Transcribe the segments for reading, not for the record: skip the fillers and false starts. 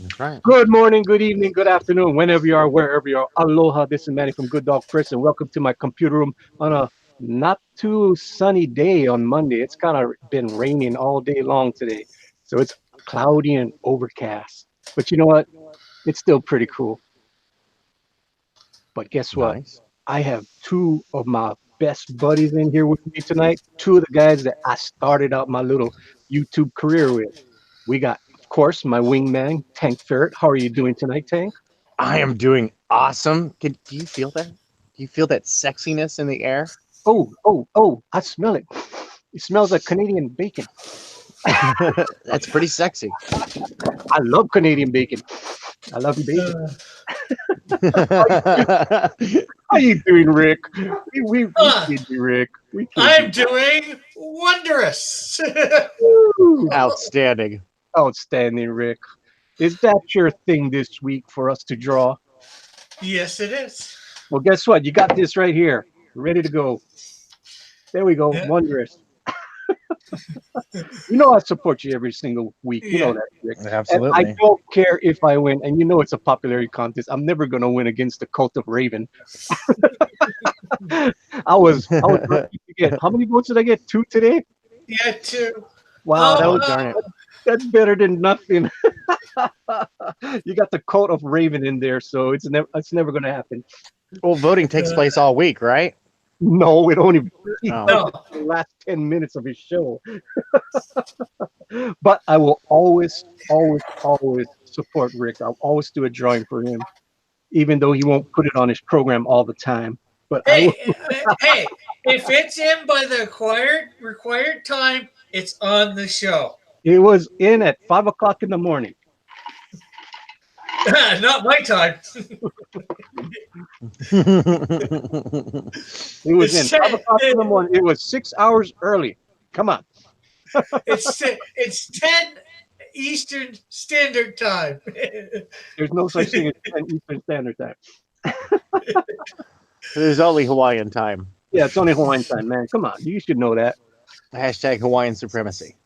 That's right. Good morning, good evening, good afternoon, whenever you are, wherever you are. Aloha, this is Manny from Good Dog Chris, and welcome to my computer room on a not too sunny day on Monday. It's kind of been raining all day long today, so it's cloudy and overcast. But you know what? It's still pretty cool. But guess what? Nice. I have two of my best buddies in here with me tonight. Two of the guys that I started out my little YouTube career with. We got, of course, my wingman, Tank Ferret. How are you doing tonight, Tank? I am doing awesome. Do you feel that? Do you feel that sexiness in the air? Oh, oh, oh, I smell it. It smells like Canadian bacon. That's pretty sexy. I love Canadian bacon. I love bacon. Uh, How you, how you doing, Rick? We uh, kid you, Rick. We kid I'm you. doing wondrous. Woo. Outstanding. Outstanding, Rick. Is that your thing this week for us to draw? Yes, it is. Well, guess what? You got this right here. Ready to go. There we go. Yeah, Wondrous. You know I support you every single week. You know yeah. that, Rick. And I Absolutely. don't care if I win. And you know it's a popularity contest. I'm never gonna win against the cult of Raven. I was lucky to get how many votes did I get? Two today? Yeah, too. Wow, Oh, Oh, darn it. that's better than nothing. You got the cult of Raven in there, so it's never gonna happen. Well, voting takes uh, place all week, right? No, it only he Oh, does no. it for the last 10 minutes of his show. But I will always, always, always support Rick. I'll always do a drawing for him, even though he won't put it on his program all the time. But I will. Hey. If it's in by the required time, it's on the show. It was in at 5 o'clock in the morning. Not my time. It was in It's five ten. o'clock in the morning. It was 6 hours early. Come on. It's 10 Eastern Standard Time. There's no such thing as 10 Eastern Standard Time. There's only Hawaiian time. Yeah, it's only Hawaiian time, man. Come on. You should know that. Hashtag Hawaiian supremacy.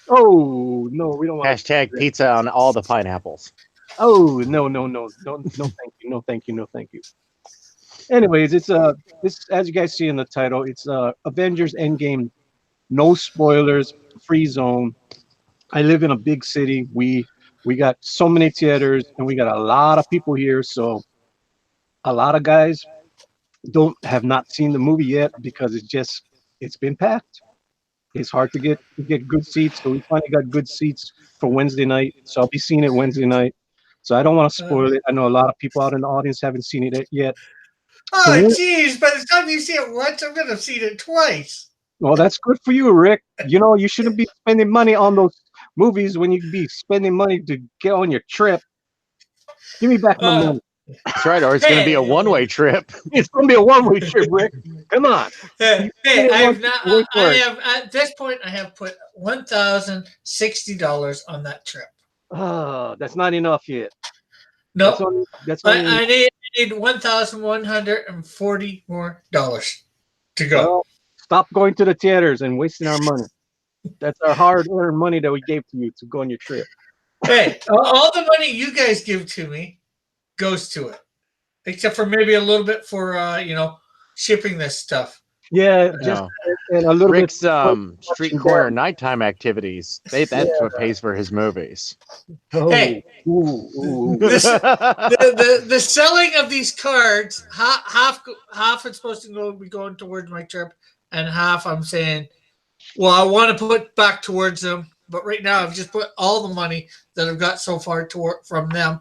Oh, no, we don't want to do Hashtag that. pizza on all the pineapples. Oh, no, no, no. No, thank you. No, thank you. No, thank you. Anyways, this as you guys see in the title, it's Avengers Endgame. No spoilers, free zone. I live in a big city. We got so many theaters and we got a lot of people here, so a lot of guys don't have not seen the movie yet because it's been packed. It's hard to get good seats, so we finally got good seats for Wednesday night. So I'll be seeing it Wednesday night. So I don't want to Uh, spoil it. I know a lot of people out in the audience haven't seen it yet. So oh, geez. By the time you see it once, I'm going to have seen it twice. well, that's good for you, Rick. You know you shouldn't be spending money on those movies when you could be spending money to get on your trip. Give me back my Uh, money. That's right, or it's going to be a hey, one-way trip. It's gonna be a one-way trip, Rick. Come on. You seen hey, it once, I've not. wait I for it. have at this point. I have put $1,060 on that trip. That's not enough yet. That's No, only that's only I need $1,140 more dollars to go. well, stop going to the theaters and wasting our money. That's our hard-earned money that we gave to you to go on your trip. Hey, all the money you guys give to me goes to it, except for maybe a little bit for shipping this stuff. Yeah, just No. and a little bit Rick's for street watching corner down. nighttime activities. Yeah. That's what pays for his movies. Oh, Hey, ooh, ooh. this the selling of these cards half it's supposed to be going towards my trip, and half I'm saying, well, I want to put back towards them, but right now I've just put all the money that I've got so far from them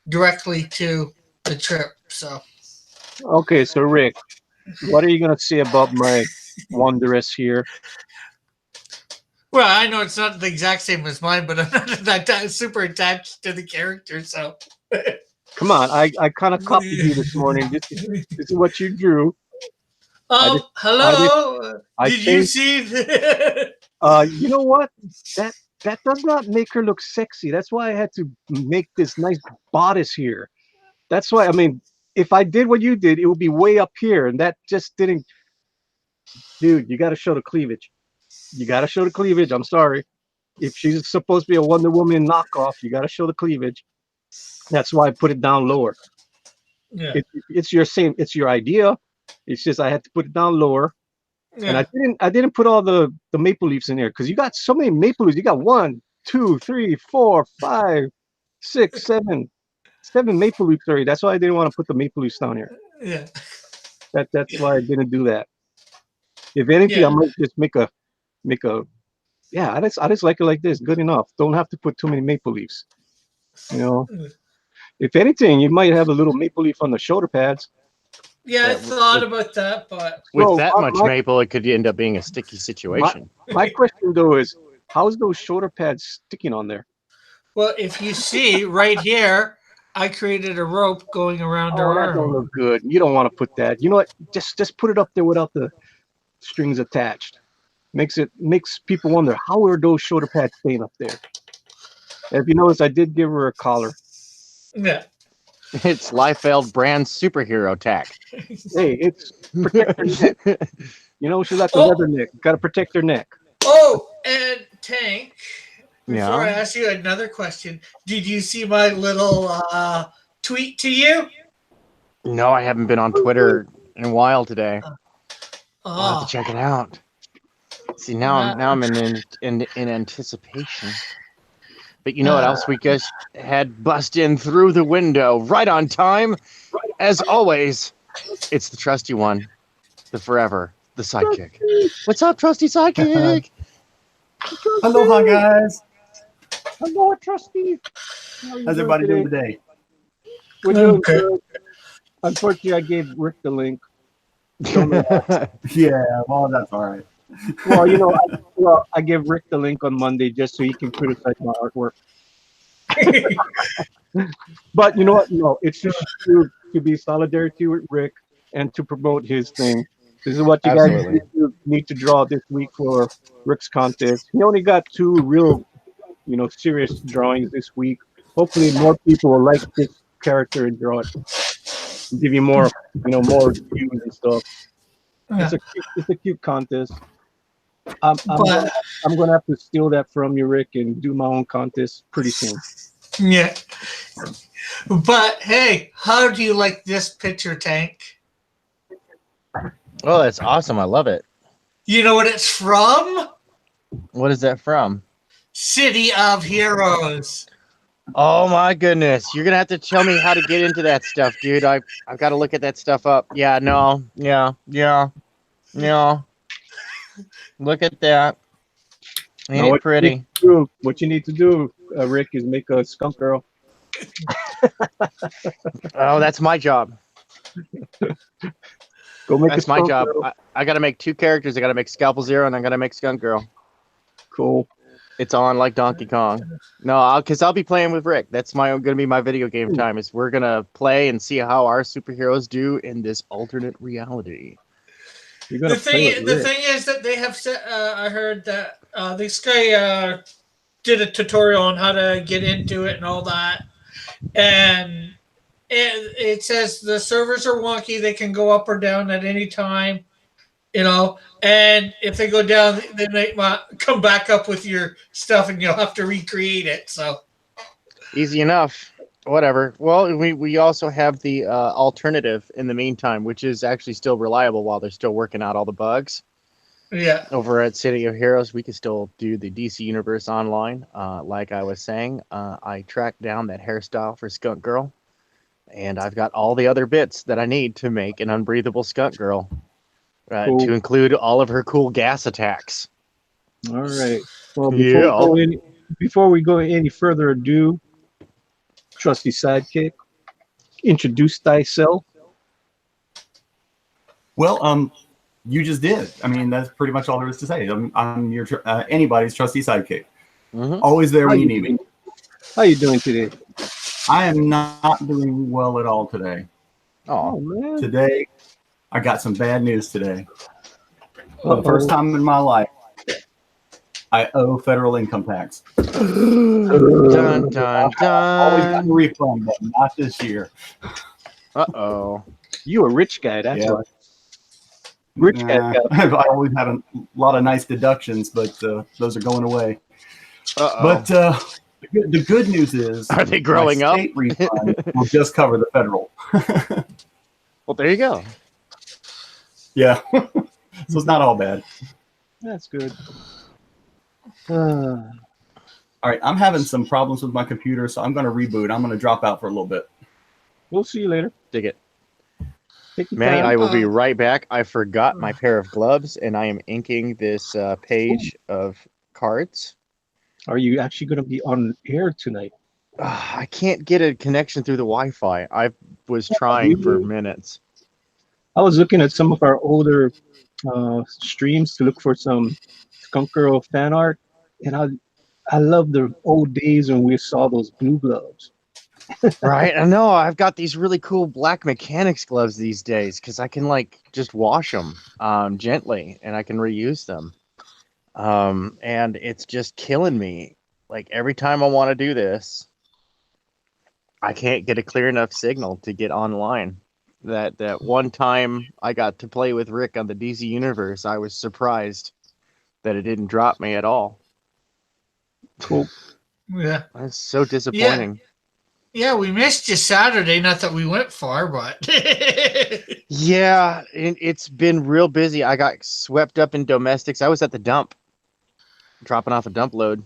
directly to the trip. So Okay, so Rick, what are you gonna say about my Wanderess here? well, I know it's not the exact same as mine, but I'm not super attached to the character. So Come on, I kind of copied you this morning. This is what you drew. I just I just hello. I Did you changed. see? You know what? That that does not make her look sexy. That's why I had to make this nice bodice here. That's why I mean, if I did what you did, it would be way up here, and that just didn't. Dude, you got to show the cleavage. You got to show the cleavage. I'm sorry. If she's supposed to be a Wonder Woman knockoff, you got to show the cleavage. That's why I put it down lower. Yeah. It's your idea. It's just I had to put it down lower. And Yeah. I didn't put all the maple leaves in there because you got so many maple leaves. You got 1, 2, 3, 4, 5, 6, 7 maple leaves already. That's why I didn't want to put the maple leaves down here. Yeah. That's why I didn't do that. If anything, I Yeah. might just make a yeah. I just like it like this. Good enough. Don't have to put too many maple leaves. You know. If anything, you might have a little maple leaf on the shoulder pads. Yeah, I Yeah, thought about that, but with So that much maple, it could end up being a sticky my situation. my question though is, how's those shoulder pads sticking on there? well, if you see right here, I created a rope going around her Oh, that don't arm. look good. You don't want to put that. You know what? Just put it up there without the strings attached. Makes people wonder how are those shoulder pads staying up there. And if you notice, I did give her a collar. Yeah. It's Liefeld brand superhero tack. Hey, it's protect her neck. You know, she got the Oh, leather neck. Got to protect her neck. oh, and Tank. Before I Yeah. ask you another question, did you see my little tweet to you? No, I haven't been on Twitter in a while today. I'll have to Oh, check it out. See, uh, now I'm in anticipation. But you know what else we just had bust in through the window right on time? As always, it's the trusty one, the forever, the sidekick. What's up, trusty sidekick? Aloha, guys. Hello, trustee. How are you How's doing everybody doing today? today? We're doing okay. good. Unfortunately, I gave Rick the link. Don't know why. Yeah, well, that's all right. Well, I give Rick the link on Monday just so he can criticize my artwork. But you know what? No, it's just to be solidarity with Rick and to promote his thing. This is what you guys Absolutely. need to draw this week for Rick's contest. He only got 2 real, serious drawings this week. Hopefully, more people will like this character and draw it. Give you more, more views and stuff. It's a cute contest. I'm But gonna have to steal that from you, Rick, and do my own contest pretty soon. yeah. But hey, how do you like this picture, Tank? Oh, that's awesome. I love it. You know what it's from? What is that from? City of Heroes. Oh my goodness. You're gonna have to tell me how to get into that stuff, dude. I've got to look at that stuff up. Yeah, no. Yeah. Look at that. Ain't Now, it pretty? what you need to do, Rick, is make a skunk girl. Oh, that's my job. Go make That's a my skunk job. girl. I got to make 2 characters. I got to make Scalpel Zero and I got to make Skunk Girl. Cool. It's on like Donkey Kong. No, because I'll be playing with Rick. That's going to be my video game time. Is we're gonna play and see how our superheroes do in this alternate reality. You're gonna play with The Rick. thing is that they have said. I heard that this guy did a tutorial on how to get into it and all that, and it says the servers are wonky. They can go up or down at any time. And if they go down, they might come back up with your stuff, and you'll have to recreate it. So Easy enough. Whatever. Well, we also have the alternative in the meantime, which is actually still reliable while they're still working out all the bugs. yeah, Over at City of Heroes, we can still do the DC Universe online. Like I was saying, I tracked down that hairstyle for Skunk Girl, and I've got all the other bits that I need to make an unbreathable Skunk Girl, Cool. to include all of her cool gas attacks. All right. Well, before we go any further ado, trusty sidekick, introduce thyself. Well, you just did. I mean, that's pretty much all there is to say. I'm your anybody's trusty sidekick. Mm-hmm. Always there when you need me. How you doing today? I am not doing well at all today. Oh, man. Today, I got some bad news today. For the first time in my life, I owe federal income tax. dun dun Always got a dun. refund, but not this year. Uh-oh. You a rich guy, that's Yeah. why. Rich guy got I always have a lot of nice deductions, but those are going away. Uh-oh. But The good news is, Are they my growing up? state refund will just cover the federal. Well, there you go. Yeah, so it's not all bad. That's good. All right, I'm having some problems with my computer, so I'm going to reboot. I'm going to drop out for a little bit. We'll see you later. Dig it. Take your Manny, time. I will be right back. I forgot my pair of gloves, and I am inking this page of cards. Are you actually going to be on air tonight? I can't get a connection through the Wi-Fi. I was trying for minutes. I was looking at some of our older streams to look for some Skunk Girl fan art, and I love the old days when we saw those blue gloves. Right? I know. I've got these really cool black mechanics gloves these days because I can like just wash them gently and I can reuse them. And it's just killing me. Like every time I want to do this, I can't get a clear enough signal to get online. That one time I got to play with Rick on the DC Universe, I was surprised that it didn't drop me at all. Cool. Yeah. That's so disappointing. Yeah, we missed you Saturday. Not that we went far, but Yeah, it's been real busy. I got swept up in domestics. I was at the dump, dropping off a dump load.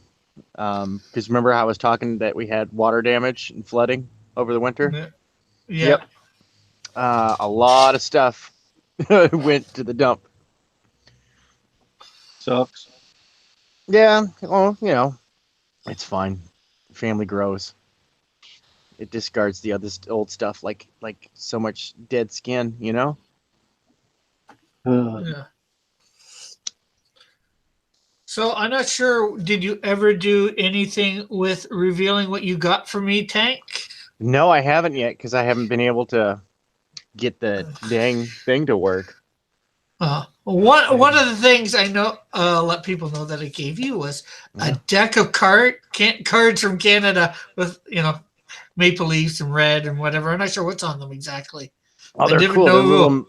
Because remember how I was talking that we had water damage and flooding over the winter? yeah. Yep. A lot of stuff went to the dump. Sucks. Yeah, well, it's fine. Family grows. It discards the other old stuff like so much dead skin, Uh, Yeah. So I'm not sure. Did you ever do anything with revealing what you got for me, Tank? No, I haven't yet because I haven't been able to get the dang thing to work. One of the things I know, let people know that I gave you was a deck of cards from Canada with maple leaves and red and whatever. I'm not sure what's on them exactly. Oh, they're I didn't cool. They're know.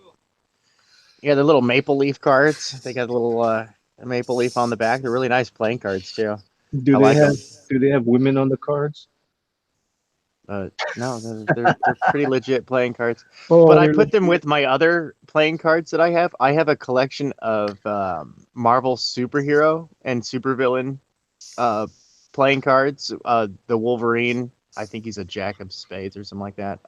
they're little maple leaf cards. They got a little maple leaf on the back. They're really nice playing cards too. do I they like have them. Do they have women on the cards? No, they're pretty legit playing cards. Oh, But I they're put them legit. with my other playing cards that I have. I have a collection of Marvel superhero and supervillain playing cards. The Wolverine, I think he's a Jack of Spades or something like that.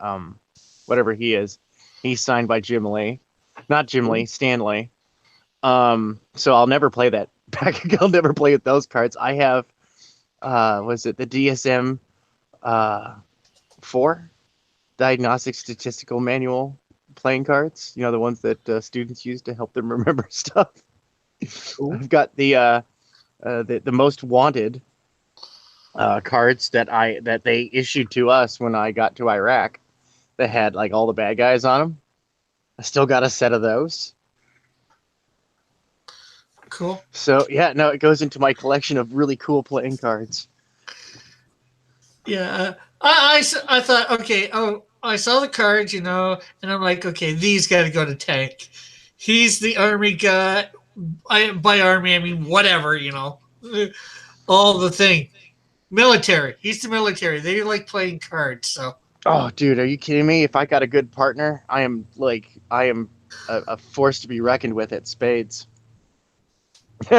Whatever he is, he's signed by Jim Lee, not Jim Lee, Stan Lee. So I'll never play that pack. I'll never play with those cards. I have, was it the DSM 4 Diagnostic Statistical Manual playing cards? The ones that students use to help them remember stuff. Cool. I've got the most wanted cards that they issued to us when I got to Iraq. That had like all the bad guys on them. I still got a set of those. Cool. So yeah, no, it goes into my collection of really cool playing cards. Yeah, I thought, okay, I saw the cards, and I'm like, okay, these got to go to Tank. He's the army guy. By army, I mean whatever, all the thing. Military. He's the military. They like playing cards, so. Oh, dude, are you kidding me? If I got a good partner, I am a force to be reckoned with at spades. If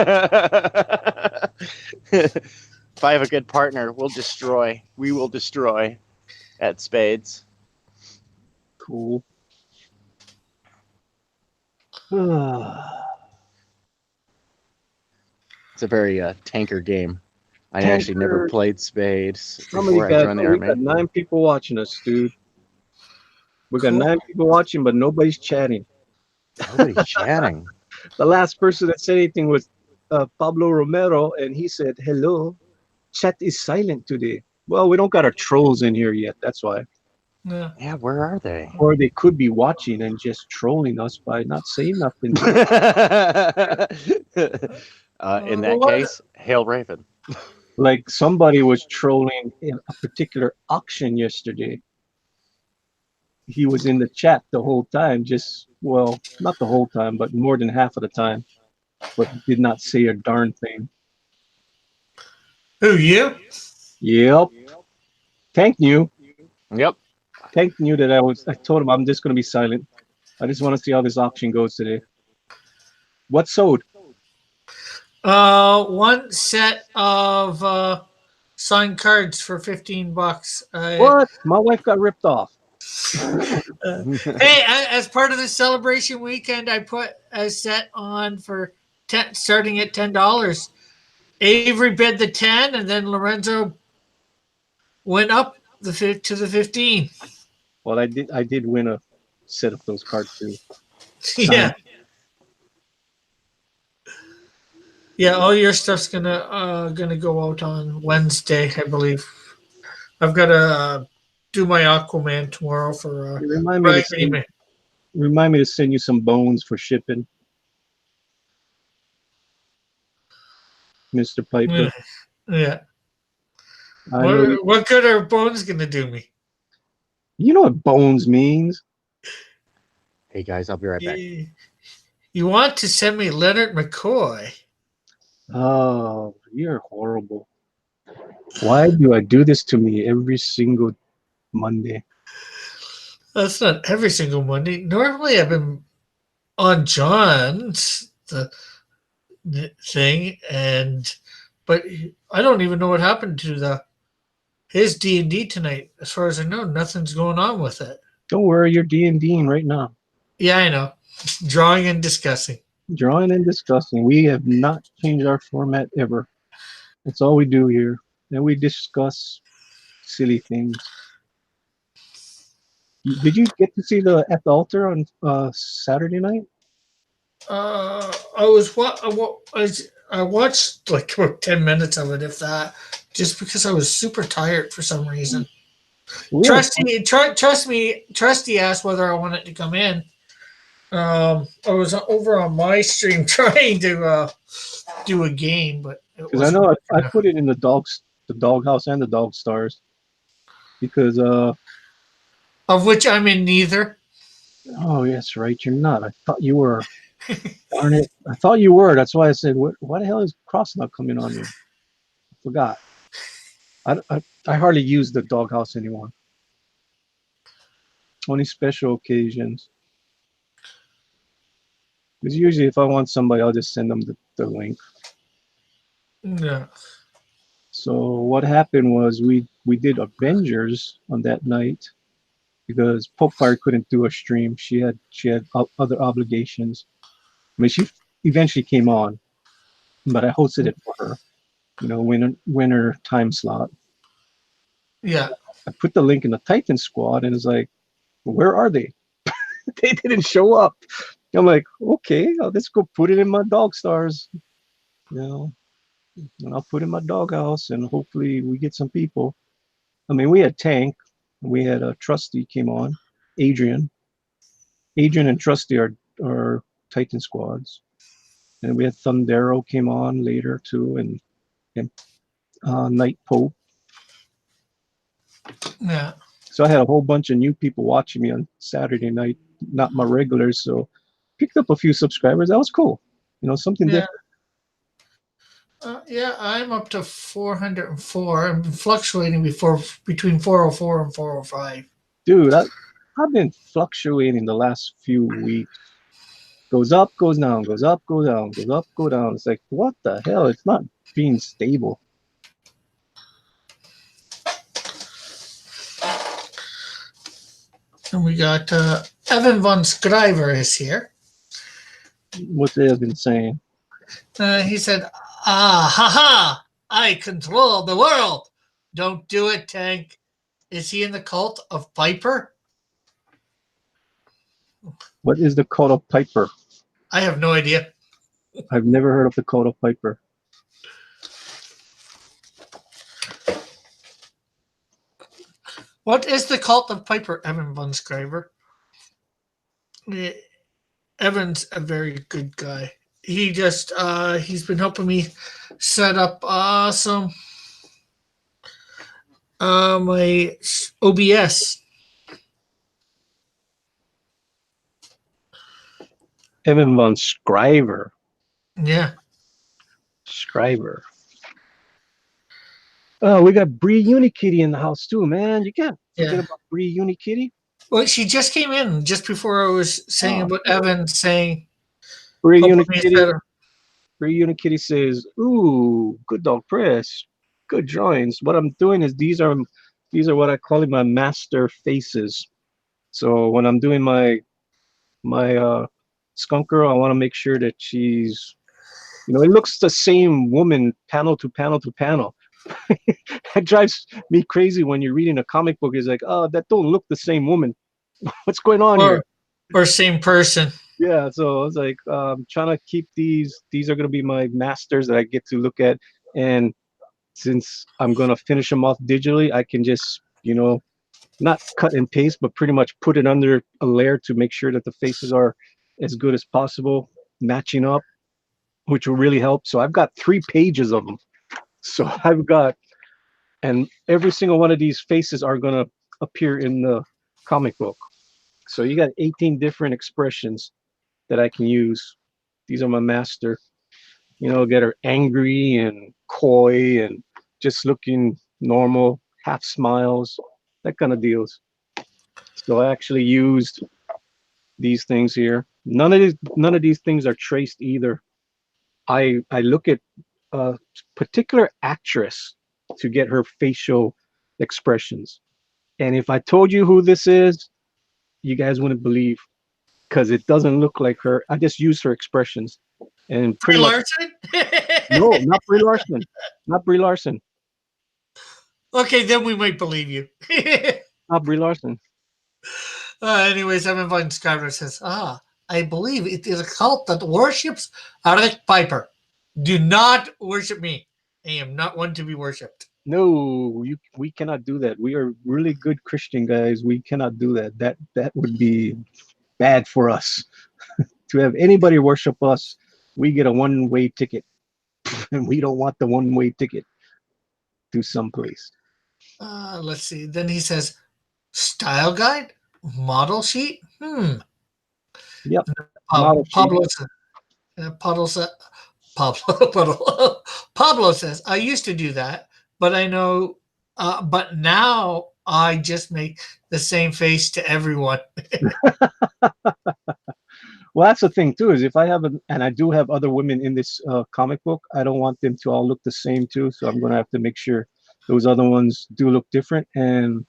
I have a good partner, we will destroy at spades. Cool. It's a very tanker game. I actually never Tanker. played spades How many before I guys? joined the We got army. 9 people watching us, dude. We got Cool. 9 people watching, but nobody's chatting. Nobody's chatting. The last person that said anything was Pablo Romero, and he said, "Hello, chat is silent today." Well, we don't got our trolls in here yet. That's why. Yeah. Yeah, where are they? Or they could be watching and just trolling us by not saying nothing. In that case, hail Raven. Like somebody was trolling in a particular auction yesterday. He was in the chat the whole time, not the whole time, but more than half of the time, but did not say a darn thing. Who, you? Yep. Tank knew. Yep. Tank knew that I told him I'm just gonna be silent. I just want to see how this auction goes today. What sold? One set of signed cards for $15. What? My wife got ripped off. Hey, as part of the celebration weekend, I put a set on for starting at $10. Avery bid the 10, and then Lorenzo went up to the 15. Well, I did win a set of those cards too. Yeah, yeah. All your stuff's gonna go out on Wednesday, I believe. I've got to do my Aquaman tomorrow for You remind me to Brian send, Greenman. remind me to send you some bones for shipping, Mr. Yeah, Piper. yeah. I know What good are bones gonna do me? you know what bones means. Hey guys, I'll be right back. You want to send me Leonard McCoy? Oh, you're horrible. Why do I do this to me every single Monday? That's not every single Monday. Normally, I've been on John's thing, but I don't even know what happened to the his D&D tonight. As far as I know, nothing's going on with it. Don't worry, you're D&Ding right now. Yeah, I know. Drawing and discussing. Drawing and discussing. We have not changed our format ever. That's all we do here. And we discuss silly things. Did you get to see the at the altar on Saturday night? I was what I watched like about 10 minutes of it, if that, just because I was super tired for some reason. We had Trust me. Trusty asked whether I wanted to come in. I was over on my stream trying to do a game, but it because I wasn't know working I out. put it in the dog house and the dog stars because Of which I'm in neither. oh yes right you're not. I thought you were. Darn it! I thought you were. That's why I said why the hell is Cross not coming on here? I forgot. I hardly use the dog house anymore. Only special occasions. Because usually if I want somebody, I'll just send them the link. Yeah. So what happened was we did Avengers on that night because Pope Fire couldn't do a stream. She had other obligations. I mean, she eventually came on, but I hosted it for her. You know, winner time slot. Yeah. I put the link in the Titan squad, and it's like, where are they? They didn't show up. I'm like, okay, let's go put it in my dog stars. You know, and I'll put in my doghouse, and hopefully we get some people. I mean, we had Tank, we had a Trusty came on, Adrian. Adrian and Trusty are Titan squads, and we had Thundero came on later too, and Night Pope. Yeah. So I had a whole bunch of new people watching me on Saturday night, not my regulars. So picked up a few subscribers. That was cool. You know, something Yeah. different. Yeah, I'm up to 404. I'm fluctuating between 404 and 405. Dude, I've been fluctuating the last few weeks. Goes up, goes down, goes up, goes down, goes up, go down. It's like, what the hell? It's not being stable. And we got Evan von Scriver is here. What they have been saying. He said, "Ah, ha ha! I control the world. Don't do it, Tank." Is he in the cult of Piper? What is the cult of Piper? I have no idea. I've never heard of the cult of Piper. What is the cult of Piper, Evan von Scriver? Evan's a very good guy. He just he's been helping me set up some my OBS. Evan von Scriver. Yeah. Scriver. Oh, we got Bree Unikitty in the house too, man. You can't forget Yeah. about Bree Unikitty. Well, she just came in just before I was saying Oh, about Evan saying, Bree "Hope me Unikitty. better." Bree Unikitty says, "Ooh, good dog press, good drawings." What I'm doing is these are what I call my master faces. So when I'm doing my skunk girl, I want to make sure that she's, it looks the same woman panel to panel to panel. That drives me crazy when you're reading a comic book. It's like, oh, that don't look the same woman. What's going on here? Or same person. Yeah, so I was like, trying to keep these. These are gonna be my masters that I get to look at, and since I'm gonna finish them off digitally, I can just, not cut and paste, but pretty much put it under a layer to make sure that the faces are as good as possible, matching up, which will really help. So I've got 3 pages of them. So I've got, and every single one of these faces are gonna appear in the comic book. So you got 18 different expressions that I can use. These are my master. Get her angry and coy and just looking normal, half smiles, that kind of deals. So I actually used these things here. None of these things are traced either. I look at a particular actress to get her facial expressions. And if I told you who this is, you guys wouldn't believe because it doesn't look like her. I just use her expressions and Brie pretty much. Larson. No, not Brie Larson. Not Brie Larson. Okay, then we might believe you. Not Brie Larson. Anyways, I'm inviting Skyler says, I believe it is a cult that worships Alec Piper. Do not worship me. I am not one to be worshipped. No, we cannot do that. We are really good Christian guys. We cannot do that. That would be bad for us. To have anybody worship us, we get a one-way ticket, and we don't want the one-way ticket to someplace. Let's see. Then he says, style guide? Model sheet? Yep. Model sheet. Pablo says, Pablo says, I used to do that, but I know, but now I just make the same face to everyone. Well, that's the thing too. Is if I have and I do have other women in this comic book, I don't want them to all look the same too. So I'm gonna have to make sure those other ones do look different, and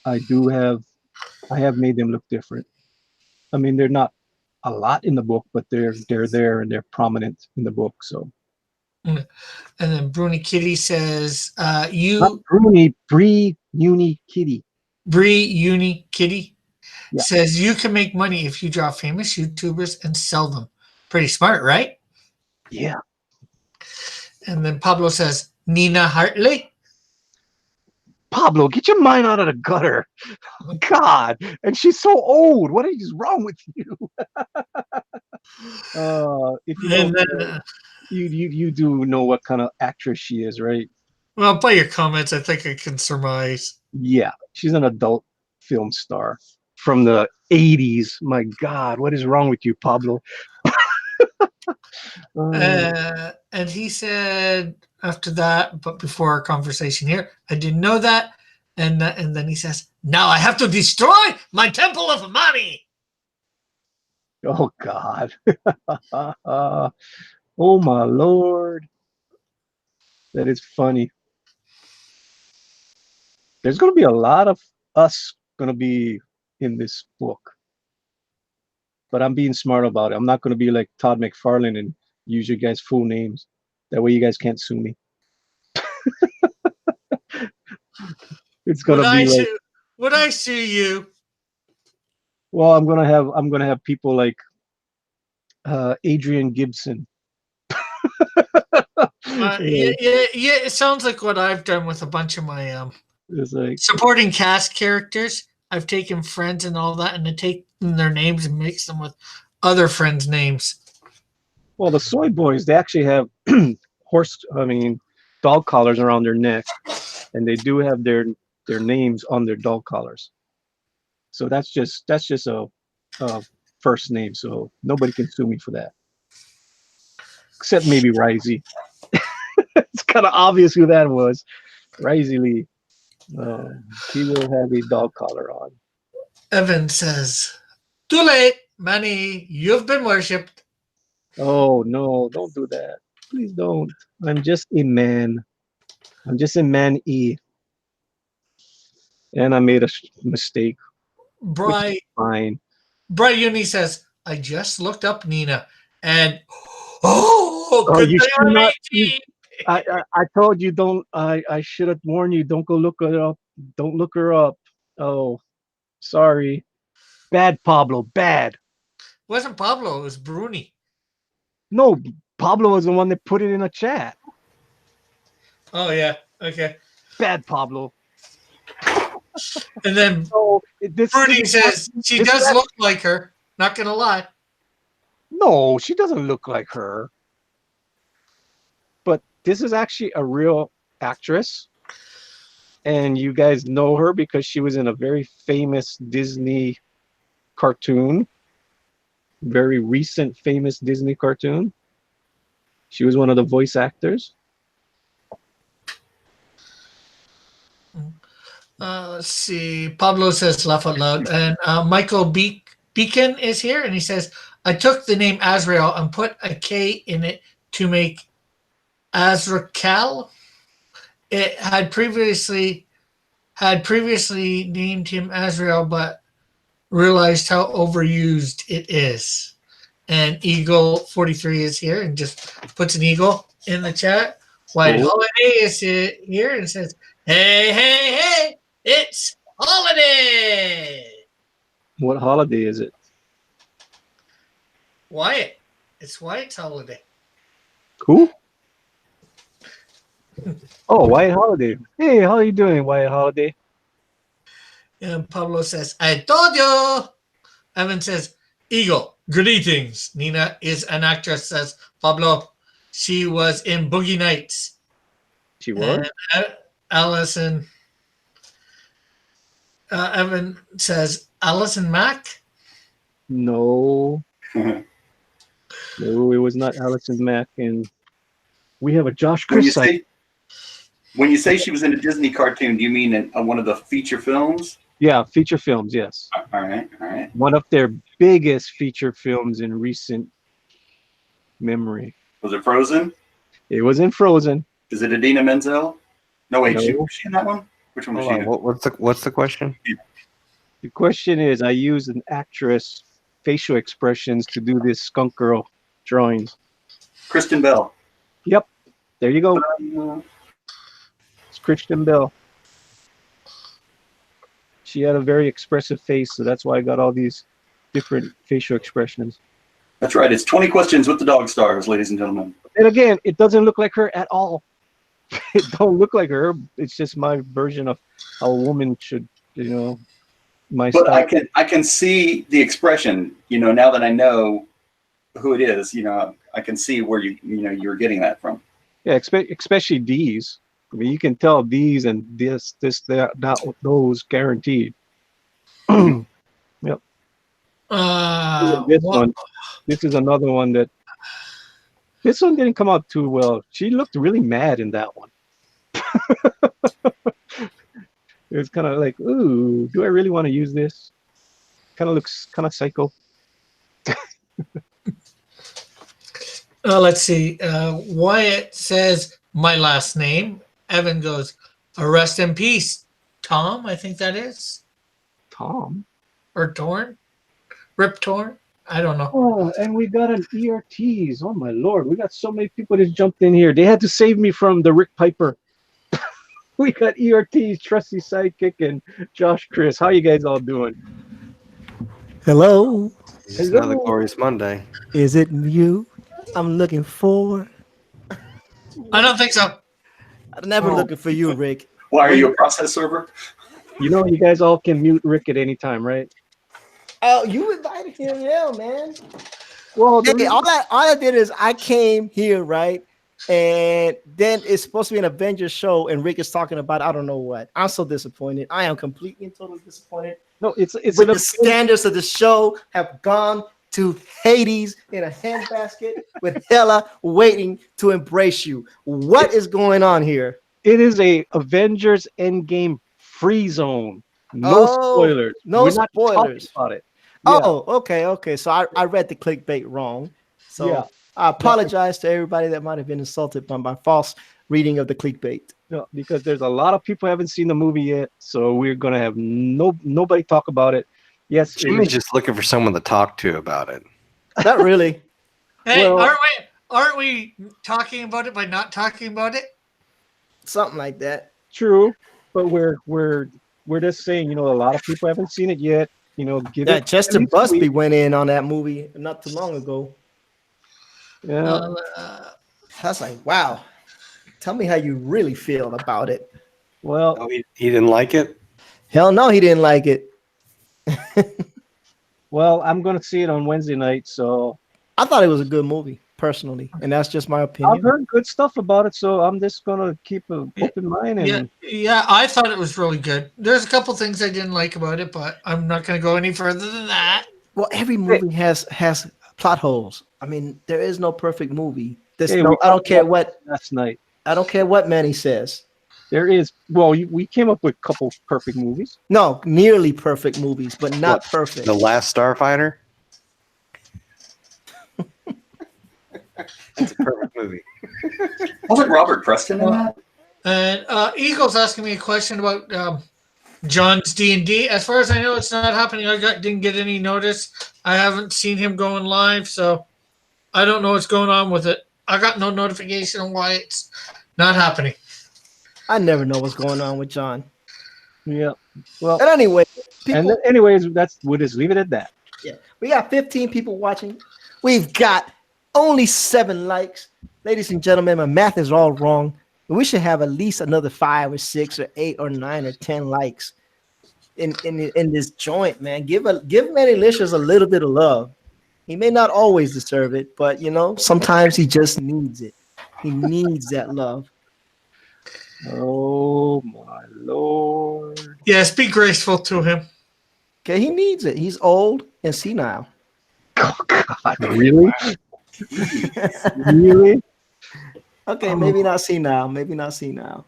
I do have, I have made them look different. I mean, they're not a lot in the book, but they're there and they're prominent in the book. So And then Bruni Kitty says, not Bruni, Bree, Uni, Kitty. Bree Uni Kitty Yeah. says, you can make money if you draw famous YouTubers and sell them. Pretty smart, right? Yeah. And then Pablo says, Nina Hartley. Pablo, get your mind out of the gutter. God, and she's so old. What is wrong with you? If you And know, then, you do know what kind of actress she is, right? well, by your comments, I think I can surmise. Yeah, she's an adult film star from the 80s. My God, what is wrong with you, Pablo? And he said after that, but before our conversation here, I didn't know that. And then he says, now I have to destroy my temple of money. Oh God. Oh my Lord. That is funny. There's going to be a lot of us going to be in this book. But I'm being smart about it. I'm not going to be like Todd McFarlane and use your guys' full names. That way you guys can't sue me. It's going to be like, Would I sue you? well, I'm gonna have people like Adrian Gibson. Yeah, it sounds like what I've done with a bunch of my It's like, supporting cast characters. I've taken friends and all that, and I take their names and mix them with other friends' names. well, the soy boys, they actually have dog collars around their neck, and they do have their names on their dog collars. So that's just a first name, so nobody can sue me for that, except maybe Risey. It's kind of obvious who that was. Crazily. He will have a dog collar on. Evan says, "Too late, Manny. You've been worshipped." Oh no, don't do that. Please don't. I'm just a man. I'm just a man E. And I made a mistake, which is Bry fine. Uni says, "I just looked up Nina, and oh, Oh, good you thing should I'm not. 18." I told you don't. I should have warned you. Don't go look her up. Don't look her up. Oh, sorry. Bad Pablo. Bad. It wasn't Pablo, it was Bruni. No, Pablo was the one that put it in a chat. Oh yeah, okay. Bad Pablo. And then So this Bruni is says she this is does look like her. Not gonna lie. no, she doesn't look like her. But this is actually a real actress. And you guys know her because she was in a very famous Disney cartoon. Very recent famous Disney cartoon. She was one of the voice actors. Let's see. Pablo says laugh out loud. And Michael Beacon is here and he says, "I took the name Azrael and put a K in it to make Azrakal. It had previously named him Azrael, but realized how overused it is." And Eagle 43 is here and just puts an eagle in the chat. White Cool. Holiday is here and says, "Hey, hey, hey, it's holiday." What holiday is it? Wyatt. It's Wyatt's holiday. Who? Oh, White Holiday. Hey, how are you doing, White Holiday? And Pablo says, "I told you." Evan says, "Eagle, greetings." Nina is an actress, says Pablo. She was in Boogie Nights. She was? And Allison, Evan says, "Allison Mack." No. No, it was not Allison Mack. And we have a Josh Chris site. When you say she was in a Disney cartoon, do you mean in one of the feature films? Yeah, feature films, yes. All right, all right. One of their biggest feature films in recent memory. Was it Frozen? It was in Frozen. Is it Idina Menzel? No, wait, No. Was she in that one? Which one was Hold she on, in? what's the question? The question is, I used an actress facial expressions to do this skunk girl drawings. Kristen Bell. Yep, there you go. It's Kristen Bell. She had a very expressive face, so that's why I got all these different facial expressions. That's right. It's 20 questions with the dog stars, ladies and gentlemen. And again, it doesn't look like her at all. It don't look like her. It's just my version of how a woman should, my But style. I can see the expression, now that I know who it is, I can see where you're getting that from. Yeah, especially these. I mean, you can tell these and this, that, those guaranteed. Yep. This one. This is another one that. This one didn't come out too well. She looked really mad in that one. It was kind of like, ooh, do I really want to use this? Kind of looks kind of psycho. Let's see. Wyatt says, "My last name." Evan goes, "Rest in peace, Tom." I think that is. Tom? Or Torn? Rip Torn? I don't know. Oh, and we got an ERTs. Oh my lord, we got so many people that jumped in here. They had to save me from the Rick Piper. We got ERTs, Trusty Sidekick, and Josh Chris. How you guys all doing? Hello, It's another glorious Monday. is it you I'm looking for? I don't think so. I'm never Oh. looking for you, Rick. Why are you a process server? You know, you guys all can mute Rick at any time, right? Oh, you invited him, yeah, man. Well, Hey, all I did is I came here, right? And then it's supposed to be an Avengers show, and Rick is talking about I don't know what. I'm so disappointed. I am completely and totally disappointed. no, it's With the standards of the show have gone to Hades in a handbasket with Hela waiting to embrace you. What is going on here? It is a Avengers Endgame free zone. No Oh, spoilers. no We're not talking spoilers. about it. Yeah, Oh, okay. So I read the clickbait wrong. yeah. So I No, apologize to everybody that might have been insulted by my false reading of the clickbait. no, because there's a lot of people haven't seen the movie yet, so we're gonna have nobody talk about it. Yes, it Jimmy's is. just looking for someone to talk to about it. Not really. Hey, Well- aren't we talking about it by not talking about it? Something like that. True, but we're just saying, a lot of people haven't seen it yet. Give Yeah, it Chester at least a Busby week. went in on that movie not too long ago. Yeah, I was like, wow. Tell me how you really feel about it. well, Oh, he didn't like it? Hell no, he didn't like it. I'm gonna see it on Wednesday night, so I thought it was a good movie, personally, and that's just my I've opinion. heard good stuff about it. So I'm just gonna keep an open mind and Yeah, I thought it was really good. There's a couple things I didn't like about it, but I'm not going to go any further than that. Well, every movie has plot holes. I mean, there is no perfect movie. There's Hey, no. we I don't talked care about what. last night. I don't care what Manny says. There is. Well, we came up with a couple perfect movies. No, nearly perfect movies, but not What, perfect. The Last Starfighter? That's a perfect movie. Wasn't Robert Preston in that? And Eagle's asking me a question about John's D&D. As far as I know, it's not happening. Didn't get any notice. I haven't seen him going live, so I don't know what's going on with it. I got no notification on why it's not happening. I never know what's going on with John. Yeah. Well, But anyway, people, and anyways, we'll just leave it at that. yeah, we got 15 people watching. We've got only 7 likes. Ladies and gentlemen, my math is all wrong. We should have at least another 5 or 6 or 8 or 9 or 10 likes in this joint, man. Give Manny Licious a little bit of love. He may not always deserve it, but sometimes he just needs it. He needs that love. Oh my lord! Yes, be graceful to him. Okay, he needs it. He's old and senile. Oh God! Really? Really? Okay, maybe not senile. Maybe not senile.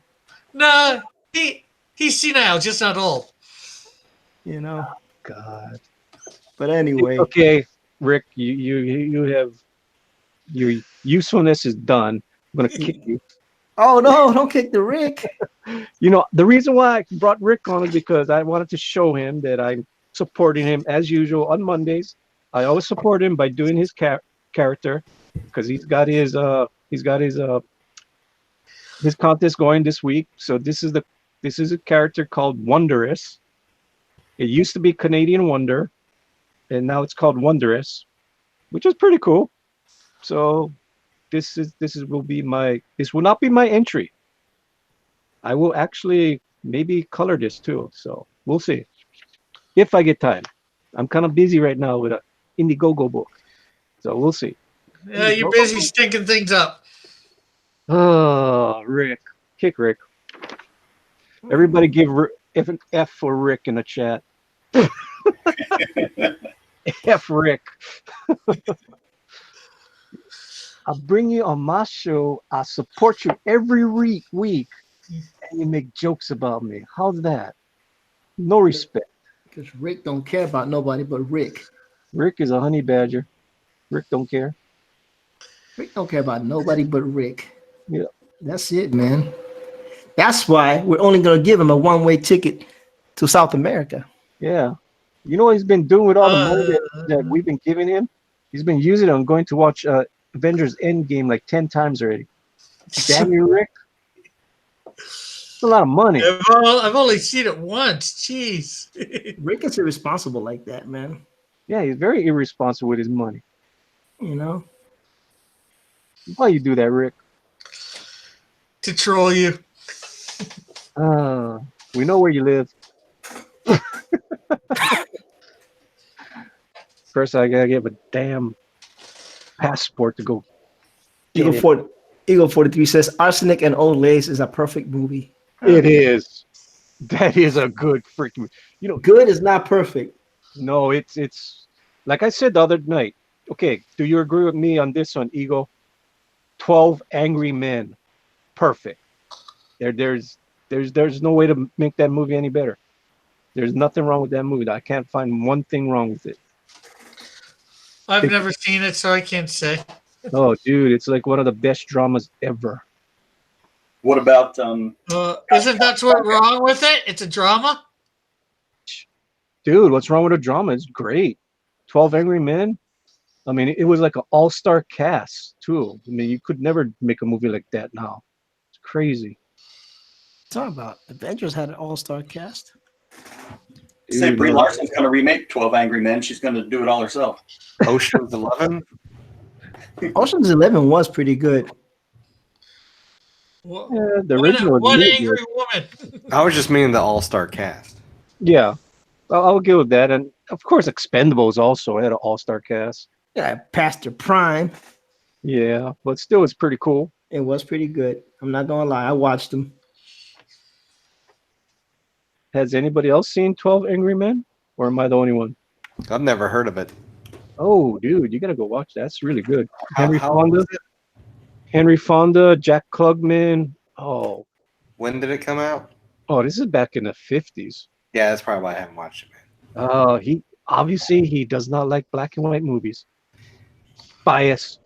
Nah, he's senile, just not old. God. But anyway, Okay, Rick, you have your usefulness is done. I'm gonna kick you. oh no, don't kick the Rick. The reason why I brought Rick on is because I wanted to show him that I'm supporting him as usual on Mondays. I always support him by doing his character because he's got his contest going this week. So this is a character called Wondrous. It used to be Canadian Wonder, and now it's called Wondrous, which is pretty cool. So this will not be my entry. I will actually maybe color this too. So we'll see if I get time. I'm kind of busy right now with an Indiegogo book, so we'll see. Yeah, you're busy stinking things up. Oh, Rick, kick Rick. Everybody give an F for Rick in the chat. F Rick. I'll bring you on my show. I'll support you every week, and you make jokes about me. How's that? No respect. Because Rick don't care about nobody but Rick. Rick is a honey badger. Rick don't care. Rick don't care about nobody but Rick. Yeah. That's it, man. That's why we're only going to give him a one-way ticket to South America. Yeah. You know what he's been doing with all the money that we've been giving him? He's been using it on going to watch Avengers Endgame like 10 times already. Damn you, Rick. It's a lot of money. I've only seen it once. Jeez. Rick is irresponsible like that, man. Yeah, he's very irresponsible with his money. Why you do that, Rick? To troll you. We know where you live. First, I gotta get a damn passport to go. Eagle 43 says Arsenic and Old Lace is a perfect movie. It is. That is a good freaking. Good is not perfect. No, it's like I said the other night. Okay, do you agree with me on this one, Eagle? 12 Angry Men. Perfect. There's no way to make that movie any better. There's nothing wrong with that movie. I can't find one thing wrong with it. I've never seen it, so I can't say. Oh, dude, it's like one of the best dramas ever. What about Isn't that what's wrong with it? It's a drama. Dude, what's wrong with a drama? It's great. 12 Angry Men. I mean, it was like an all-star cast too. I mean, you could never make a movie like that now. It's crazy. Talk about Avengers had an all-star cast. say Dude, Brie no. Larson's going to remake 12 Angry Men? She's going to do it all herself. Ocean's 11. Ocean's 11 was pretty good. What, Yeah, the original was one really angry good. woman. I was just meaning the all-star cast. Yeah, I'll give it that. And of course, Expendables also had an all-star cast. Yeah, Pastor Prime. Yeah, but still, it's pretty cool. It was pretty good. I'm not gonna lie. I watched them. Has anybody else seen 12 Angry Men? Or am I the only one? I've never heard of it. Oh, dude, you gotta go watch that. That's really good. How old was it? Henry Fonda, Jack Klugman. Oh, When did it come out? this is back in the 50s. Yeah, that's probably why I haven't watched it, man. He does not like black and white movies. Bias.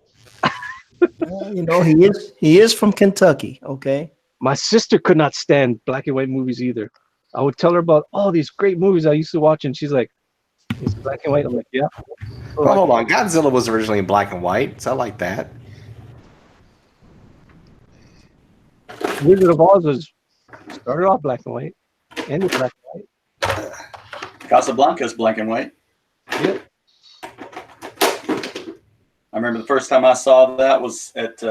You know, he is from Kentucky. Okay. My sister could not stand black and white movies either. I would tell her about all these great movies I used to watch, and she's like, "It's black and white." I'm like, "Yeah." Well, hold on. Godzilla was originally in black and white, so I like that. Wizard of Oz started off black and white, ended black and white. Casablanca's black and white. Yep. I remember the first time I saw that was at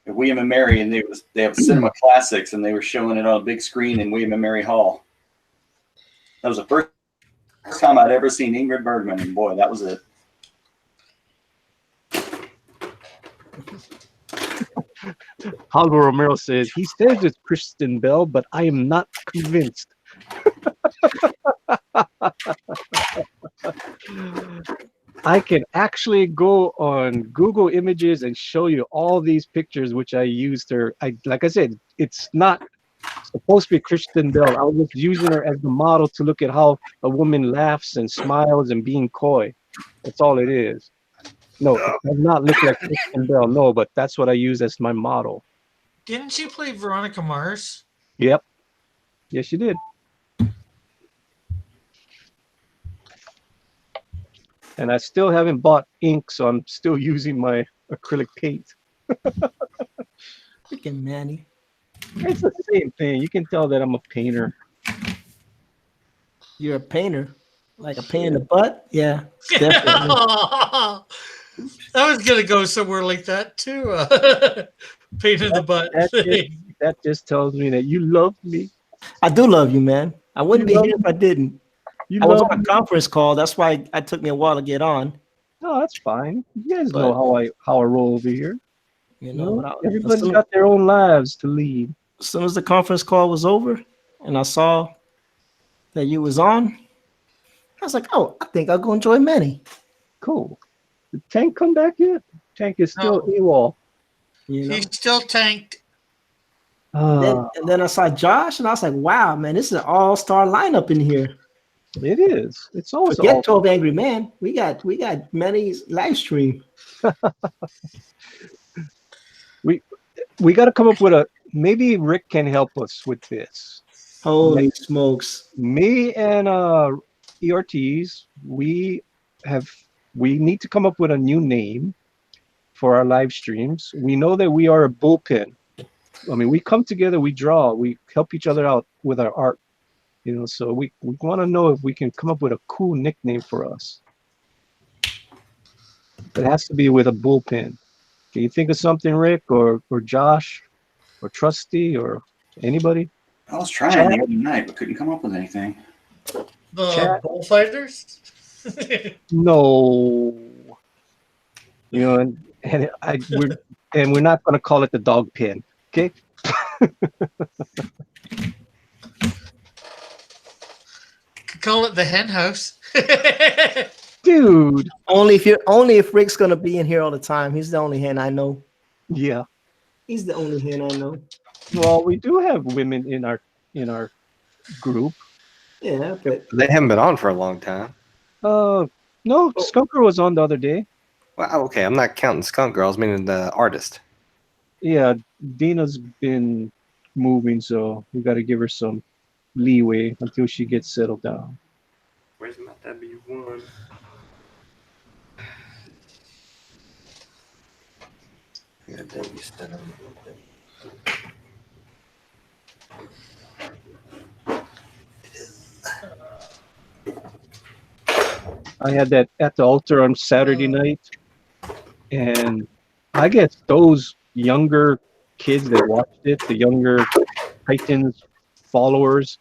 William and Mary, and they have Cinema Classics, and they were showing it on a big screen in William and Mary Hall. That was the first time I'd ever seen Ingrid Bergman, and boy, that was it. Aldo Romero says he says it's Kristen Bell, but I am not convinced. I can actually go on Google Images and show you all these pictures which I used her. Like I said, it's not supposed to be Kristen Bell. I was just using her as the model to look at how a woman laughs and smiles and being coy. That's all it is. No, it does not look like Kristen Bell. No, but that's what I use as my model. Didn't she play Veronica Mars? Yep. Yes, you did. And I still haven't bought ink, so I'm still using my acrylic paint. Freaking Manny. It's the same thing. You can tell that I'm a painter. You're a painter. Like a pain in the butt? Yeah, definitely. I was gonna go somewhere like that too. Pain in the butt. That just tells me that you love me. I do love you, man. I wouldn't You be love here if I didn't. You I was love on a me. conference call. That's why it took me a while to get on. No, that's fine. You guys know how I roll over here. You know, but Everybody's got their own lives to lead. as soon as the conference call was over and I saw that you was on, I was like, oh, I think I'll go enjoy Manny. Cool. Did Tank come back yet? Tank is still AWOL. You know? He's still tanked. And then I saw Josh and I was like, wow, man, this is an all-star lineup in here. It is. It's also Forget 12 Angry Men. We got Manny's live stream. we got to come up with maybe Rick can help us with this. Holy smokes. Me and ERTs, we need to come up with a new name for our live streams. We know that we are a bullpen. I mean, we come together, we draw, we help each other out with our art. You know, so we want to know if we can come up with a cool nickname for us. It has to be with a bullpen. Can you think of something, Rick, or Josh, or Trusty, or anybody? I was trying the other night, but couldn't come up with anything. The bullfighters? No. You know, we're not going to call it the dog pen, okay? Call it the hen house. Dude. Only if Rick's gonna be in here all the time. He's the only hen I know. Yeah. He's the only hen I know. Well, we do have women in our group. Yeah, but They haven't been on for a long time. No, Skunker was on the other day. Well, okay, I'm not counting Skunk Girls, meaning the artist. Yeah, Dina's been moving, so we got to give her some leeway until she gets settled down. Where's my W1? Yeah, W set on. I had that at the altar on Saturday night, and I guess those younger kids that watched it, the younger Titans followers,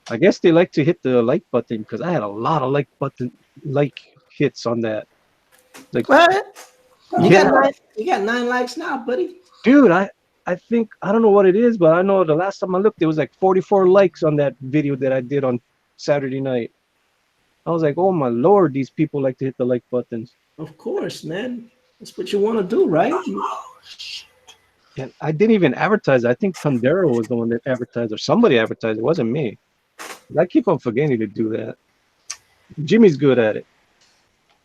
I guess they like to hit the like button because I had a lot of like hits on that. Like, what? You yeah, got nine likes now, buddy. dude, I think I don't know what it is, but I know the last time I looked, it was like 44 likes on that video that I did on Saturday night. I was like, oh my lord, these people like to hit the like buttons. Of course, man. That's what you want to do, right? And I didn't even advertise. I think Tondero was the one that advertised, or somebody advertised. It wasn't me. I keep on forgetting to do that. Jimmy's good at it.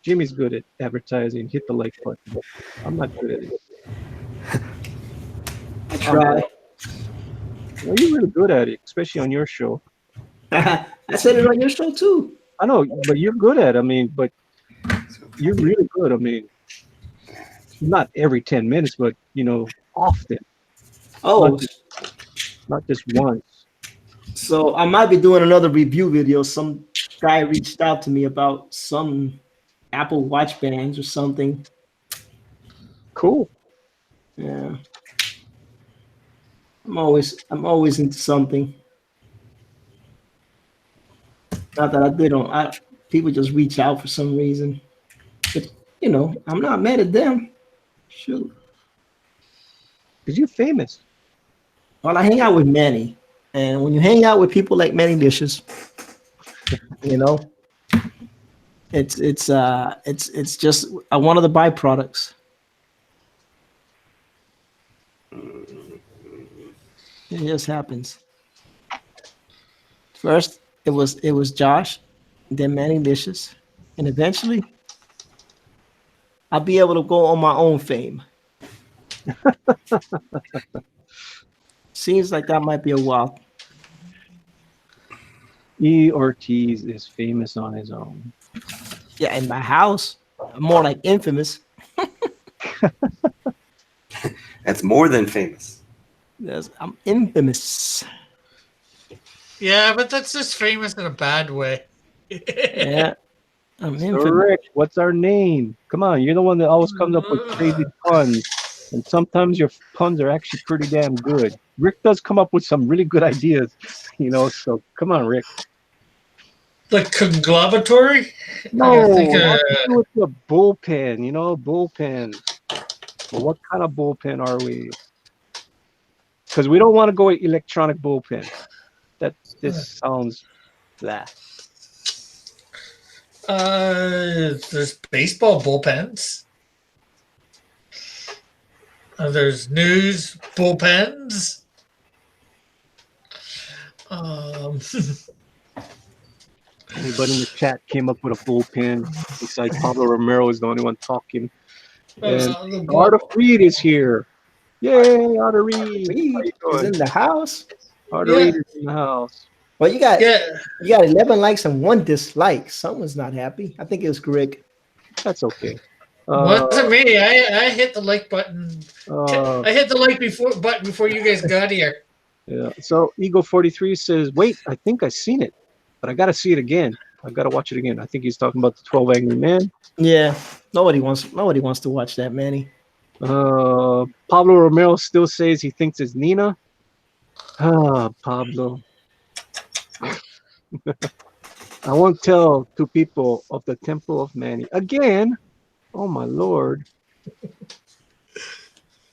Jimmy's good at advertising. Hit the like button. I'm not good at it. I try. Well, you're really good at it, especially on your show. I said it on your show too. I know, but you're good at it. I mean, but you're really good. I mean, not every 10 minutes, but, often. Oh, Not just once. so I might be doing another review video. Some guy reached out to me about some Apple Watch bands or something. Cool. Yeah. I'm always into something. Not that people just reach out for some reason. But I'm not mad at them. Shoot. Because you're famous. Well, I hang out with Manny. And when you hang out with people like Manny Dishes, it's just one of the byproducts. It just happens. First, it was Josh, then Manny Dishes, and eventually, I'll be able to go on my own fame. Seems like that might be a while. E. Ortiz is famous on his own. Yeah, in my house, I'm more like infamous. That's more than famous. Yes, I'm infamous. Yeah, but that's just famous in a bad way. Yeah, I'm So infamous. Rick, what's our name? Come on, you're the one that always comes up with crazy puns. And sometimes your puns are actually pretty damn good. Rick does come up with some really good ideas, so come on, Rick. The conglomeratory? No, I think, it has to do with the bullpen, bullpen. Well, what kind of bullpen are we? Because we don't want to go with electronic bullpen. This sounds blah. There's baseball bullpens. There's news bullpens. Anybody in the chat came up with a bullpen besides Pablo Romero is the only one talking. And the Art of Reed is here. Yay, Art of Reed. How you He's doing? in the house. Art of Reed is in the house. Well, you got Yeah. 11 likes and 1 dislike. Someone's not happy. I think it was Greg. That's okay. Wasn't me. I hit the like button. Uh, I hit the like button before you guys got here. yeah. So Eagle 43 says, wait, I think I've seen it, but I got to see it again. I got to watch it again. I think he's talking about the 12 Angry Men. Yeah, nobody wants to watch that, Manny. Pablo Romero still says he thinks it's Nina. Ah, Pablo. I won't tell two people of the Temple of Manny again. Oh my lord.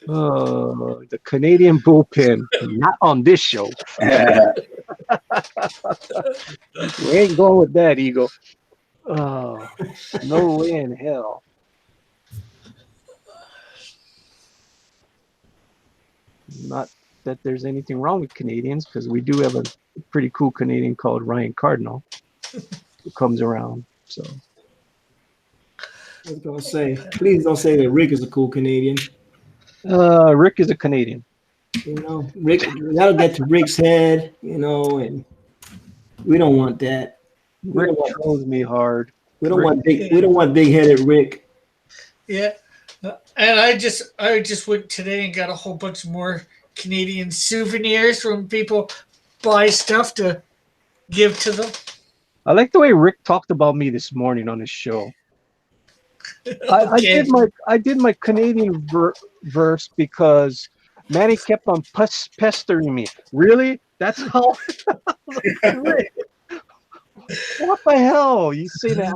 The Canadian bullpen, not on this show. We ain't going with that, Eagle. Oh, no way in hell. Not that there's anything wrong with Canadians because we do have a pretty cool Canadian called Ryan Cardinal who comes around. So I was gonna say, please don't say that Rick is a cool Canadian. Rick is a Canadian. You know, Rick, that'll get to Rick's head, you know, and we don't want that. Rick trolls me hard. We don't want big-headed Rick. Yeah. And I just went today and got a whole bunch more Canadian souvenirs from people buy stuff to give to them. I like the way Rick talked about me this morning on his show. I did my Canadian verse because Manny kept on pestering me. Really? That's how. Rick, what the hell? You say that?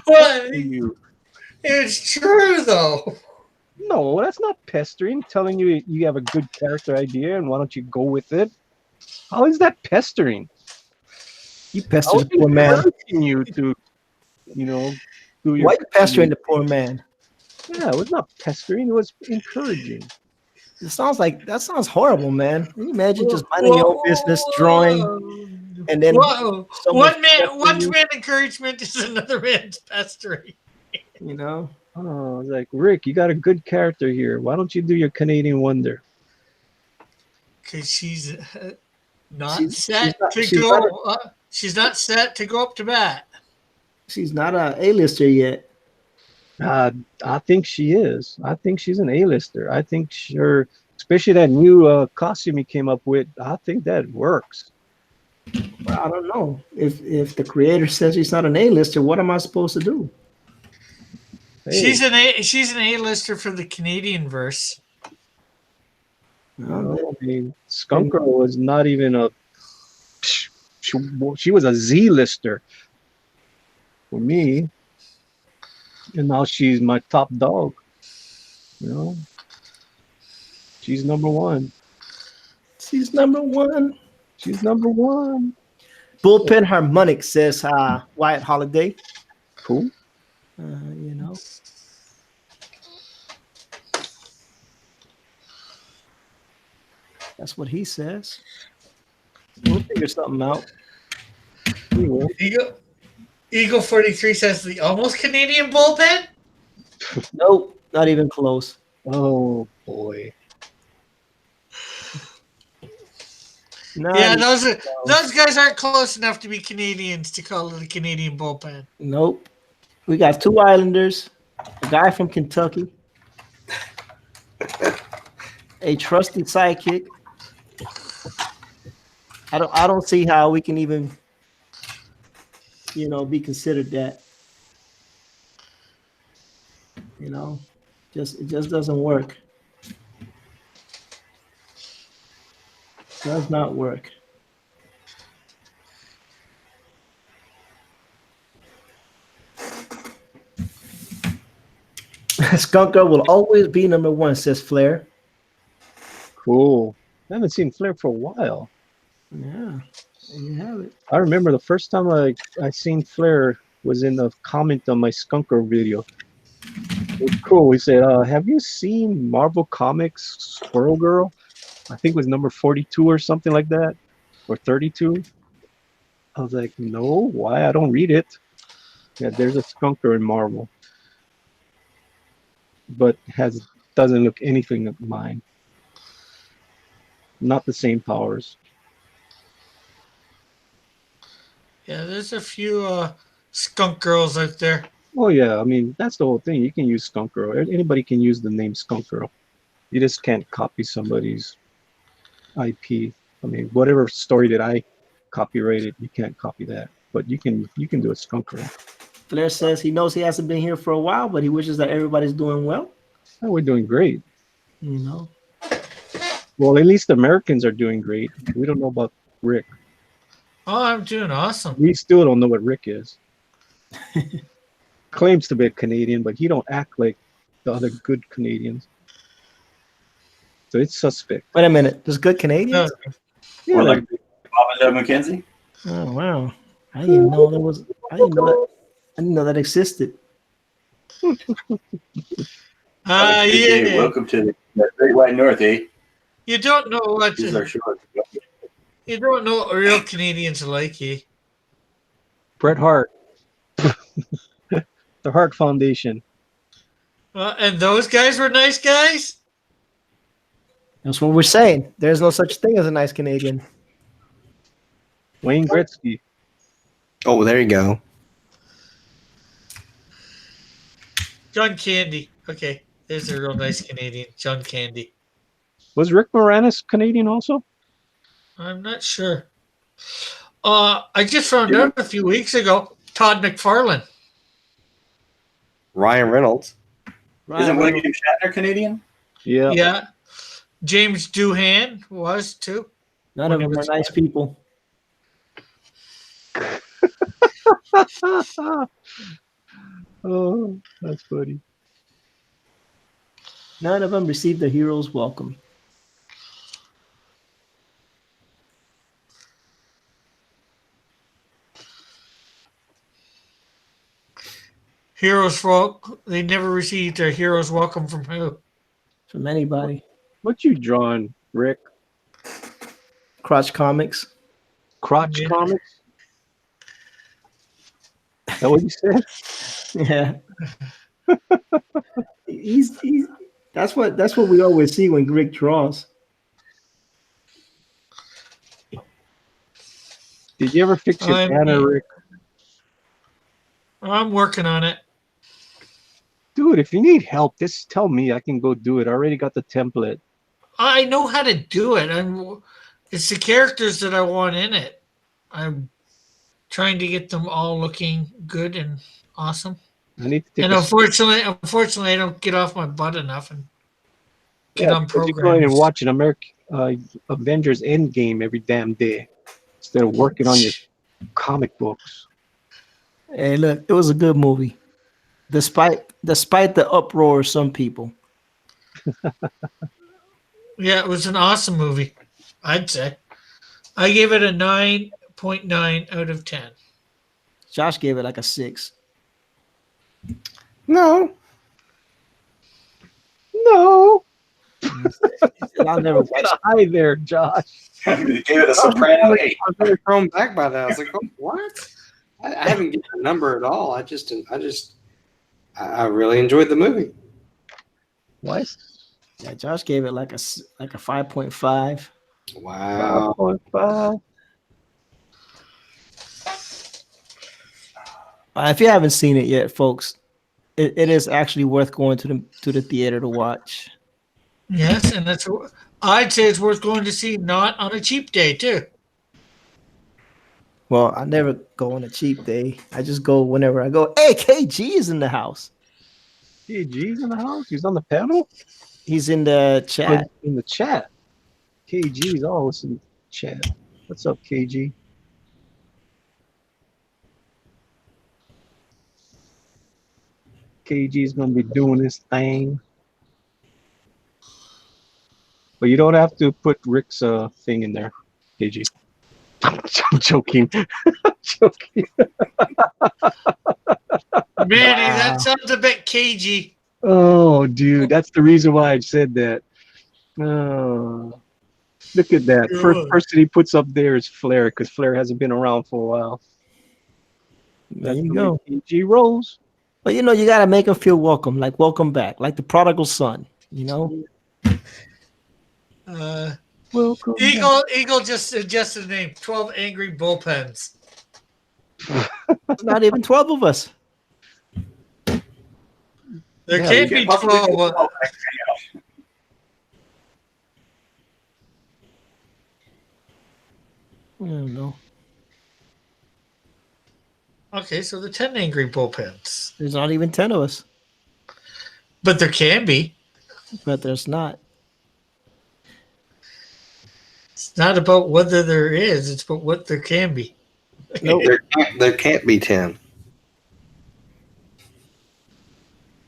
Well, You. it's true though. No, that's not pestering. Telling you you have a good character idea and why don't you go with it? How is that pestering? You I pester was the poor man. encouraging you to, you know, do your. Why you pestering the poor man? Yeah, it was not pestering. It was encouraging. It sounds like that sounds horrible, man. Can you imagine just minding your own business, drawing, and then one man's encouragement is another man's pestering. you know? Oh, I was like, Rick, you got a good character here. Why don't you do your Canadian Wonder? Because she's not She's set not- to she's go. not She's not set to go up to bat. She's not a A-lister yet. I think she is. I think she's an A-lister. I think her, especially that new costume he came up with. I think that works. Well, I don't know. If the creator says she's not an A-lister, what am I supposed to do? Hey, She's an A-lister for the Canadian verse. I mean, Skunk Girl was not even a. She was a Z-lister for me, and now she's my top dog. You know, she's number one. She's number one. She's number one. Bullpen Harmonic says Wyatt Holiday. Cool. You know. That's what he says. We'll figure something out. We will. Eagle 43 says the almost Canadian bullpen. Nope, not even close. Oh boy. Yeah, those guys aren't close enough to be Canadians to call it a Canadian bullpen. Nope. We got two Islanders, a guy from Kentucky, a trusty sidekick. I don't see how we can even, be considered that. It just doesn't work. Does not work. Skunk Girl will always be number one, says Flair. Cool. I haven't seen Flair for a while. Yeah, there you have it. I remember the first time I seen Flair was in the comment on my Skunk Girl video. It was cool. He said, have you seen Marvel Comics Squirrel Girl? I think it was number 42 or something like that, or 32. I was like, no, why? I don't read it. Yeah, there's a Skunk Girl in Marvel, but doesn't look anything like mine. Not the same powers. Yeah, there's a few skunk girls out there. Oh yeah, I mean that's the whole thing. You can use Skunk Girl. Anybody can use the name Skunk Girl. You just can't copy somebody's IP. I mean, whatever story that I copyrighted, you can't copy that. But you can do a Skunk Girl. Flair says he knows he hasn't been here for a while, but he wishes that everybody's doing well. Oh, we're doing great. You know. Well, at least Americans are doing great. We don't know about Rick. Oh, I'm doing awesome. We still don't know what Rick is. Claims to be a Canadian, but he don't act like the other good Canadians. So it's suspect. Wait a minute. There's good Canadians? Yeah, Or like Bob and Doug McKenzie. Oh wow. I didn't know there was I didn't know that existed. Yeah. Welcome to the Great White North, eh? You don't know what These are short. you don't know what real Canadians are like, eh? Bret Hart. The Hart Foundation. And those guys were nice guys. That's what we're saying. There's no such thing as a nice Canadian. Wayne Gretzky. Oh, there you go. John Candy. Okay, there's a real nice Canadian. John Candy. Was Rick Moranis Canadian also? I'm not sure. I just found out a few weeks ago. Todd McFarlane. Ryan Reynolds. Isn't William Shatner Canadian? Yeah. Yeah. James Doohan was too. None of them are nice people. Oh, that's funny. None of them received the hero's welcome. Heroes they never received their heroes welcome from who? From anybody. What you drawing, Rick? Crotch Comics. Crotch Yeah. Comics? Is that what you said? Yeah. he's that's what we always see when Rick draws. Did you ever fix your banner, Rick? I'm working on it. Dude, if you need help, just tell me. I can go do it. I already got the template. I know how to do it. It's the characters that I want in it. I'm trying to get them all looking good and awesome. I need to take And unfortunately, I don't get off my butt enough and get on because you're going and programs. watching Avengers Endgame every damn day instead of working on your comic books. Hey, look, it was a good movie. Despite the uproar of some people. Yeah, it was an awesome movie, I'd say. I gave it a 9.9 out of 10. Josh gave it like a 6. No. No. I'll never watch Get a high there, Josh. They gave it a soprano 8. I was very thrown back by that. I was like, oh, what? I haven't given a number at all. I really enjoyed the movie. What? Yeah, Josh gave it like a 5.5. Wow. 5.5. If you haven't seen it yet, folks, it is actually worth going to the theater to watch. Yes, and I'd say it's worth going to see not on a cheap day, too. Well, I never go on a cheap day. I just go whenever I go. Hey, KG is in the house. KG's in the house? He's on the panel? He's in the chat. In the chat. KG's always in the chat. What's up, KG? KG's gonna be doing his thing. But you don't have to put Rick's thing in there, KG. I'm joking. I'm joking. Manny, that sounds a bit cagey. Oh, dude, that's the reason why I said that. Oh, look at that. First person he puts up there is Flair, because Flair hasn't been around for a while. There you go. KG rolls. But you gotta make him feel welcome, like welcome back, like the prodigal son. Welcome. Eagle just suggested the name 12 Angry Bullpens. Not even 12 of us. There can't be 12. I don't know. Okay, so the 10 Angry Bullpens. There's not even 10 of us, But there can be. but there's not. It's not about whether there is, it's about what there can be. Nope. There can't be 10.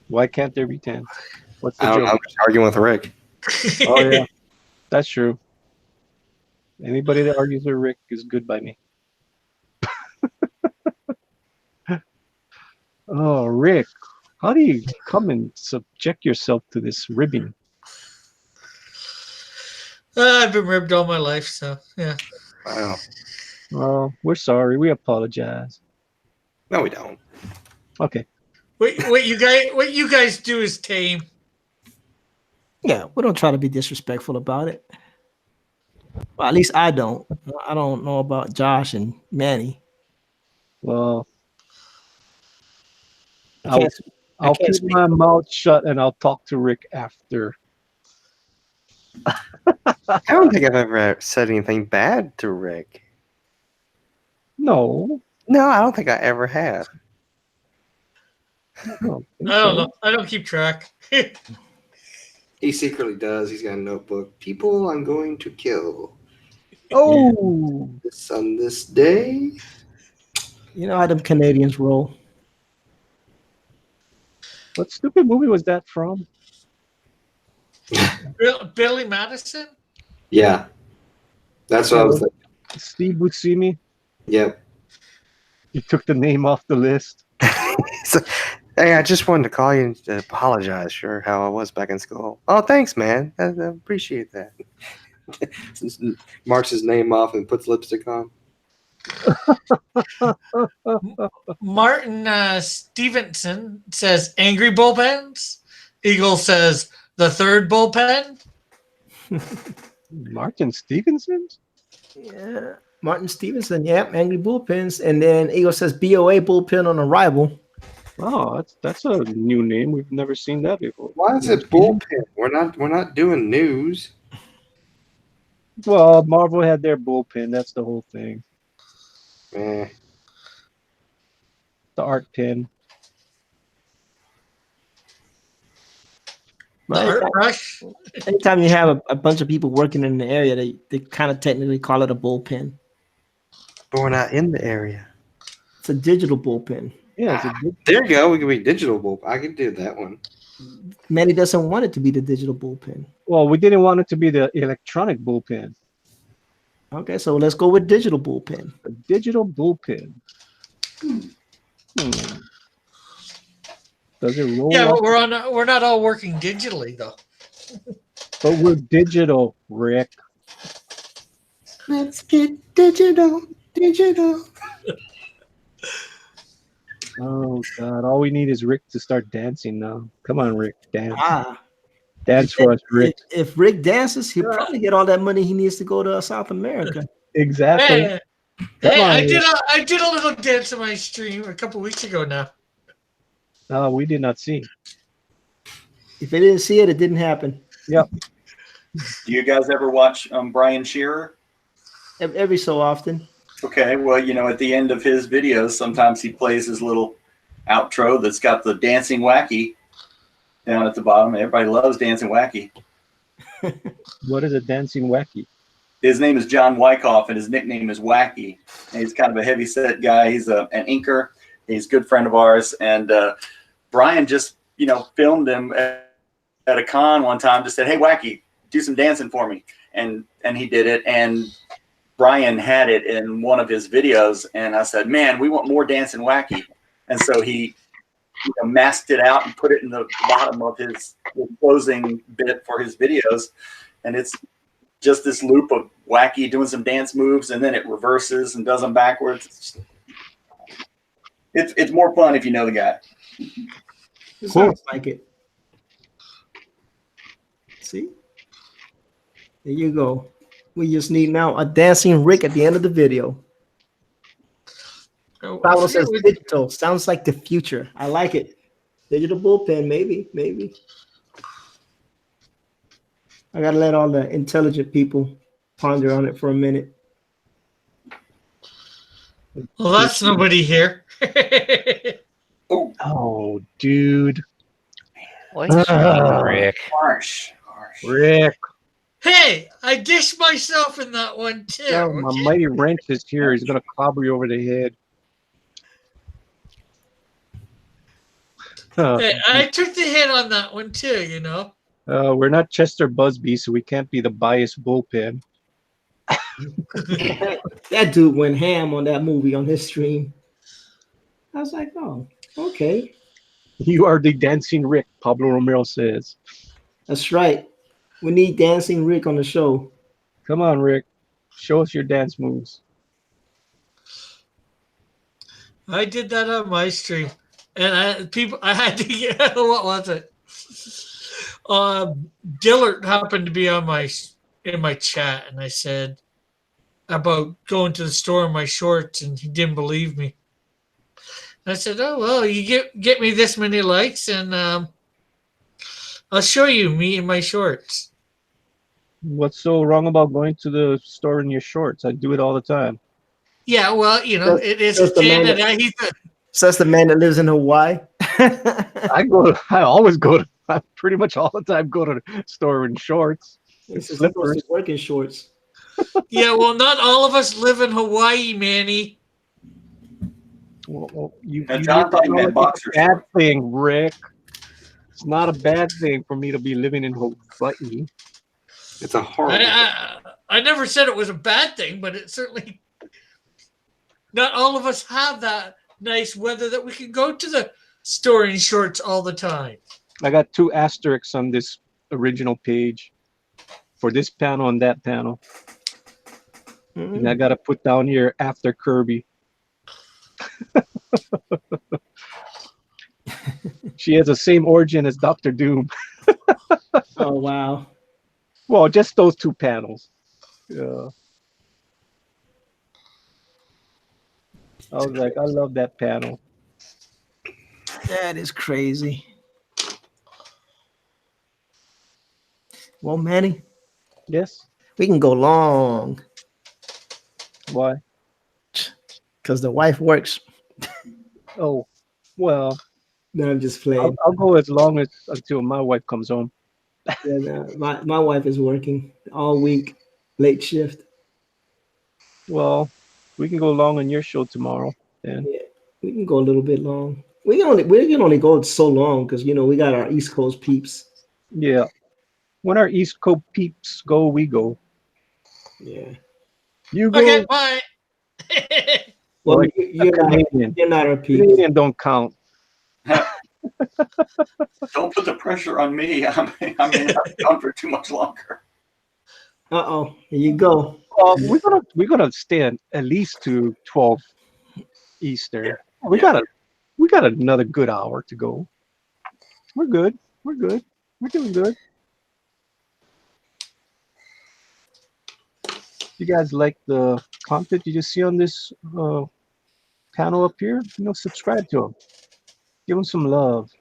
Why can't there be 10? What's the I don't know. I'm joke? just arguing with Rick. Oh, yeah. That's true. Anybody that argues with Rick is good by me. Oh, Rick, how do you come and subject yourself to this ribbing? I've been ribbed all my life, so yeah. Wow. Oh, we're sorry. We apologize. No, we don't. Okay. What you guys do is tame. Yeah, we don't try to be disrespectful about it. Well, at least I don't. I don't know about Josh and Manny. Well, I I'll can't. I I'll can't keep speak. my mouth shut and I'll talk to Rick after. I don't think I've ever said anything bad to Rick. No, No, I don't think I ever have. I don't think I don't so. know. I don't keep track. He secretly does. He's got a notebook. People I'm going to kill Oh, this on this day. You know how them Canadians roll. what stupid movie was that from? Billy Madison? Yeah, that's what I was thinking. Steve Buscemi. Yep. He took the name off the list. So, hey, I just wanted to call you and apologize for how I was back in school. Oh, thanks, man. I appreciate that. Marks his name off and puts lipstick on. Martin Stevenson says angry bullpens. Eagle says the third bullpen. Martin Stevenson? Yeah, Martin Stevenson. Yep, angry bullpens, and then Eagle says BOA bullpen on arrival. Oh, that's a new name. We've never seen that before. Why is it bullpen? We're not doing news. Well, Marvel had their bullpen. That's the whole thing. Eh. The art pin. The art rush. Anytime you have a bunch of people working in the area, they kind of technically call it a bullpen. But we're not in the area. It's a digital bullpen. Yeah, it's a good. There you go. We can be digital bullpen. I can do that one. Manny doesn't want it to be the digital bullpen. Well, we didn't want it to be the electronic bullpen. Okay, so let's go with digital bullpen. A digital bullpen. Does it roll? Yeah, off? but we're not all working digitally though. But we're digital, Rick. Let's get digital. Oh God! All we need is Rick to start dancing now. Come on, Rick, dance, Ah, dance for us, Rick. if Rick dances, he'll probably get all that money he needs to go to South America. Exactly. Hey, Come on, I Rick. did a little dance on my stream a couple weeks ago now. Oh, we did not see. If they didn't see it, it didn't happen. Do you guys ever watch Brian Shearer? Every so often. Okay, well, you know, at the end of his videos, sometimes he plays his little outro that's got the dancing wacky down at the bottom. Everybody loves dancing wacky. What is a dancing wacky? His name is John Wyckoff, and his nickname is Wacky. And he's kind of a heavy-set guy. He's an inker. He's a good friend of ours. And Brian just, you know, filmed him at a con one time. Just said, "Hey, Wacky, do some dancing for me." And he did it. And Brian had it in one of his videos. And I said, "Man, we want more dancing Wacky." And so he masked it out and put it in the bottom of his closing bit for his videos. And it's just this loop of Wacky doing some dance moves, and then it reverses and does them backwards. It's more fun if you know the guy. It sounds like it. See? There you go. We just need now a dancing Rick at the end of the video. Pablo says digital. Sounds like the future. I like it. Digital bullpen, maybe. I gotta let all the intelligent people ponder on it for a minute. Well, that's nobody here. Oh, dude. What's Rick? Harsh. Rick. Hey, I dished myself in that one too. Oh, my okay? mighty wrench is here. He's gonna clobber you over the head. Hey, I took the hit on that one too, you know. We're not Chester Busby, so we can't be the biased bullpen. That dude went ham on that movie on his stream. I was like, oh, okay. You are the dancing Rick, Pablo Romero says. That's right. We need dancing Rick on the show. Come on, Rick. Show us your dance moves. I did that on my stream, and I had to get what was it? Dillard happened to be on my in my chat, and I said about going to the store in my shorts, and he didn't believe me. I said, "Oh well, you get me this many likes, and I'll show you me in my shorts." What's so wrong about going to the store in your shorts? I do it all the time. Yeah, well, you know, it is Just the man Canada. So that's the man that lives in Hawaii. I always go to. I pretty much all the time go to the store in shorts and He's supposed slippers. to work in shorts. Yeah, well, not all of us live in Hawaii, Manny. Well, Now, John thought you meant boxer bad shorts. thing, Rick. It's not a bad thing for me to be living in Hawaii. It's a horrible. I never said it was a bad thing, but it certainly not all of us have that nice weather that we can go to the store in shorts all the time. I got 2 asterisks on this original page for this panel and that panel. And I got to put down here after Kirby. She has the same origin as Doctor Doom. Oh wow. Well, just those 2 panels. Yeah. I was like, I love that panel. That is crazy. Well, Manny, Yes. we can go long Why? because the wife works. Oh, well, No, I'm just playing. I'll go as long as until my wife comes home. Yeah, no, my wife is working all week, late shift. Well, we can go long on your show tomorrow. Then. Yeah, we can go a little bit long. We can only go so long because we got our East Coast peeps. Yeah. When our East Coast peeps go, we go. Yeah. You go. Okay, bye. Well, Like Canadian. you're not our peeps. Canadian don't count. Don't put the pressure on me. I may not be gone for too much longer. Uh-oh. Here you go. We're gonna stand at least to 12 Eastern. Yeah. We got another good hour to go. We're good. We're good. We're doing good. You guys like the content you just see on this panel up here? Subscribe to them. Give them some love.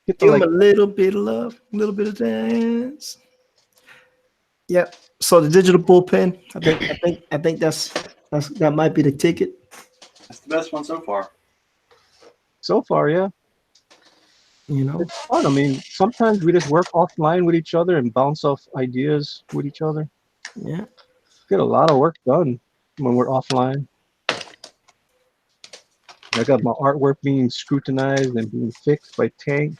Hit the Give them like. a little bit of love, a little bit of dance. Yep. So the digital bullpen, I think that might be the ticket. That's the best one so far. So far, yeah. It's fun. I mean, sometimes we just work offline with each other and bounce off ideas with each other. Yeah. Get a lot of work done when we're offline. I got my artwork being scrutinized and being fixed by Tank.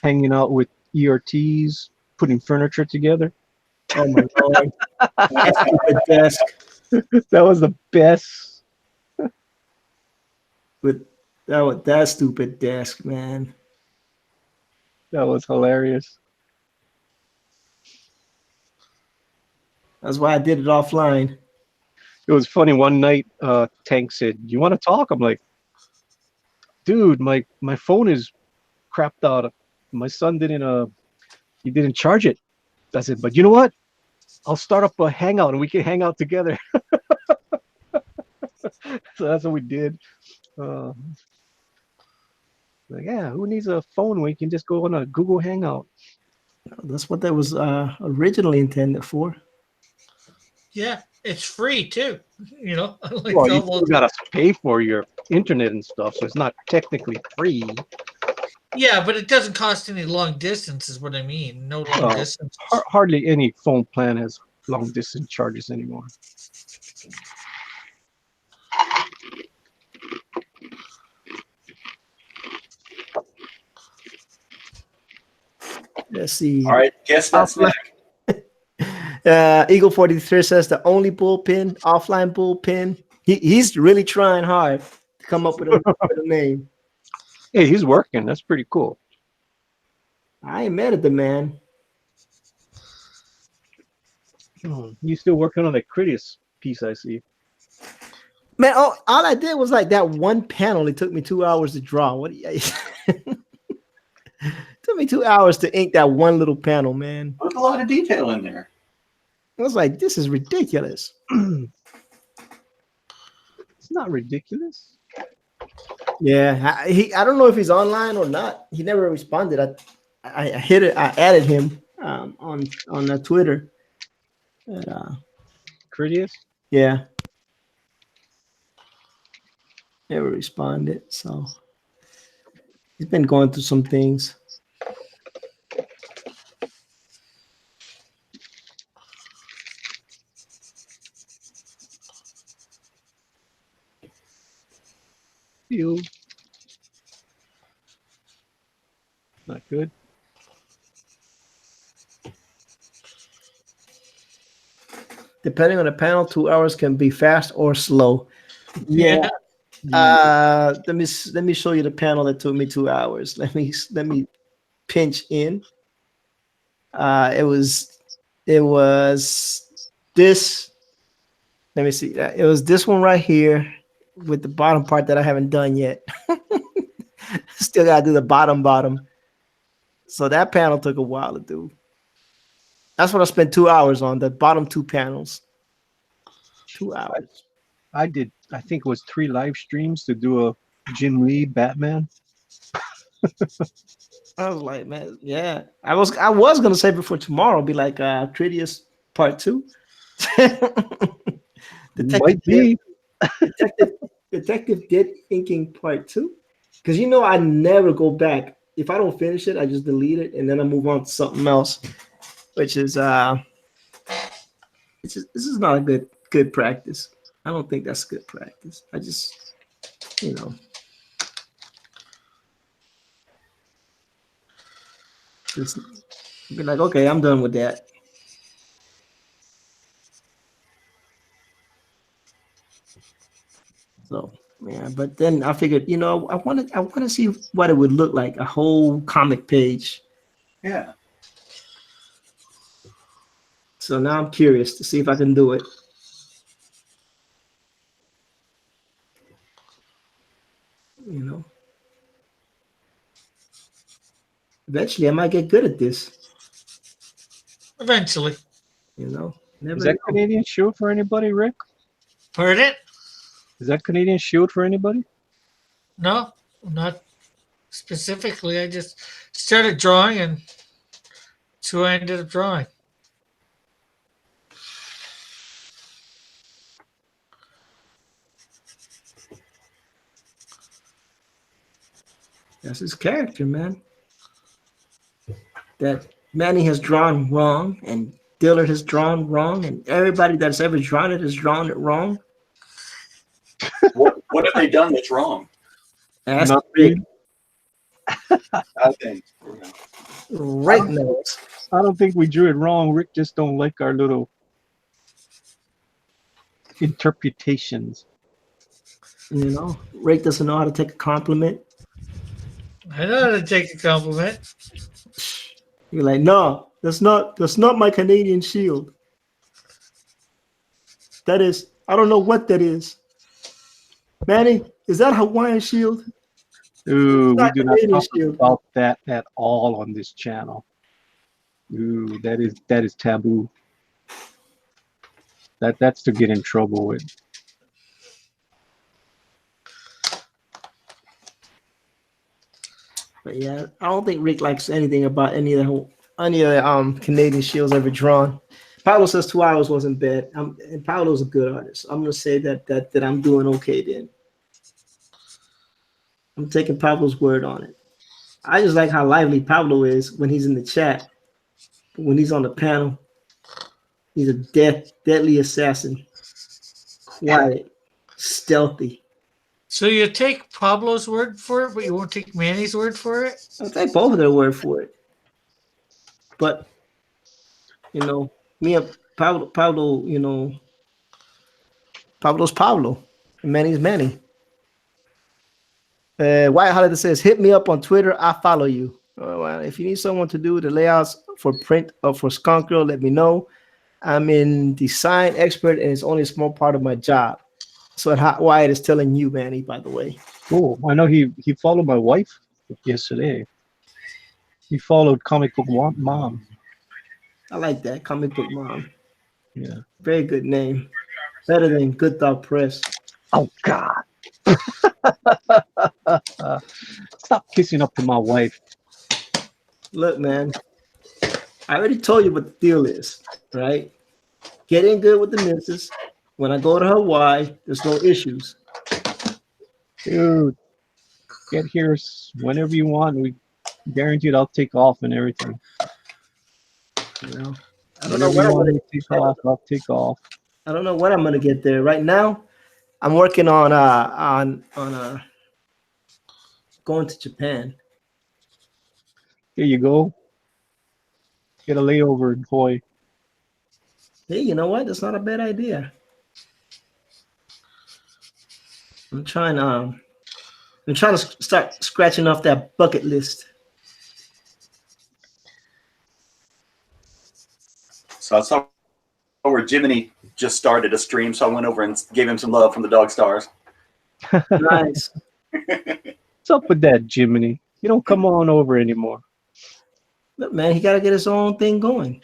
Hanging out with ERTs, putting furniture together. Oh my lord. That stupid desk. That was the best. With that stupid desk, man. That was hilarious. That's why I did it offline. It was funny. One night, Tank said, "You want to talk?" I'm like, "Dude, my phone is crapped out. My son didn't charge it." I said, "But you know what? I'll start up a hangout and we can hang out together." So that's what we did. Like, yeah, who needs a phone when you can just go on a Google Hangout? That's what that was originally intended for. Yeah, it's free too. Like Well, you still gotta pay for your internet and stuff, so it's not technically free. yeah, but it doesn't cost any long distance, is what I mean. No long distance. Hardly any phone plan has long distance charges anymore. Let's see. All right, guess that snack. Eagle 43 says the only bullpen, offline bullpen. He's really trying hard to come up with a name. Hey, he's working. That's pretty cool. I ain't mad at the man. You still working on that Critias piece? I see. Man, all I did was like that one panel. It took me 2 hours to draw. What do you? Took me 2 hours to ink that one little panel, man. There's a lot of detail in there. I was like, this is ridiculous. It's not ridiculous. Yeah, I don't know if he's online or not. He never responded. I hit it. I added him on Twitter. And, Critias? yeah, never responded. So he's been going through some things. You. Not good. Depending on the panel, 2 hours can be fast or slow. Yeah. Let me show you the panel that took me 2 hours. Let me pinch in. It was this. Let me see. It was this one right here with the bottom part that I haven't done yet. Still gotta do the bottom. So that panel took a while to do. That's what I spent 2 hours on, the bottom two panels. 2 hours. I did. I think it was 3 live streams to do a Jim Lee Batman. I was like, man, yeah. I was gonna say before tomorrow, be like Tridius Part 2. Might be. Detective Dead Inking Part 2. Because I never go back. If I don't finish it, I just delete it and then I move on to something else. Which is this is not a good practice. I don't think that's good practice. I just just be like, okay, I'm done with that. So yeah, but then I figured, I want to see what it would look like, a whole comic page. Yeah. So now I'm curious to see if I can do it. Eventually I might get good at this. Eventually. Never Is that know. Canadian Shield for anybody, Rick? Heard it? Is that Canadian Shield for anybody? No, not specifically. I just started drawing and that's who I ended up drawing. That's his character, man. That Manny has drawn wrong, and Dillard has drawn wrong, and everybody that's ever drawn it has drawn it wrong. What have they done that's wrong? That's Nothing. Rick. I think. Rick knows. I don't think we drew it wrong. Rick just don't like our little interpretations. Rick doesn't know how to take a compliment. I know how to take a compliment. You're like, no, that's not my Canadian Shield. That is, I don't know what that is. Manny, is that Hawaiian Shield? Ooh, we Not do not Canadian talk Shield. about that at all on this channel. Ooh, that is taboo. That's to get in trouble with. But yeah, I don't think Rick likes anything about any of the Canadian Shields ever drawn. Pablo says 2 hours wasn't bad. And Pablo's a good artist. I'm gonna say that I'm doing okay then. I'm taking Pablo's word on it. I just like how lively Pablo is when he's in the chat. But when he's on the panel, he's a deadly assassin. Quiet, stealthy. So you take Pablo's word for it, but you won't take Manny's word for it? I'll take both of their word for it. But me and Pablo, Pablo's Pablo, and Manny's Manny. White Holiday says, hit me up on Twitter. I follow you. Well, if you need someone to do the layouts for print or for Skunk Girl, let me know. I'm in design expert, and it's only a small part of my job. So what Hot Wyatt is telling you, Manny, by the way. Cool. I know he followed my wife yesterday. He followed comic book mom. I like that comic book mom. Yeah. Very good name. Better than Good Thought Press. Oh God. Stop kissing up to my wife. Look, man, I already told you what the deal is, right? Get in good with the missus. When I go to Hawaii, there's no issues. Dude, get here whenever you want. We guaranteed I'll take off and everything. You know, I don't know Whenever what you I'm want gonna. me to take off, I'll take off. I don't know what I'm gonna get there. Right now, I'm working on going to Japan. Here you go. Get a layover in Hawaii. Hey, you know what? That's not a bad idea. I'm trying. I'm trying to start scratching off that bucket list. So I saw where Jiminy just started a stream, so I went over and gave him some love from the Dog Stars. Nice. What's up with that, Jiminy? You don't come on over anymore. Look, man, he got to get his own thing going.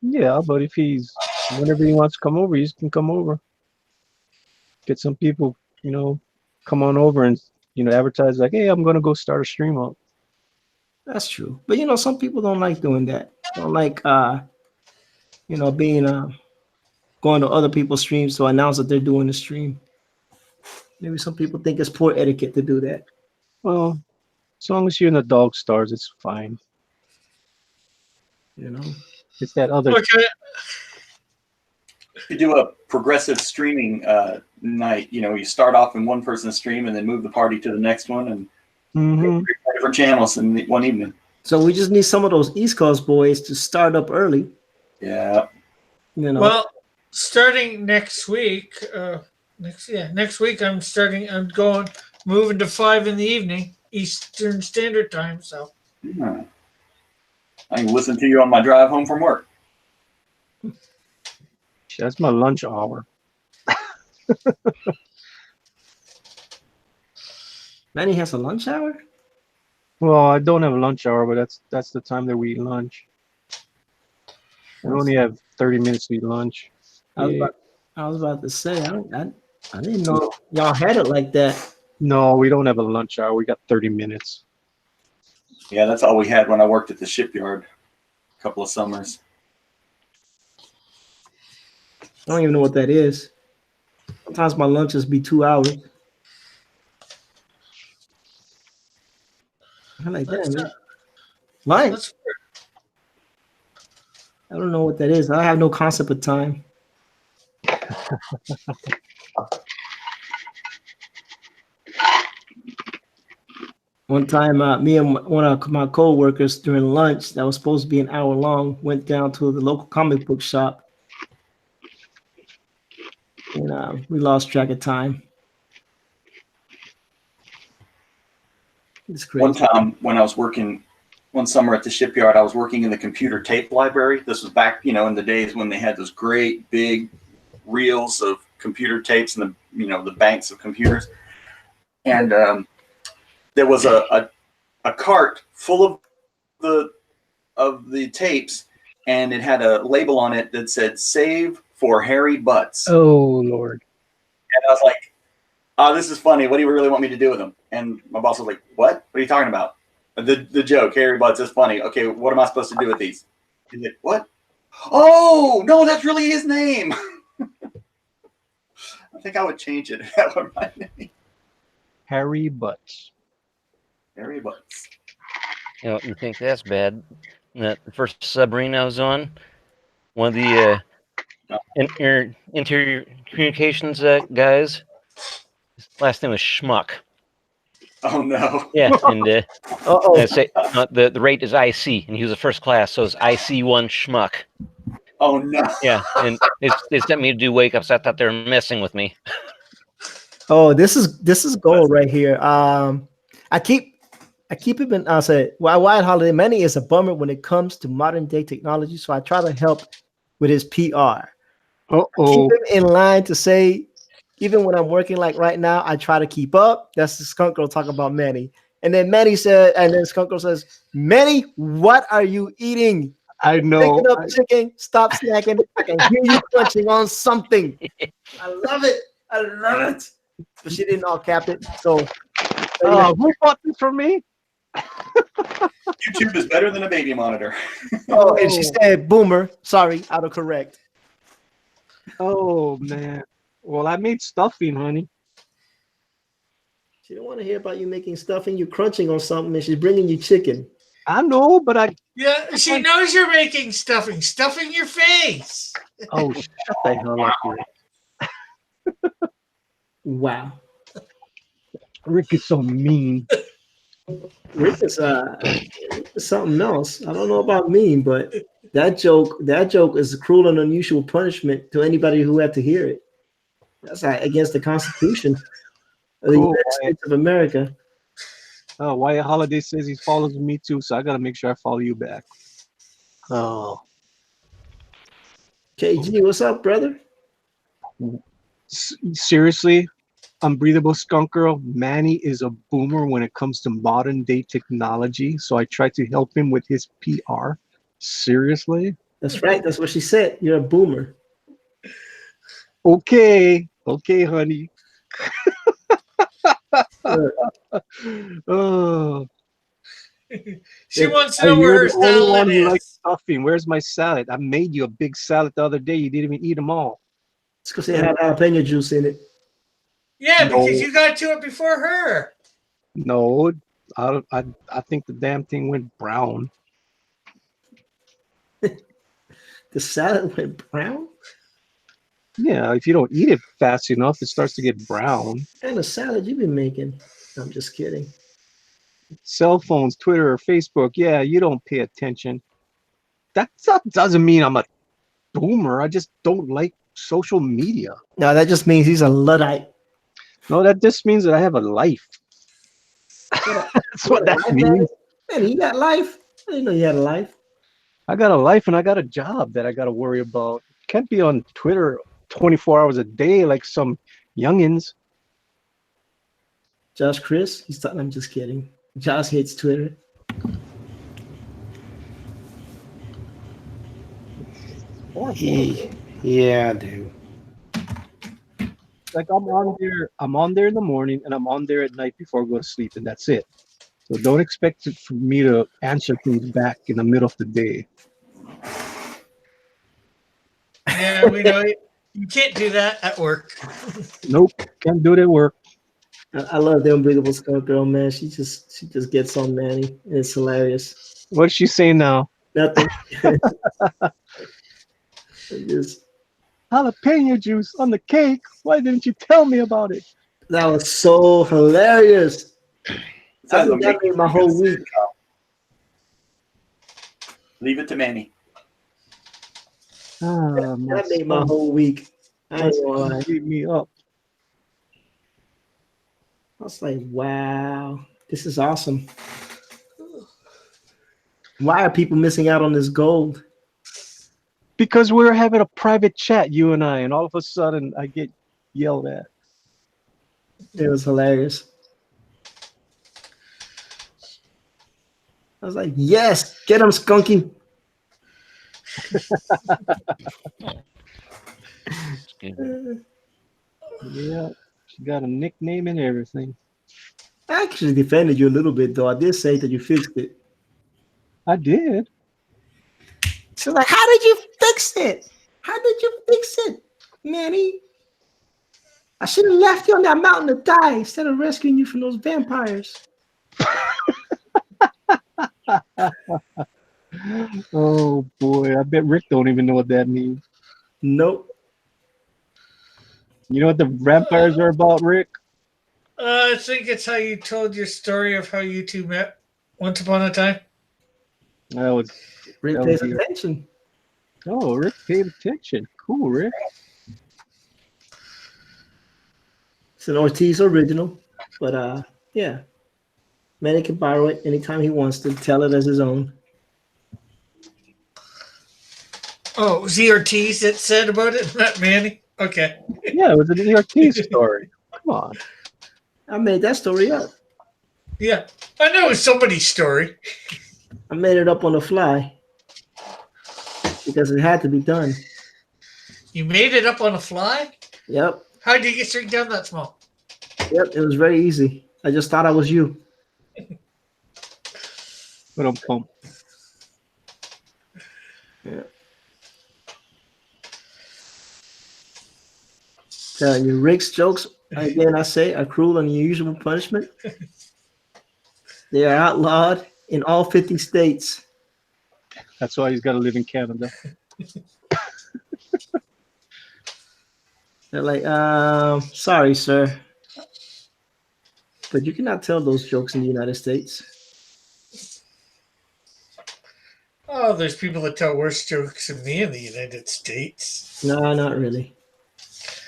Yeah, but if whenever he wants to come over, he can come over. Get some people, come on over and, advertise like, hey, I'm going to go start a stream up. That's true. But, some people don't like doing that. Don't like, being, going to other people's streams to announce that they're doing the stream. Maybe some people think it's poor etiquette to do that. Well, as long as you're in the Dog Stars, it's fine. It's that other. Okay. You do a progressive streaming night. You start off in one person's stream and then move the party to the next one and different channels in one evening. So we just need some of those East Coast boys to start up early. Yeah. Well, starting next week, next week I'm moving to 5 in the evening Eastern Standard Time. So I can listen to you on my drive home from work. That's my lunch hour. Manny has a lunch hour? Well, I don't have a lunch hour, but that's the time that we eat lunch. We only have 30 minutes to eat lunch. I was about to say, I didn't know y'all had it like that. No, we don't have a lunch hour. We got 30 minutes. Yeah, that's all we had when I worked at the shipyard a couple of summers. I don't even know what that is. Sometimes my lunches be 2 hours. I'm like, damn, man. Lunch? I don't know what that is. I have no concept of time. One time, me and one of my co-workers during lunch that was supposed to be an hour long went down to the local comic book shop. And we lost track of time. It's crazy. One time when I was working one summer at the shipyard, I was working in the computer tape library. This was back, in the days when they had those great big reels of computer tapes and the banks of computers. And there was a cart full of the tapes, and it had a label on it that said "Save for Hairy Butts." Oh Lord! And I was like, "Oh, this is funny. What do you really want me to do with them?" And my boss was like, "What? What are you talking about?" The joke, "Hairy Butts," is funny. Okay, what am I supposed to do with these? He's like, "What? Oh no, that's really his name." I think I would change it. That were my name. Harry Butts. Hairy Butts. You think that's bad? The first submarine I was on, one of the interior communications guys, his last name was Schmuck. Oh no. Yeah, and I say the rate is IC, and he was a first class, so it's IC1 Schmuck. Oh no. Yeah, and they sent me to do wake ups. I thought they were messing with me. Oh, this is gold right here. I keep it. I say, Wyatt Holiday Manny is a bummer when it comes to modern day technology. So I try to help with his PR. Uh-oh. Keep him in line to say, even when I'm working like right now, I try to keep up. That's the Skunk Girl talking about Manny. And then Skunk Girl says, Manny, what are you eating? I know. Picking up chicken, stop snacking. I can hear you crunching on something. I love it. I love it. But she didn't all cap it. So who bought this for me? YouTube is better than a baby monitor. and she said, boomer. Sorry, autocorrect. Oh man. Well, I made stuffing, honey. She don't want to hear about you making stuffing. You're crunching on something, and she's bringing you chicken. I know, but Yeah, she knows you're making stuffing. Stuffing your face. Oh, shut the hell up, Rick. Wow. Rick is so mean. Rick is something else. I don't know about mean, but that joke is a cruel and unusual punishment to anybody who had to hear it. That's against the Constitution of the United States of America. Oh, Wyatt Holiday says he follows me too, so I gotta make sure I follow you back. Oh. KG, what's up, brother? Seriously, Unbreathable Skunk Girl, Manny is a boomer when it comes to modern day technology, so I try to help him with his PR. Seriously? That's right. That's what she said. You're a boomer. Okay, honey. Oh. She wants to know where her salad is. Likes stuffing. Where's my salad? I made you a big salad the other day. You didn't even eat them all. It's because it had jalapeno juice in it. Yeah, because you got to it before her. No, I think the damn thing went brown. The salad went brown? Yeah, if you don't eat it fast enough, it starts to get brown. What kind of salad you been making? I'm just kidding. Cell phones, Twitter, or Facebook. Yeah, you don't pay attention. That doesn't mean I'm a boomer. I just don't like social media. No, that just means he's a Luddite. No, that just means that I have a life. That's what that means. Man, you got life. I didn't know you had a life. I got a life and I got a job that I got to worry about. Can't be on Twitter 24 hours a day like some youngins. Josh Chris, I'm just kidding. Josh hates Twitter. Yeah, I do. Like I'm on there in the morning and I'm on there at night before I go to sleep, and that's it. So don't expect for me to answer things back in the middle of the day. Yeah, we know you can't do that at work. Nope, can't do it at work. I love the Unbreathable Skunk Girl, man. She just gets on Manny, and it's hilarious. What's she saying now? Nothing. Just jalapeno juice on the cake. Why didn't you tell me about it? That was so hilarious. I think that made my whole week. Leave it to Manny. That made my whole week. I beat me up. I was like, wow, this is awesome. Why are people missing out on this gold? Because we were having a private chat, you and I, and all of a sudden I get yelled at. It was hilarious. I was like, yes, get him, Skunky. Yeah, she got a nickname and everything. I actually defended you a little bit, though. I did say that you fixed it. I did. She's like, how did you fix it? How did you fix it, Manny? I should have left you on that mountain to die instead of rescuing you from those vampires. Oh boy, I bet Rick don't even know what that means. Nope. You know what the vampires are about, Rick? I think it's how you told your story of how you two met once upon a time. Rick pays attention. Oh, Rick paid attention. Cool, Rick. It's an Ortiz original, but yeah. Manny can borrow it anytime he wants to. Tell it as his own. Oh, it was ERTs that said about it, not Manny. Okay. Yeah, it was an ERT story. Come on. I made that story up. Yeah, I know it's somebody's story. I made it up on the fly because it had to be done. You made it up on the fly. Yep. How did you get straight down that small? Yep. It was very easy. I just thought I was you. Ba-dum-bum. Yeah. Telling you, Rick's jokes, again, I say, are cruel and unusual punishment. They are outlawed in all 50 states. That's why he's got to live in Canada. They're like, sorry, sir, but you cannot tell those jokes in the United States. Oh, there's people that tell worse jokes than me in the United States. No, not really.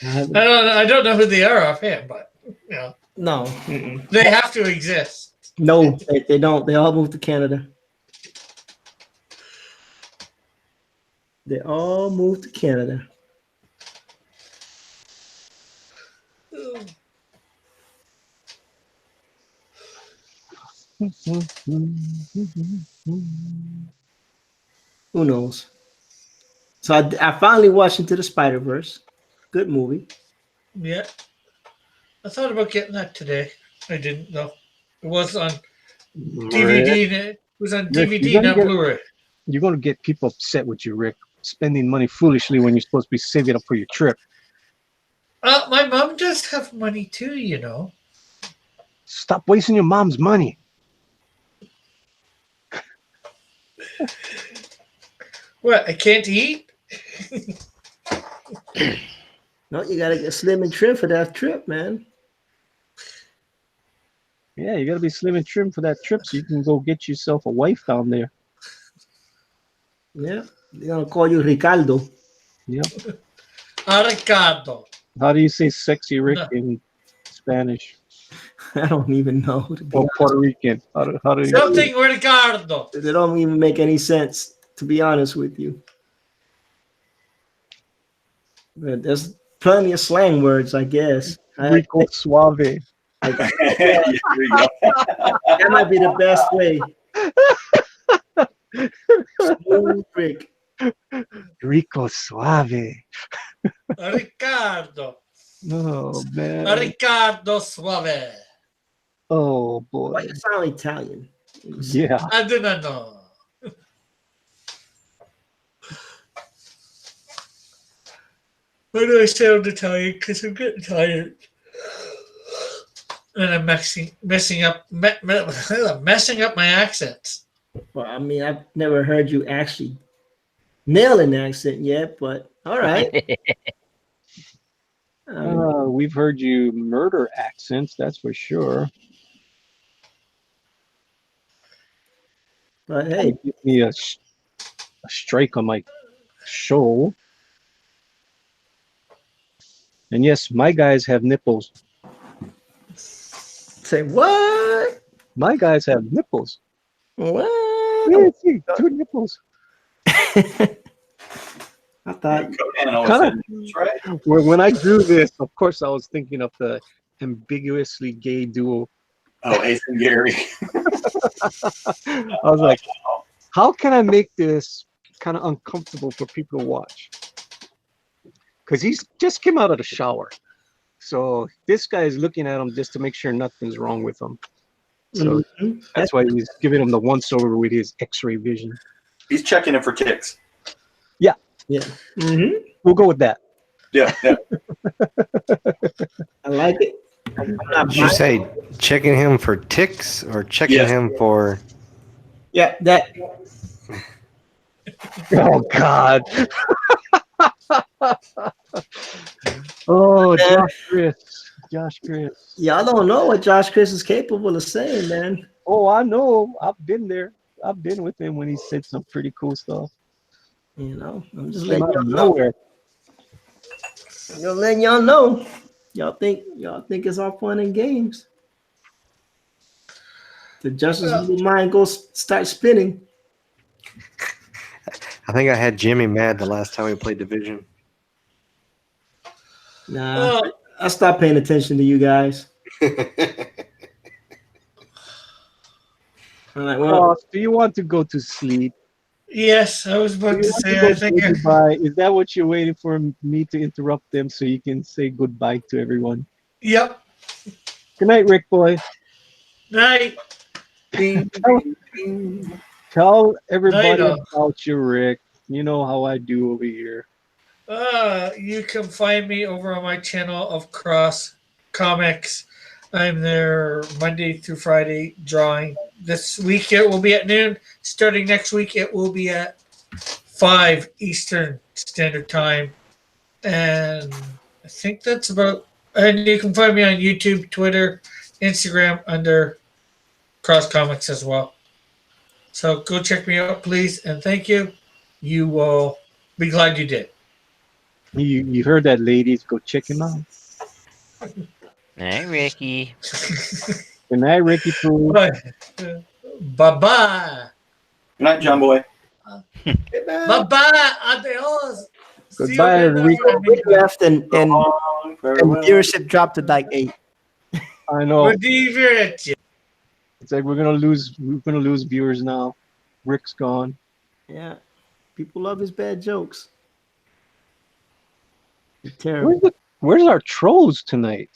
I don't know who they are offhand, but you know, No. they have to exist. No, they don't. They all moved to Canada. They all moved to Canada. Who knows? So I finally watched Into the Spider-Verse. Good movie. Yeah, I thought about getting that today. I didn't though. It was on DVD. It was on Rick, DVD, not Blu-ray. You're going to get people upset with you, Rick, spending money foolishly when you're supposed to be saving up for your trip. My mom does have money too, you know. Stop wasting your mom's money. What? I can't eat? No, you gotta get slim and trim for that trip, man. Yeah, you got to be slim and trim for that trip so you can go get yourself a wife down there. Yeah, they're gonna call you Ricardo. Yep. Ricardo. How do you say sexy Rick No. in Spanish? I don't even know. Or Puerto Rican? How do you Something Ricardo. They don't even make any sense, to be honest with you. But there's plenty of slang words, I guess. Rico Suave. There you go. That might be the best way. Smooth Rick. Rico Suave. Ricardo. Oh, man. Ricardo Suave. Oh, boy. Why you sound Italian? Yeah. I do not know. Why do I sound Italian? Because I'm getting tired. And I'm messing up my accents. Well, I mean, I've never heard you actually nail an accent yet, but all right. We've heard you murder accents, that's for sure. But hey, Give me a strike on my show. And yes, my guys have nipples. say what? My guys have nipples. What? Yeah, see, 2 nipples. I thought Conan always said nipples, right? When I drew this, of course, I was thinking of the ambiguously gay duo. Oh, Ace and Gary. I was like, how can I make this kind of uncomfortable for people to watch? Because he's just came out of the shower. So this guy is looking at him just to make sure nothing's wrong with him. So that's why he's giving him the once over with his x-ray vision. He's checking it for ticks. yeah. We'll go with that. Yeah, yeah. I like it. Did you say checking him for ticks or checking Yes. him for? Yeah, that Oh God. Oh, Josh Chris. y'all don't know what Josh Chris is capable of saying, man. Oh, I know. I've been there. I've been with him when he said some pretty cool stuff. You know, I'm just Came letting out y'all of know. nowhere. I'm letting y'all know. Y'all think it's all fun and games. The Justice little mind goes start spinning. I think I had Jimmy mad the last time we played Division. Nah, I stopped paying attention to you guys. I'm like, well, Ross, do you want to go to sleep? Yes, I was Do about you to want say. to go I think say goodbye? Is that what you're waiting for me to interrupt them so you can say goodbye to everyone? Yep. Good night, Rick boy. Night. Ding, Tell, ding, ding. tell Night. everybody about you, Rick. You know how I do over here. You can find me over on my channel of Cross Comics. I'm there Monday through Friday drawing. This week it will be at noon. Starting next week, it will be at 5 Eastern Standard Time. And I think that's about. And you can find me on YouTube, Twitter, Instagram under Cross Comics as well. So go check me out, please, and thank you. You will be glad you did. You heard that, ladies. Go check him out. Hey, Ricky. Good night, Ricky Poo. Bye bye. Good night, John Boy. Bye bye. Adios. See you Goodbye, again, Rico. Rick left and Long farewell. viewership dropped to like 8. I know. Good evening. It's like we're gonna lose viewers now. Rick's gone. Yeah, people love his bad jokes. They're terrible. Where's our trolls tonight?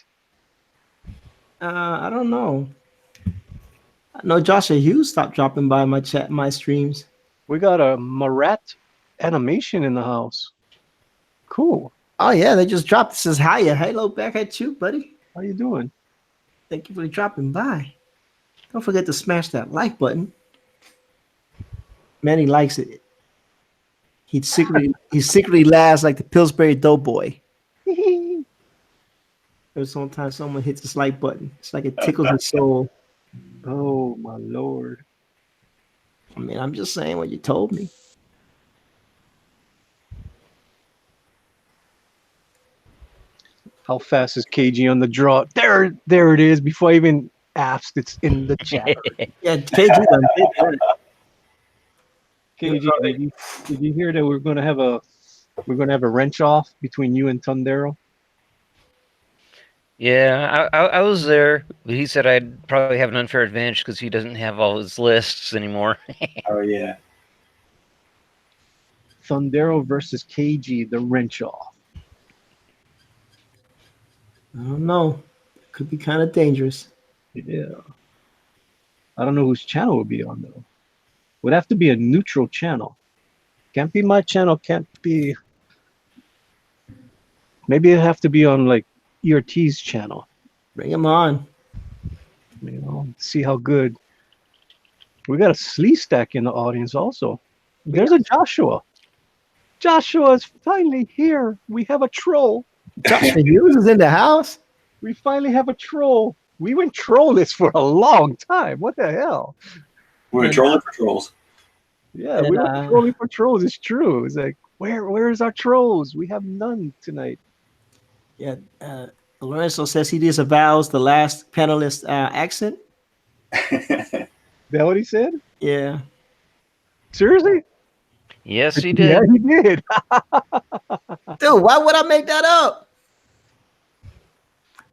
I don't know. I know Joshua Hughes stopped dropping by my streams. We got a Marat animation in the house. Cool. Oh yeah, they just dropped. It says hiya, hello back at you, buddy. How you doing? Thank you for dropping by. Don't forget to smash that like button. Manny likes it. He secretly laughs like the Pillsbury Doughboy. Every time someone hits this like button, it's like it tickles his soul. Oh my lord. I mean, I'm just saying what you told me. How fast is KG on the draw? There it is. Before I even asked, it's in the chat. Yeah, KG done did that. KG, did you hear that we're gonna have a wrench off between you and Tundero? Yeah, I was there, but he said I'd probably have an unfair advantage because he doesn't have all his lists anymore. Oh yeah. Thundero versus KG, the wrench off. I don't know. Could be kind of dangerous. Yeah. I don't know whose channel would be on though. Would have to be a neutral channel. Can't be my channel. Can't be. Maybe it'd have to be on like ERT's channel. Bring him on. You know, see how good. We got a Slee Stack in the audience also. There's a Joshua. Joshua is finally here. We have a troll. Joshua Hughes is in the house. We finally have a troll. We went trollless for a long time. What the hell? We're trolling for trolls. Yeah, we were trolling for trolls. It's true. It's like, where's our trolls? We have none tonight. Yeah, Lorenzo says he disavows the last panelist accent. Is that what he said? Yeah. Seriously? Yes, he Yeah, did. he did. Dude, why would I make that up?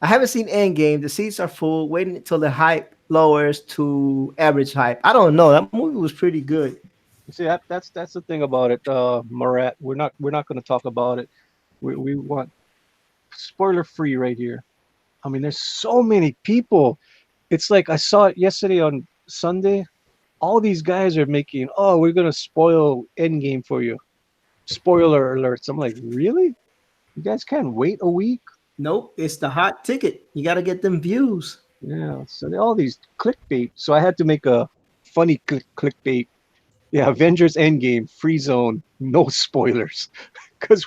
I haven't seen Endgame. The seats are full. Waiting until the hype lowers to average hype. I don't know. That movie was pretty good. See, that's the thing about it, Marat. We're not going to talk about it. We want spoiler free right here. I mean, there's so many people. It's like I saw it yesterday on Sunday. All these guys are making, oh, we're gonna spoil Endgame for you. Spoiler alerts. I'm like, really? You guys can't wait a week? Nope, it's the hot ticket. You got to get them views. Yeah. So all these clickbait. So I had to make a funny clickbait. Yeah, Avengers Endgame, free zone, no spoilers, because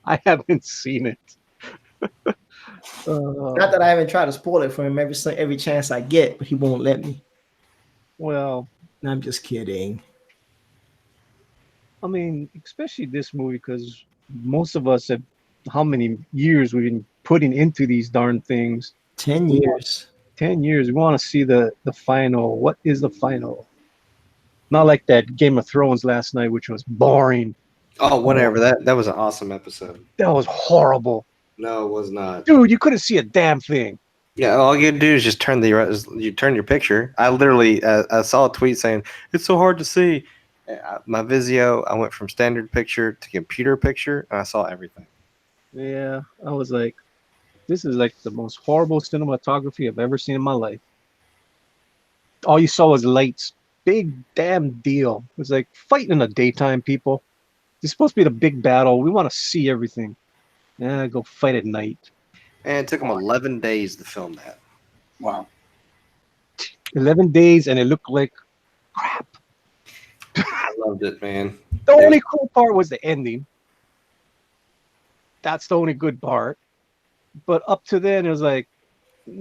I haven't seen it. Not that I haven't tried to spoil it for him every chance I get, but he won't let me. Well, I'm just kidding. I mean, especially this movie, because most of us have how many years we've been putting into these darn things. 10 years. 10 years. We want to see the final. What is the final? Not like that Game of Thrones last night, which was boring. Oh, whatever. That was an awesome episode. That was horrible. No, it was not. Dude, you couldn't see a damn thing. Yeah, all you do is just turn your picture. I literally I saw a tweet saying it's so hard to see. My Vizio, I went from standard picture to computer picture, and I saw everything. Yeah, I was like, this is like the most horrible cinematography I've ever seen in my life. All you saw was lights. Big damn deal. It was like fighting in the daytime, people. It's supposed to be the big battle. We want to see everything. Yeah, go fight at night. And it took them 11 days to film that. Wow. 11 days, and it looked like crap. I loved it, man. The only cool part was the ending. That's the only good part. But up to then, it was like, that's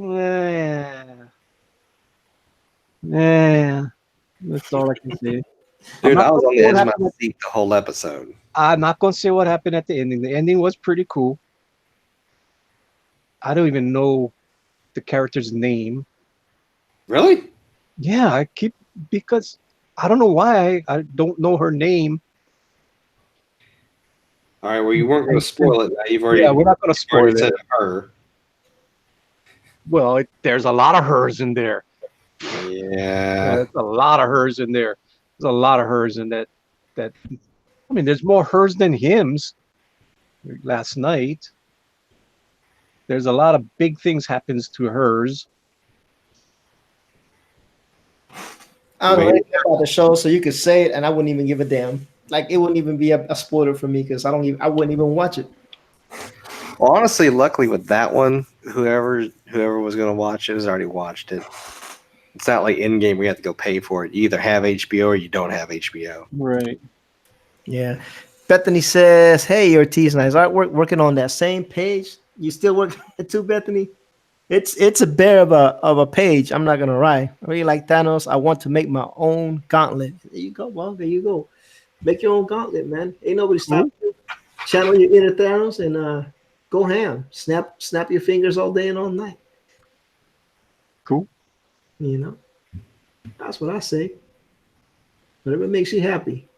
all I can say. Dude, I was on the edge of happened my seat the whole episode. I'm not going to say what happened at the ending. The ending was pretty cool. I don't even know the character's name. Really? Yeah, because I don't know why I don't know her name. All right, well, you weren't going to spoil it. Now you've already. Yeah, we're not going to spoil already it. said her. Well, there's a lot of hers in there. Yeah. There's a lot of hers in there. There's a lot of hers in that. I mean, there's more hers than hims. Last night, there's a lot of big things happens to hers. I don't know anything about the show, so you could say it, and I wouldn't even give a damn. Like it wouldn't even be a spoiler for me because I wouldn't even watch it. Well, honestly, luckily with that one, whoever was going to watch it has already watched it. It's not like Endgame where you have to go pay for it. You either have HBO or you don't have HBO. Right. Yeah. Bethany says, "Hey, your T's nice. Art working on that same page. You still working it too, Bethany? It's a bear of a page. I'm not gonna lie. I really like Thanos. I want to make my own gauntlet. There you go. Well, there you go. Make your own gauntlet, man. Ain't nobody stopping you. Channel your inner Thanos and go ham. Snap your fingers all day and all night. Cool. You know, that's what I say. Whatever makes you happy.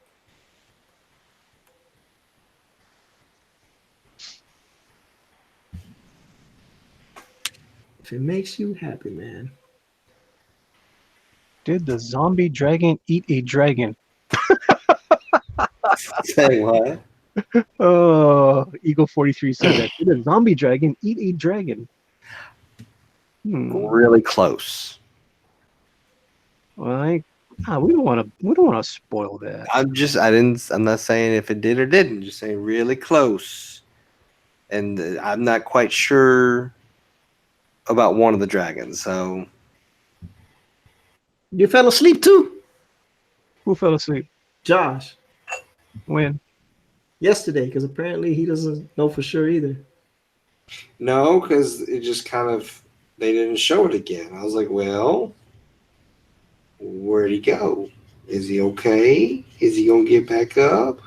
If it makes you happy, man. Did the zombie dragon eat a dragon? Say what? Oh, Eagle 43 said that. Did a zombie dragon eat a dragon? Really close. Well, we don't want to spoil that. I'm not saying if it did or didn't. Just saying really close. And I'm not quite sure about one of the dragons. So You fell asleep too? Who fell asleep? Josh. When? Yesterday, because apparently he doesn't know for sure either. no, because it just kind of they didn't show it again. I was like, well, where'd he go? Is he okay? Is he gonna get back up?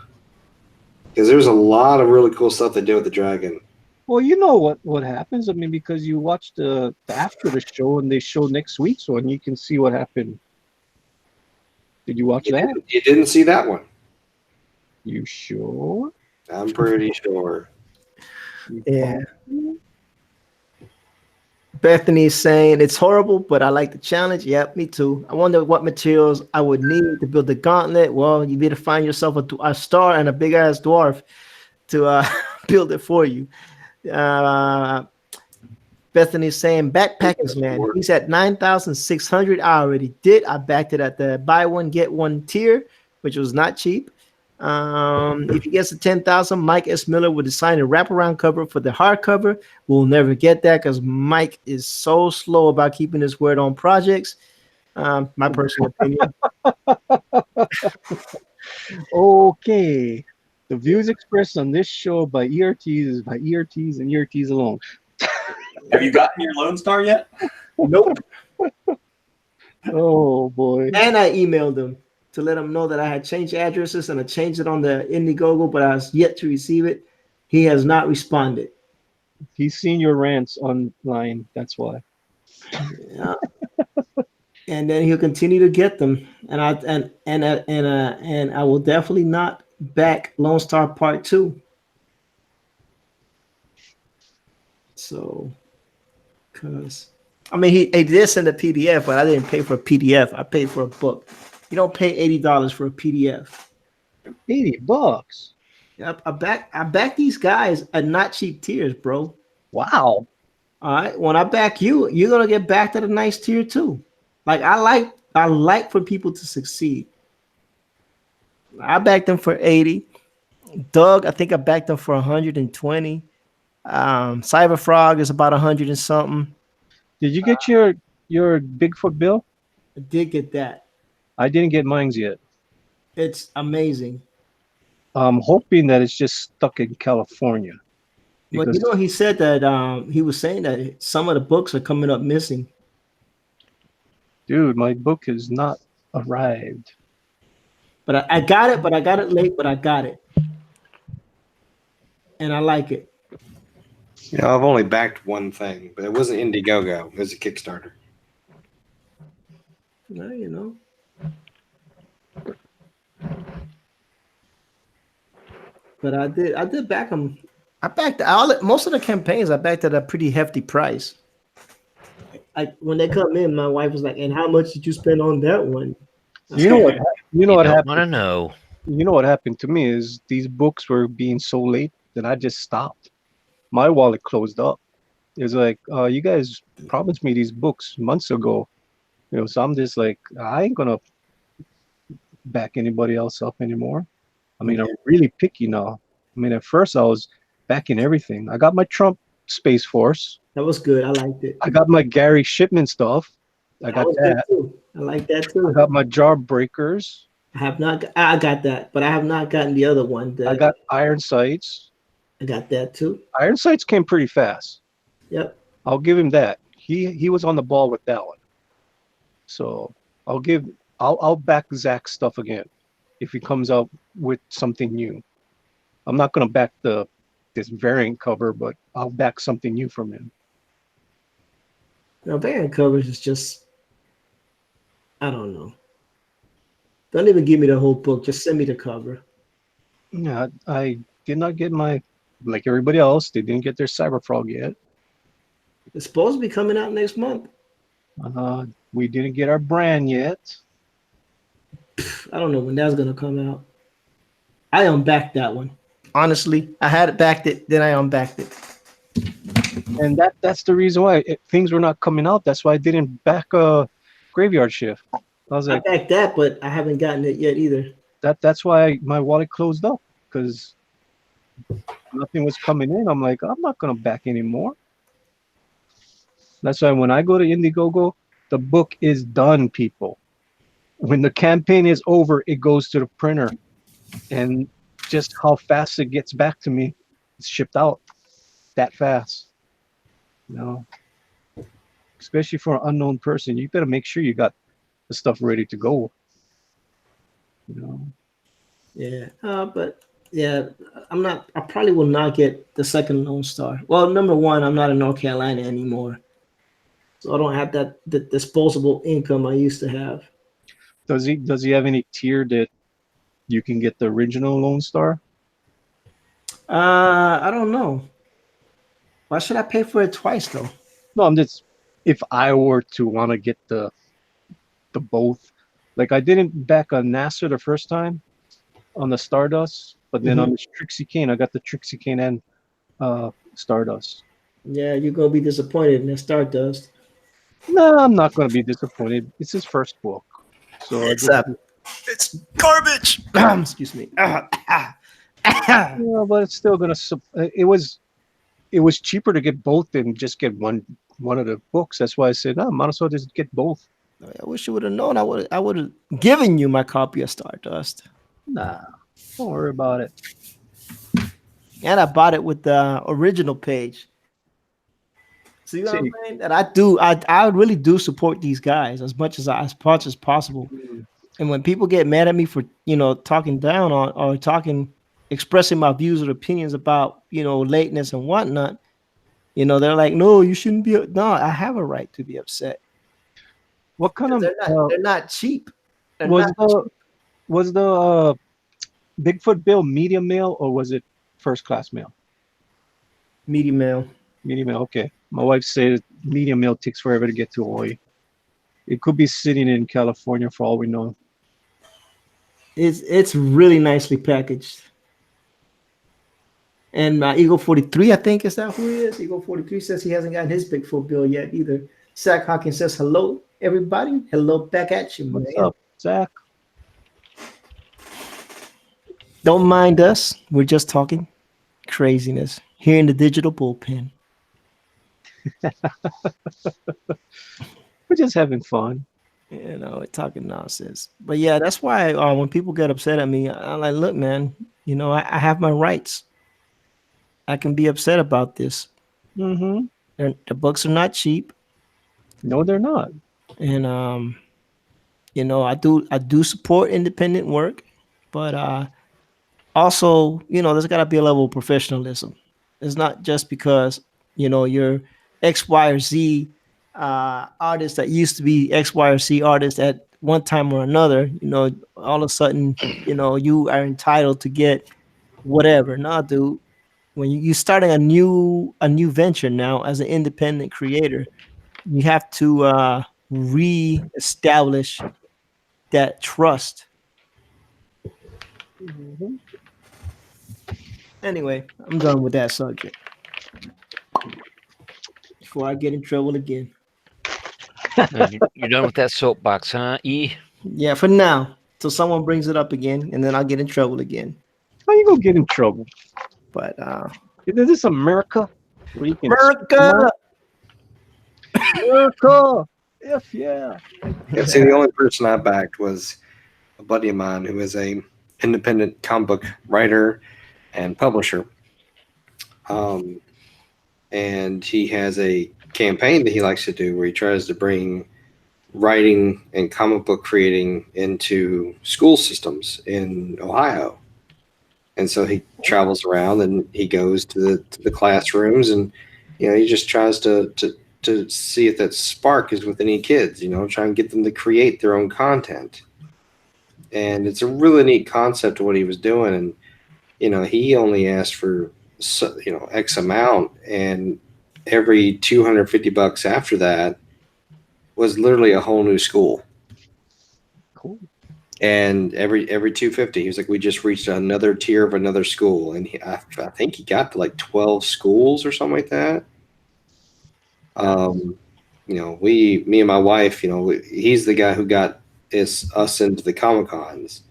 Because there's a lot of really cool stuff they did with the dragon. Well, you know what happens. I mean, because you watched the after the show and they show next week's one, you can see what happened. Did you watch that? You didn't see that one. You sure? I'm pretty sure. Yeah. Bethany's saying it's horrible, but I like the challenge. Yep, me too. I wonder what materials I would need to build the gauntlet. Well, you need to find yourself a star and a big ass dwarf to build it for you. Bethany's saying backpackers, man. He's at 9,600. I already did. I backed it at the buy one get one tier, which was not cheap. If he gets to 10,000, Mike S. Miller will design a wraparound cover for the hardcover. We'll never get that because Mike is so slow about keeping his word on projects. My personal opinion. Okay. The views expressed on this show by ERTs is by ERTs and ERTs alone. Have you gotten your Lone Star yet? Nope. Oh boy. And I emailed him to let him know that I had changed addresses and I changed it on the Indiegogo, but I was yet to receive it. He has not responded. He's seen your rants online. That's why. Yeah. And then he'll continue to get them. And I will definitely not back Lone Star Part 2. So, because I mean, he did send a PDF, but I didn't pay for a PDF. I paid for a book. You don't pay $80 for a PDF. $80. Yep, I back these guys at not cheap tiers, bro. Wow. All right, when I back you, you're gonna get backed at a nice tier too. Like I like for people to succeed. I backed them for 80. Doug, I think I backed them for 120. Cyber Frog is about 100 and something. Did you get your Bigfoot bill? I did get that. I didn't get mine's yet. It's amazing. I'm hoping that it's just stuck in California Well, because he said that he was saying that some of the books are coming up missing. dude, my book has not arrived. But I got it, but I got it late, but I got it. And I like it. I've only backed one thing, but it wasn't Indiegogo. It was a Kickstarter. Well, you know. But I did back them. I backed most of the campaigns. I backed at a pretty hefty price. When they come in, my wife was like, "And how much did you spend on that one?" You know what? You know You what don't happened? want to know. You know what happened to me is these books were being so late that I just stopped. My wallet closed up. It was like, you guys promised me these books months ago. So I'm just like, I ain't gonna back anybody else up anymore. I mean, I'm really picky now. I mean, at first I was backing everything. I got my Trump Space Force. That was good. I liked it. I got my Gary Shipman stuff. I got was good that. too. I like that too. I got my Jawbreakers. I have not. I got that, but I have not gotten the other one. I got Iron Sights. I got that too. Iron Sights came pretty fast. Yep. I'll give him that. He was on the ball with that one. So I'll back Zach's stuff again if he comes out with something new. I'm not gonna back this variant cover, but I'll back something new from him. Now variant covers is just, I don't know. Don't even give me the whole book. Just send me the cover. Yeah, I did not get my, like everybody else, they didn't get their Cyber Frog yet. It's supposed to be coming out next month. We didn't get our brand yet. I don't know when that's gonna come out. I unbacked that one. Honestly, I had it backed it, then I unbacked it. And that's the reason why things were not coming out. That's why I didn't back Graveyard Shift. I was like, I backed that, but I haven't gotten it yet either. That's why my wallet closed up, because nothing was coming in. I'm like, I'm not gonna back anymore. That's why when I go to Indiegogo, the book is done, people. When the campaign is over, it goes to the printer, and just how fast it gets back to me, it's shipped out that fast. Especially for an unknown person, you better make sure you got the stuff ready to go. Yeah, but yeah, I probably will not get the second Lone Star. Well, number one, I'm not in North Carolina anymore, so I don't have the disposable income I used to have. Does he have any tier that you can get the original Lone Star? I don't know. Why should I pay for it twice though? No, I'm just, if I were to want to get the both, like I didn't back on Nasser the first time on the Stardust, but then on this Trixie Kane, I got the Trixie Kane and Stardust. Yeah, you're gonna be disappointed in the Stardust. No, I'm not gonna be disappointed. It's his first book, so It's garbage. Excuse me. yeah, but it's still gonna. It was cheaper to get both than just get one of the books. That's why I said, no, might as well just get both. I wish you would have known. I would have given you my copy of Stardust. Nah, don't worry about it. And I bought it with the original page. See what I'm saying? That I really do support these guys as much as possible. And when people get mad at me for talking down on or expressing my views or opinions about lateness and whatnot, they're like, no, you shouldn't be. No, I have a right to be upset. What kind of? They're not cheap. They're Was not the Bigfoot bill medium mail or was it first class mail? medium mail. Medium mail. Okay. My wife said medium mail takes forever to get to Hawaii. It could be sitting in California for all we know. It's really nicely packaged. And Eagle 43, I think, is that who he is? Eagle 43 says he hasn't gotten his Bigfoot bill yet either. Zach Hawkins says, hello, everybody. Hello back at you, What's man. up, Zach? Don't mind us. We're just talking craziness here in the digital bullpen. We're just having fun. You know, we're talking nonsense. But yeah, that's why when people get upset at me, I'm like, look, man, you know, I have my rights. I can be upset about this. Mm-hmm. The books are not cheap. No, they're not. And you know, I do support independent work, but also, you know, there's got to be a level of professionalism. It's not just because, you know, you're X, Y, or Z artist that used to be X, Y, or Z artist at one time or another. You know, all of a sudden, you know, you are entitled to get whatever. Nah, dude. When you're starting a new venture now as an independent creator, you have to re-establish that trust. Mm-hmm. Anyway, I'm done with that subject before I get in trouble again. You're done with that soapbox, huh? E. Yeah, for now, till someone brings it up again, and then I'll get in trouble again. How you gonna get in trouble? But Is this America? Where you can America, America. If yeah. Yeah, see, the only person I backed was a buddy of mine who is a independent comic book writer and publisher. And he has a campaign that he likes to do where he tries to bring writing and comic book creating into school systems in Ohio. And so he travels around and he goes to the classrooms and he just tries to see if that spark is with any kids, try and get them to create their own content. And it's a really neat concept of what he was doing. And he only asked for X amount, and every $250 after that was literally a whole new school. Cool. And every 250, he was like, we just reached another tier of another school, and I think he got to like 12 schools or something like that. Me and my wife, he's the guy who got us into the Comic Cons.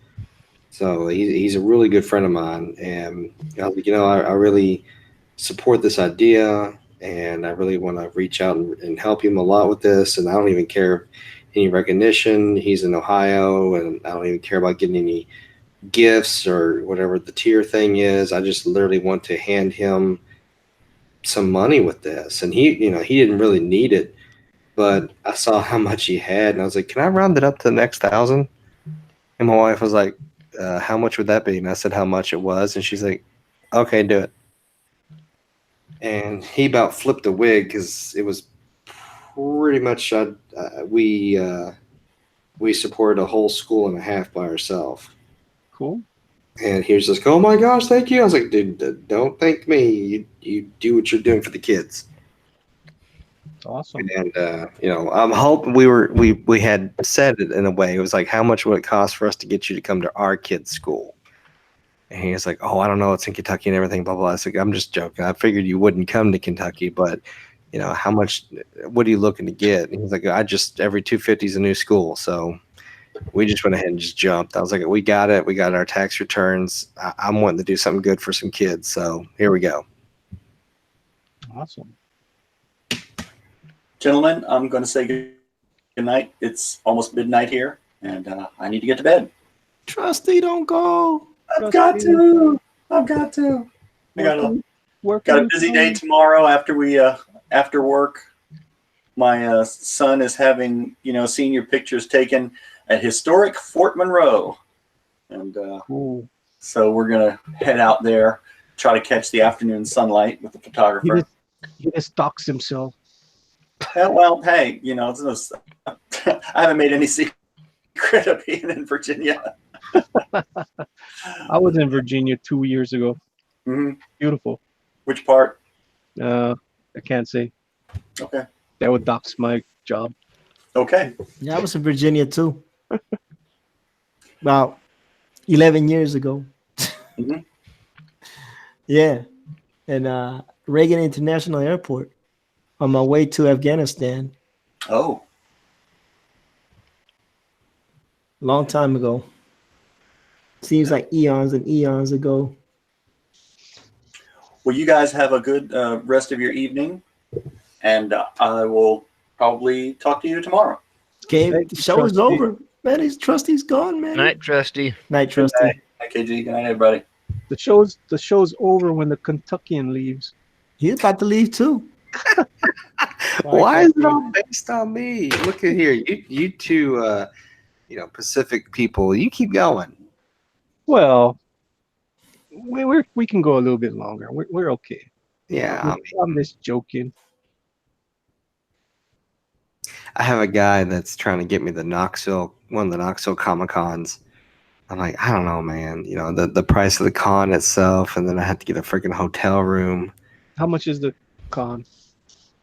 So he's a really good friend of mine, and I was like, I really support this idea, and I really want to reach out and help him a lot with this. And I don't even care any recognition. He's in Ohio, and I don't even care about getting any gifts or whatever the tier thing is. I just literally want to hand him some money with this. And he didn't really need it, but I saw how much he had, and I was like, can I round it up to the next 1,000? And my wife was like, how much would that be? And I said how much it was, and she's like, okay, do it. And he about flipped a wig because it was pretty much we supported a whole school and a half by ourselves. Cool. And he was just, oh my gosh, thank you. I was like, dude, don't thank me. You do what you're doing for the kids. Awesome. And I'm hoping we had said it in a way. It was like, how much would it cost for us to get you to come to our kids' school? And he was like, oh, I don't know, it's in Kentucky and everything, blah blah. I was like, I'm just joking. I figured you wouldn't come to Kentucky, but how much? What are you looking to get? And he's like, every 250 is a new school, so we just went ahead and just jumped. I was like, we got it. We got our tax returns. I'm wanting to do something good for some kids, so here we go. Awesome. Gentlemen, I'm going to say good night. It's almost midnight here, and I need to get to bed. Trusty, don't go. I've got to. I got a busy day tomorrow after work. My son is having senior pictures taken at historic Fort Monroe, and cool. So we're gonna head out there, try to catch the afternoon sunlight with the photographer. He just stalks himself. Well, hey, I haven't made any secret regret of being in Virginia. I was in Virginia 2 years ago. Hmm. Beautiful. Which part? I can't say. Okay. That would dox my job. Okay. Yeah, I was in Virginia too. About 11 years ago. Mhm. Yeah. And Reagan International Airport on my way to Afghanistan. Oh, Long time ago. Seems like eons and eons ago. well, you guys have a good rest of your evening, and I will probably talk to you tomorrow. Okay, Thank the you, show is Trustee. over. Man, his trusty's gone, man. Night, Trusty. Night, Good trustee. night. Hi, KG. Good night, everybody. The show's over when the Kentuckian leaves. He's about to leave too. Why is it all based on me? Look at here, you two, Pacific people. You keep going. Well, we can go a little bit longer. We're okay. Yeah, I'm just joking. I have a guy that's trying to get me one of the Knoxville Comic Cons. I'm like, I don't know, man. You know, the price of the con itself, and then I have to get a freaking hotel room. How much is the con?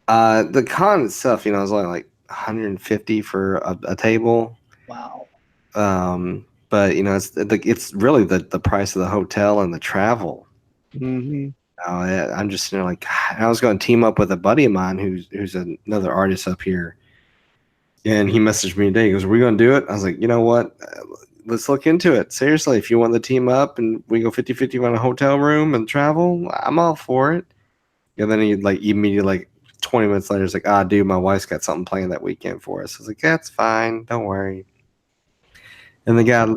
The con itself, is only like 150 for a table. Wow. But it's really the price of the hotel and the travel. Mm-hmm. I'm just sitting there like, I was going to team up with a buddy of mine who's another artist up here, and he messaged me today. He goes, "Are we going to do it?" I was like, you know what? Let's look into it. Seriously, if you want the team up and we go 50-50 on a hotel room and travel, I'm all for it. And then he immediately 20 minutes later, he's like, dude, my wife's got something planned that weekend for us. I was like, that's fine. Don't worry. And the guy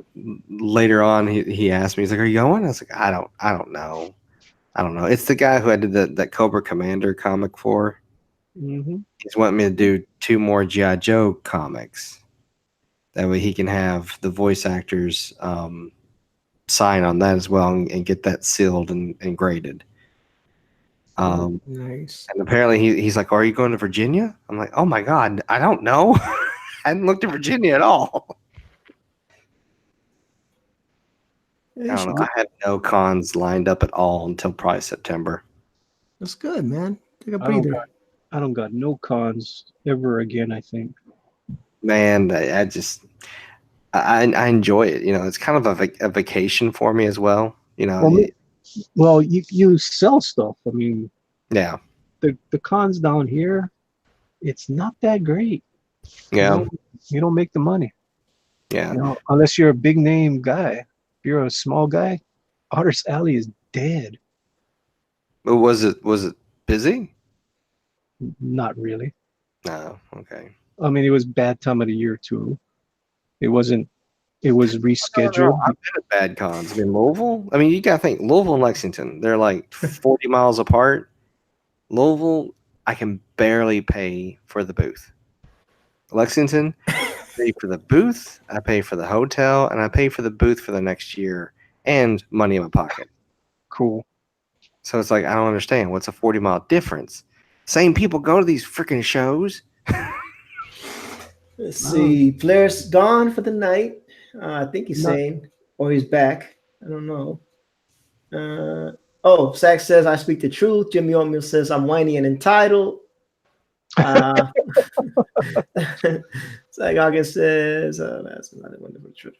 later on, he asked me, he's like, are you going? I was like, I don't know. I don't know. It's the guy who I did that Cobra Commander comic for. Mm-hmm. He's wanting me to do 2 more G.I. Joe comics. That way he can have the voice actors sign on that as well and get that sealed and graded. Nice. And apparently he's like, are you going to Virginia? I'm like, oh my God, I don't know. I hadn't looked at Virginia at all. I don't know. I have no cons lined up at all until probably September. That's good, man. Take a I don't breather. got I don't got no cons ever again, I think. Man, I enjoy it. It's kind of a vacation for me as well. Well, you sell stuff. I mean, Yeah, the cons down here, it's not that great. yeah, You don't make the money. yeah. Unless you're a big name guy. If you're a small guy, Artist Alley is dead. But was it busy? Not really. No. Okay. I mean, it was bad time of the year too. It was rescheduled. I've been at bad cons. I mean, Louisville. I mean, you got to think Louisville and Lexington. They're like 40 miles apart. Louisville, I can barely pay for the booth. Lexington, I pay for the booth, I pay for the hotel, and I pay for the booth for the next year and money in my pocket. Cool. So it's like, I don't understand. What's a 40-mile difference? Same people go to these freaking shows. Let's see. Flair's gone for the night. I think he's saying, or he's back. I don't know. Zach says, I speak the truth. Jimmy Oatmeal says, I'm whiny and entitled. Zach August says, that's another wonderful trip.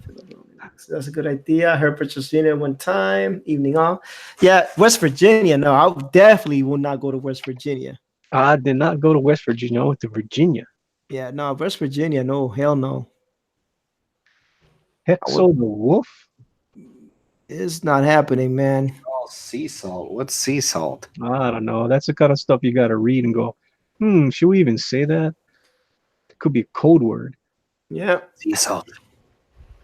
That's a good idea. I heard Virginia one time, evening off. Yeah, West Virginia. No, I definitely will not go to West Virginia. I did not go to West Virginia. I went to Virginia. Yeah, no, West Virginia. No, hell no. Hexo the Wolf? It's not happening, man. Oh, sea salt. What's sea salt? I don't know. That's the kind of stuff you got to read and go, should we even say that? It could be a code word. Yeah. Sea salt.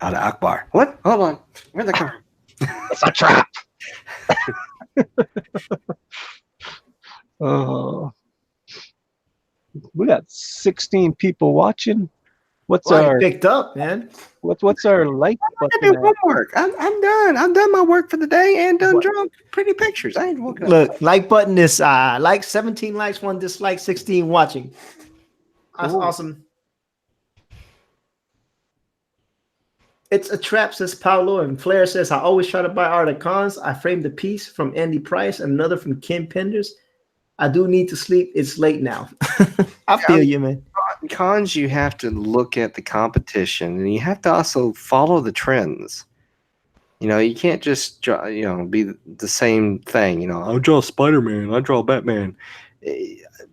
Out of Akbar. What? Hold on. Where'd that come from? It's a trap. We got 16 people watching. What's our picked up, man? What's our like button? Homework. I'm done. I've done my work for the day and done drawn pretty pictures. I ain't looking. Look, like button is like 17 likes, 1 dislike, 16 watching. That's awesome. It's a trap, says Paolo. And Flair says, I always try to buy art at cons. I framed a piece from Andy Price and another from Kim Penders. I do need to sleep. It's late now. I feel you, man. Cons, you have to look at the competition, and you have to also follow the trends. You can't just draw, be the same thing. I'll draw Spider-Man, I draw Batman.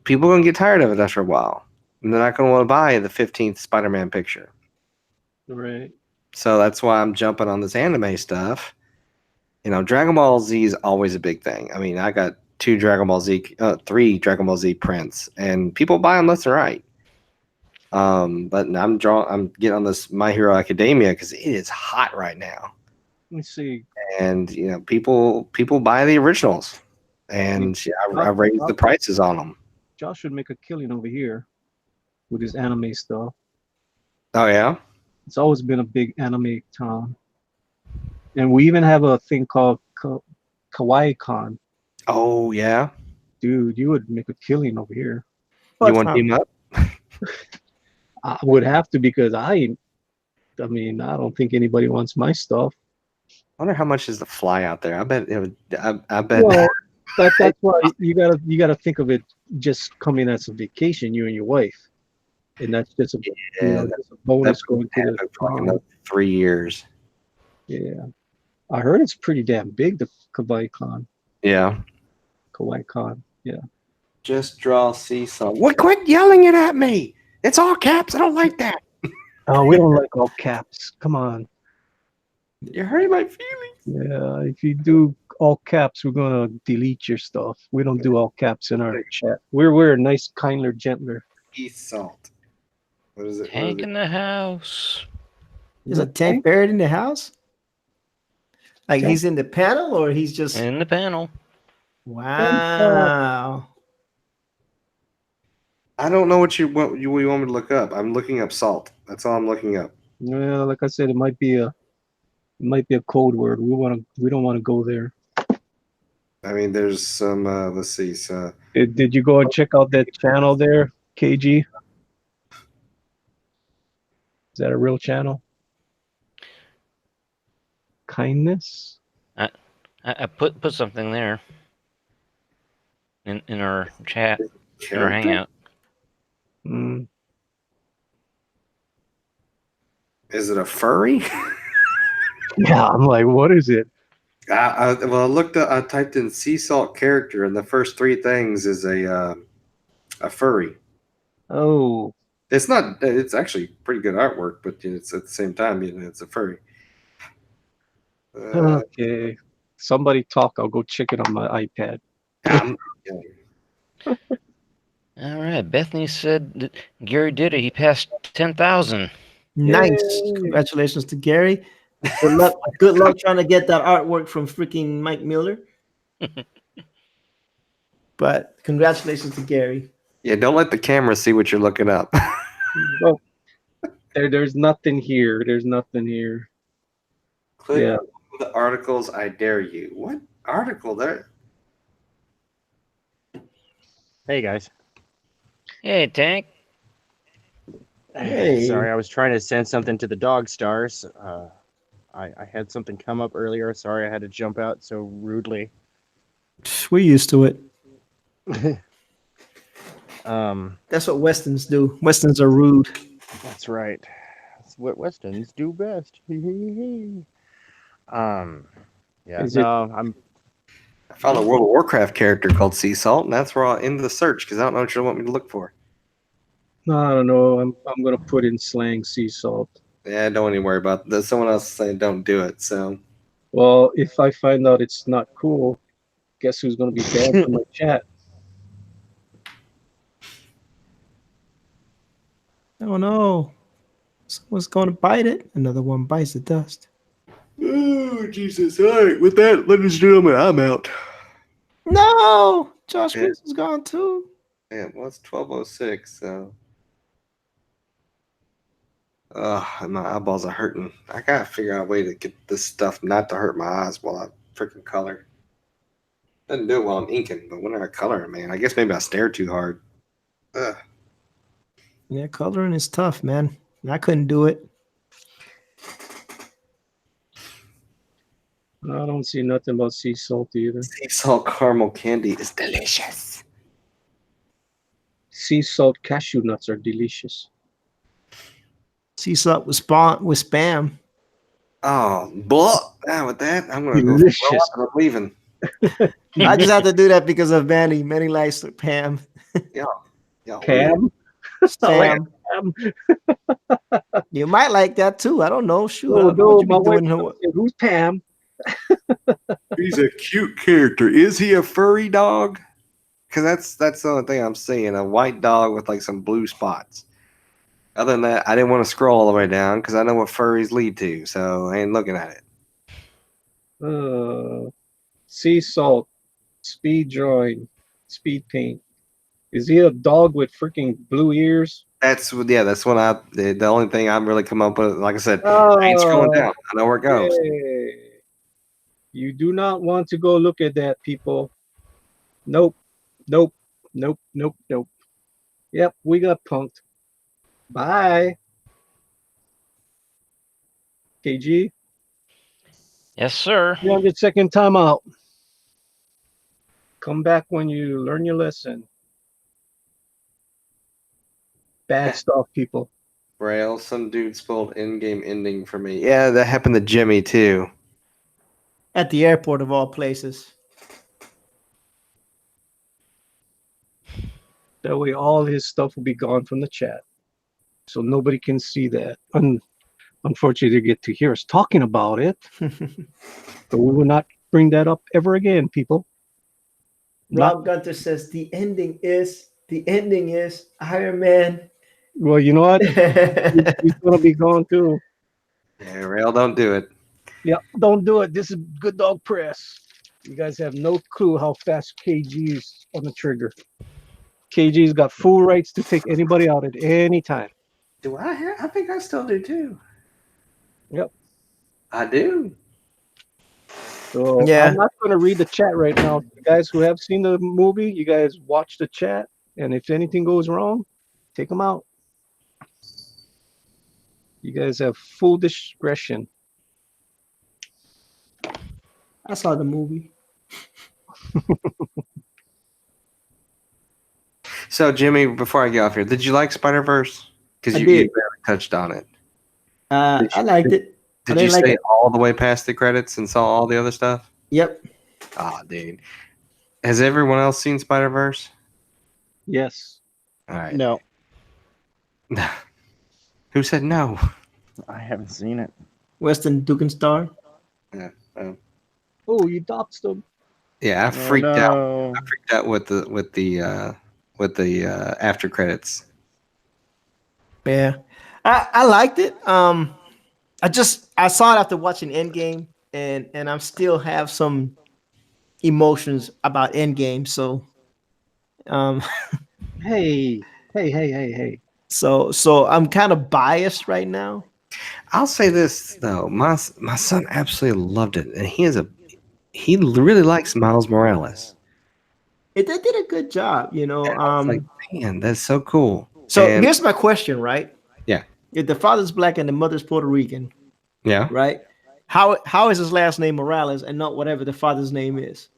People are gonna get tired of it after a while, and they're not gonna want to buy the 15th Spider-Man picture. Right. So that's why I'm jumping on this anime stuff. Dragon Ball Z is always a big thing. I mean, I got 3 Dragon Ball Z prints, and people buy them left and right. But I'm getting on this My Hero Academia because it is hot right now. Let me see. And people buy the originals, and I raised the prices on them. Josh should make a killing over here with his anime stuff. Oh yeah, It's always been a big anime town, and we even have a thing called Kawaii Con. oh yeah. Dude, you would make a killing over here. You want to team up? I would have to because I mean, I don't think anybody wants my stuff. I wonder how much is the fly out there. I bet it would. I bet. Well, that's why you gotta think of it just coming as a vacation, you and your wife, and that's just a just a bonus going to the for another 3 years. Yeah, I heard it's pretty damn big, the Kawaii Con. Yeah. Kawaii Con. Yeah. Just draw something. What? Quit yelling it at me! It's all caps. I don't like that. Oh, we don't like all caps. Come on. You're hurting my feelings. Yeah, if you do all caps, we're gonna delete your stuff. We don't do all caps in our chat. We're nice, kinder, gentler. Salt. What is it? Tank in the house. Is a tank buried in the house? Like he's in the panel, or he's just In the panel. Wow. I don't know what you want me to look up. I'm looking up salt. That's all I'm looking up. Yeah, like I said, it might be a code word. We don't want to go there. I mean, there's some. Let's see. So, Did you go and check out that channel there, KG? Is that a real channel? Kindness? I put something there in our chat, in our hangout. Mm. Is it a furry? Yeah, I'm like, what is it? I looked up. I typed in sea salt character, and the first 3 things is a furry. Oh, It's not. It's actually pretty good artwork, but it's at the same time, it's a furry. okay. Somebody talk. I'll go check it on my iPad. All right. Bethany said that Gary did it. He passed 10,000. Nice. Yay. Congratulations to Gary. Good luck. Good luck trying to get that artwork from freaking Mike Miller. But congratulations to Gary. Yeah, don't let the camera see what you're looking up. Oh, there's nothing here. There's nothing here. Click Yeah. the articles. I dare you. What article there? Hey guys. Hey, Tank. Hey. Sorry, I was trying to send something to the dog stars. I had something come up earlier. Sorry, I had to jump out so rudely. We're used to it. That's what Westerns do. Westerns are rude. That's right. That's what Westerns do best. Yeah. Is I'm. I found a World of Warcraft character called Sea Salt, and that's where I'll end the search because I don't know what you want me to look for. No, I don't know. I'm gonna put in slang sea salt. Yeah, don't even worry about that. Someone else is saying don't do it. So, Well, if I find out it's not cool, guess who's gonna be banned from my chat? Oh no. Someone's going to bite it. Another one bites the dust. oh Jesus! All right, with that, ladies and gentlemen, I'm out. No! Josh Griggs is gone too. Yeah, well, it's 12:06, so. My eyeballs are hurting. I gotta figure out a way to get this stuff not to hurt my eyes while I freaking color. Doesn't do it while I'm inking, but when I color, man, I guess maybe I stare too hard. Ugh. Yeah, coloring is tough, man. I couldn't do it. I don't see nothing about sea salt either. Sea salt caramel candy is delicious. Sea salt cashew nuts are delicious. Sea salt with spam. Oh, blah. With that, I'm gonna go throw Delicious. up and I'm leaving. I just have to do that because of Manny. Manny likes Pam. Y'all weird. Pam. Sam. Pam. You might like that too. I don't know. Shoot, I Oh don't know no, what you my be wife. doing. Who's Pam? He's a cute character. Is he a furry dog? Because that's the only thing I'm seeing. A white dog with like some blue spots. Other than that, I didn't want to scroll all the way down because I know what furries lead to, so I ain't looking at it. Sea salt, speed drawing, speed paint. Is he a dog with freaking blue ears? That's what the only thing I'm really come up with. Like I said, I ain't scrolling Oh, down. I know where it goes. okay. You do not want to go look at that, people. Nope, nope, nope, nope, nope. Yep, we got punked. Bye. KG, Yes, sir. 300-second timeout. Come back when you learn your lesson. Bad stuff, people. Braille, some dude spelled Endgame ending for me. Yeah, that happened to Jimmy too. At the airport of all places. That way, all his stuff will be gone from the chat, so nobody can see that. Unfortunately, they get to hear us talking about it, but we will not bring that up ever again, people. Rob Gunter says the ending is Iron Man. Well, you know what? He's gonna be gone too. Yeah, Rail, don't do it. Yeah, don't do it. This is Good Dog Press. You guys have no clue how fast KG is on the trigger. KG's got full rights to take anybody out at any time. Do I have? I think I still do too. Yep. I do. So Yeah. I'm not going to read the chat right now. You guys who have seen the movie, you guys watch the chat, and if anything goes wrong, take them out. You guys have full discretion. I saw the movie. So, Jimmy, before I get off here, did you like Spider Verse? Because I you did. barely touched on it. I liked it. I Did you didn't like stay it. all the way past the credits and saw all the other stuff? Yep. Ah, dude. Has everyone else seen Spider Verse? Yes. All right. No, Who said no? I haven't seen it. Western Dukensstar. Yeah. Oh, you doxed them. Yeah, I Oh, freaked out. no. I freaked out with the after credits. Yeah. I liked it. I saw it after watching Endgame, and I still have some emotions about Endgame. So Hey. so I'm kind of biased right now. I'll say this though, my son absolutely loved it, and he really likes Miles Morales. They did a good job, you know. And I was like, man, that's so cool. So And- here's my question, right? Yeah. If the father's black and the mother's Puerto Rican, yeah, right? How is his last name Morales and not whatever the father's name is?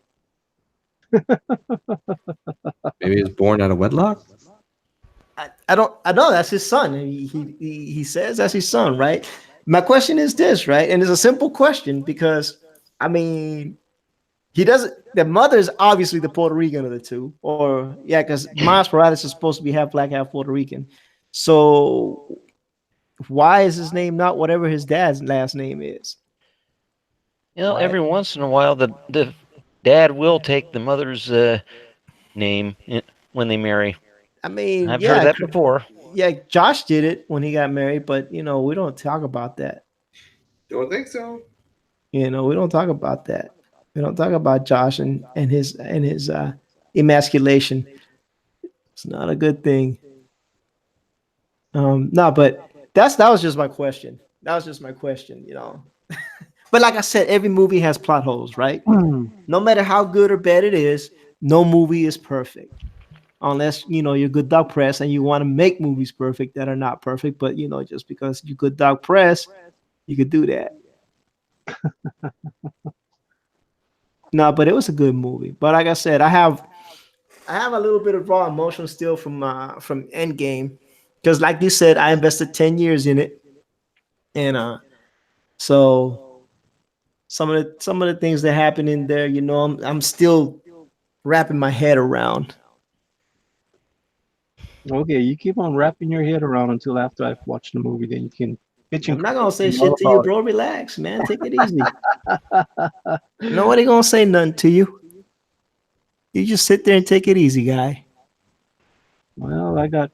maybe he was born out of wedlock. I know that's his son. He says that's his son, right? My question is this, right? And it's a simple question because I mean he doesn't the mother is obviously the Puerto Rican of the two, or yeah, because Miles Morales is supposed to be half black, half Puerto Rican. So why is his name not whatever his dad's last name is? You know, Right. every once in a while, the dad will take the mother's name when they marry. I mean, I've yeah, heard that before. yeah, Josh did it when he got married, but you know, we don't talk about that. Don't think so. You know, we don't talk about that. We don't talk about Josh and his emasculation. It's not a good thing. No, but that was just my question. That was just my question, you know. But like I said, every movie has plot holes, right? No matter how good or bad it is, no movie is perfect. Unless, you know, you're Good Dog Press and you want to make movies perfect that are not perfect. But, you know, just because you're Good Dog Press, you could do that. No, but it was a good movie. But like I said, I have a little bit of raw emotion still from Endgame, because like you said, I invested 10 years in it, and so some of the things that happen in there, I'm still wrapping my head around. Okay, you keep on wrapping your head around until after I've watched the movie, then you can bitch and I'm not gonna say complain all shit to you, about bro. Relax, man. Take it easy. Nobody gonna say nothing to you. You just sit there and take it easy, guy. Well, I got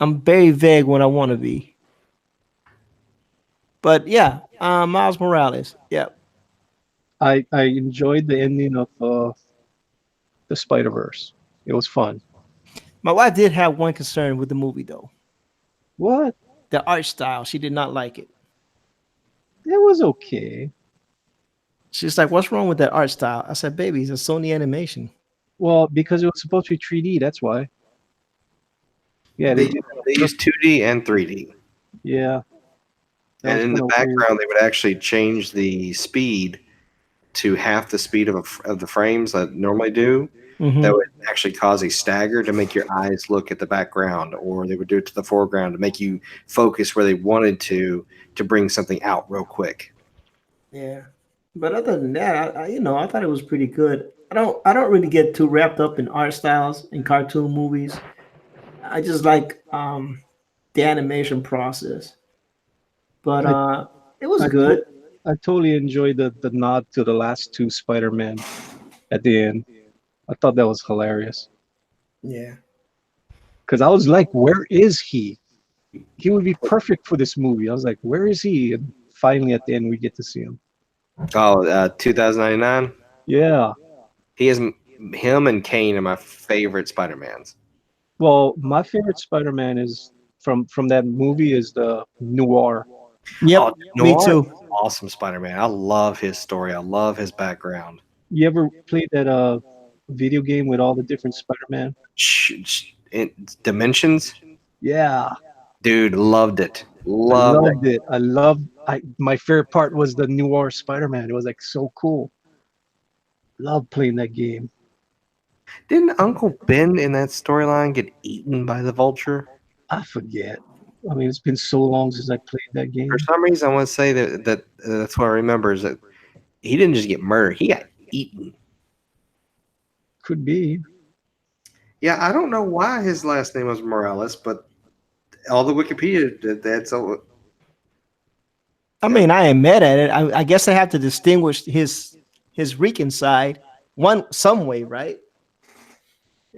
I'm very vague when I want to be. But yeah, Miles Morales. Yeah, I enjoyed the ending of the Spider Verse. It was fun. my wife did have one concern with the movie though. What? The art style. She did not like it. It was okay. She's like, "What's wrong with that art style?" I said, "Baby, it's a Sony animation." Well, because it was supposed to be 3D, that's why. Yeah, they They did. they use 2D and 3D, Yeah, that and was in kind the of weird. background they would actually change the speed to half the speed of the frames that normally do. That Mm-hmm. would actually cause a stagger to make your eyes look at the background, or they would do it to the foreground to make you focus where they wanted to bring something out real quick. Yeah, but other than that, I thought it was pretty good. I don't really get too wrapped up in art styles in cartoon movies. I just like the animation process. But I it was I, to- good. I totally enjoyed the nod to the last two Spider-Man at the end. I thought that was hilarious Yeah. because I was like, "Where is he? He would be perfect for this movie." I was like, "Where is he?" And finally, at the end, we get to see him. Oh, 2099. Yeah. He is him and Kane are my favorite Spider-Mans. Well, my favorite Spider-Man is from that movie is the Noir. Oh, Yep. Me Noir, too. awesome Spider-Man. I love his story. I love his background. You ever played that video game with all the different Spider-Man? Dimensions, Yeah, dude, loved it. I Loved it. loved it. I loved. I My favorite part was the Noir Spider-Man. It was like so cool. Loved playing that game. Didn't Uncle Ben in that storyline get eaten by the Vulture? I forget. I mean, it's been so long since I played that For game. some reason, I want to say that that's what I remember is that he didn't just get murdered; he got eaten. Could be. Yeah, I don't know why his last name was Morales, but all the Wikipedia that's all. I mean, I ain't mad at it. I guess I have to distinguish his Rican side some way, right?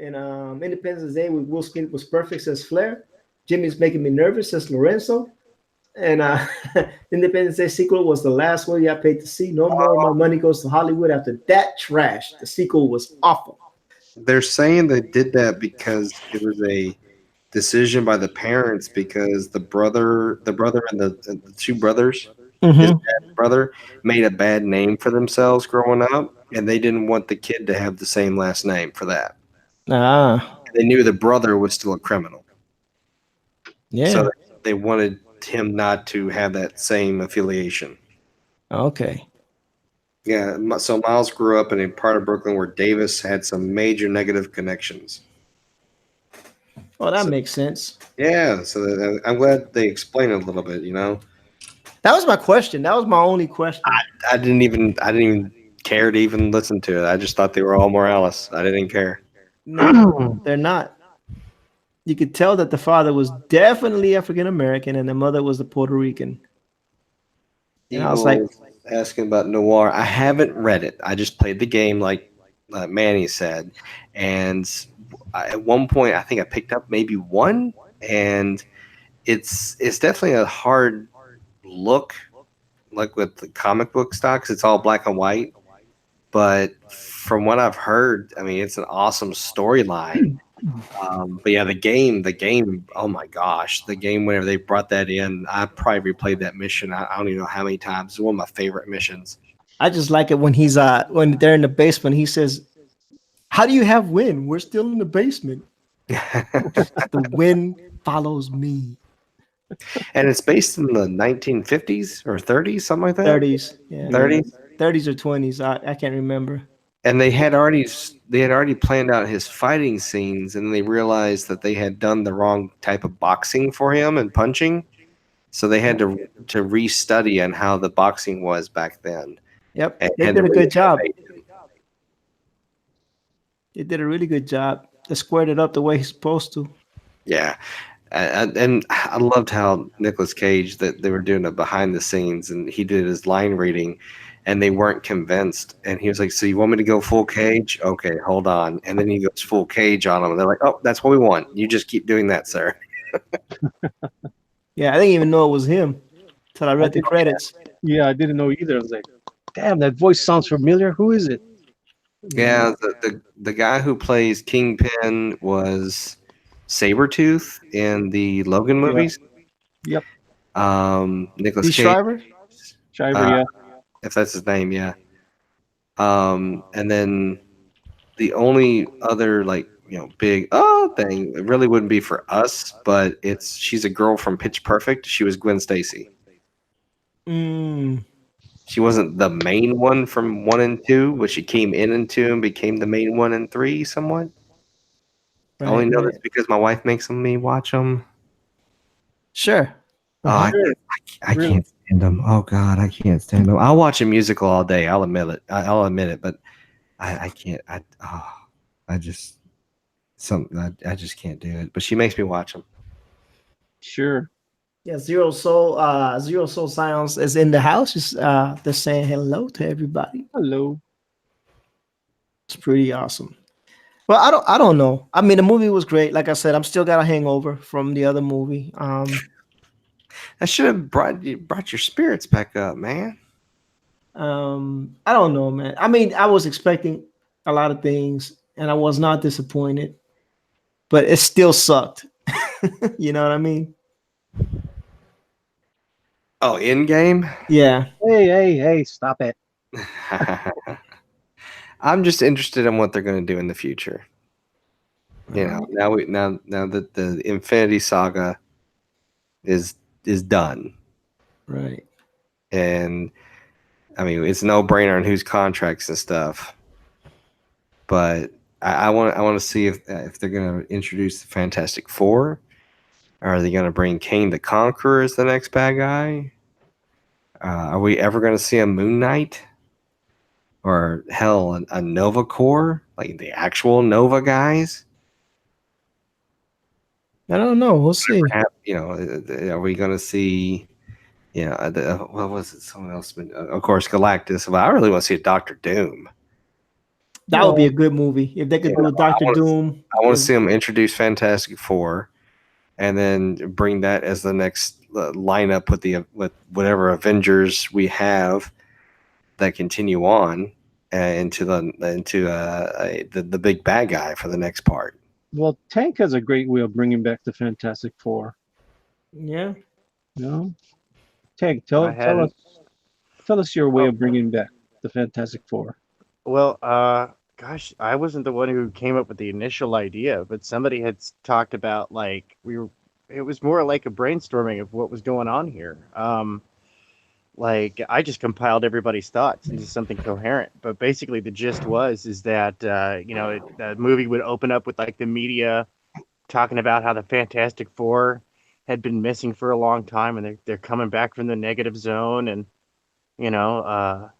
And Independence Day with Will Smith was perfect, says Flair. Jimmy's making me nervous, says Lorenzo. And Independence Day sequel was the last one I paid to see. No more of my money goes to Hollywood after that trash. The sequel was awful. They're saying they did that because it was a decision by the parents because the brother and the two brothers, his Mm-hmm. dad brother, made a bad name for themselves growing up, and they didn't want the kid to have the same last name for that. Ah, They knew the brother was still a criminal, so yeah. they wanted him not to have that same affiliation. Okay. Yeah, so Miles grew up in a part of Brooklyn where Davis had some major negative connections. Well, that So, makes sense. yeah, so I'm glad they explained it a little bit. That was my question. That was my only question. I didn't even care to even listen to it. I just thought they were all Morales. I didn't care. No, they're not. You could tell that the father was definitely African American and the mother was the Puerto Rican. And I was like, Eagle asking about Noir. I haven't read it. I just played the game, like Manny said, and at one point I think I picked up maybe one, and it's definitely a hard look, like with the comic book stocks. It's all black and white, but from what I've heard, I mean, it's an awesome storyline. But yeah, the game. Oh my gosh, the game. Whenever they brought that in, I probably replayed that mission. I don't even know how many times. It's one of my favorite missions. I just like it when they're in the basement, he says, "How do you have wind? We're still in the basement. The wind follows me." And it's based in the 1950s or 30s, something like that. 30s. Yeah. 30s. 30s or 20s. I can't remember. And they had already planned out his fighting scenes, and they realized that they had done the wrong type of boxing for him and punching. So they had to restudy on how the boxing was back then. Yep, And they had did to a good job. reanimate. They did a really good job. They squared it up the way he's supposed to. Yeah. And I loved how Nicolas Cage, that they were doing it behind the scenes, and he did his line reading, and they weren't convinced. And he was like, "So you want me to go full Cage? Okay, hold on." And then he goes full Cage on them, and they're like, "Oh, that's what we want. You just keep doing that, sir." Yeah, I didn't even know it was him till I read the did- credits. Yeah, I didn't know either. I was like, damn, that voice sounds familiar. Who is it? Yeah, the guy who plays Kingpin was Sabretooth in the Logan Yeah. movies. Yep. Nicolas Lee Cage, Shriver? Shiver, yeah. if that's his name, yeah. And then the only other big thing, it really wouldn't be for us, but she's a girl from Pitch Perfect. She was Gwen Stacy. Mm, She wasn't the main one from 1 and 2, but she came in 2 and became the main one in 3 somewhat. I only right, know right. this because my wife makes me watch them. Sure. Oh, Sure. I Really? can't stand them. Oh God, I can't stand them. I'll watch a musical all day. I'll admit it. I'll admit it, but I can't. I just I just can't do it. But she makes me watch them. Sure. Yeah, Zero Soul Sounds is in the house. Just they're saying hello to everybody. Hello. It's pretty awesome. Well, I don't know. I mean, the movie was great. Like I said, I'm still got a hangover from the other movie. I should have brought your spirits back up, man. I don't know, man. I mean, I was expecting a lot of things, and I was not disappointed, but it still sucked. You know what I mean? Oh, Endgame. Yeah. Hey, stop it. I'm just interested in what they're going to do in the future. You know, Alright. now that the Infinity Saga is done, Right. and I mean it's no brainer on whose contracts and stuff. But I want to see if they're going to introduce the Fantastic Four. Are they going to bring Kane the Conqueror as the next bad guy? Are we ever going to see a Moon Knight? Or hell, a Nova Corps, like the actual Nova guys? I don't know. We'll see. Are we going to see? What was it? Someone else, of course, Galactus. But I really want to see a Doctor Doom. That would be a good movie if they could do a Doctor Doom. I want to see them introduce Fantastic Four, and then bring that as the next lineup with whatever Avengers we have that continue on into the big bad guy for the next part. Well, Tank has a great way of bringing back the Fantastic Four. Yeah. You know? Tank, I hadn't. tell us your way Oh. of bringing back the Fantastic Four. Well, gosh, I wasn't the one who came up with the initial idea, but somebody had talked about it was more like a brainstorming of what was going on here. Like I just compiled everybody's thoughts into something coherent, but basically the gist is that the movie would open up with like the media talking about how the Fantastic Four had been missing for a long time, and they're coming back from the negative zone, and you know,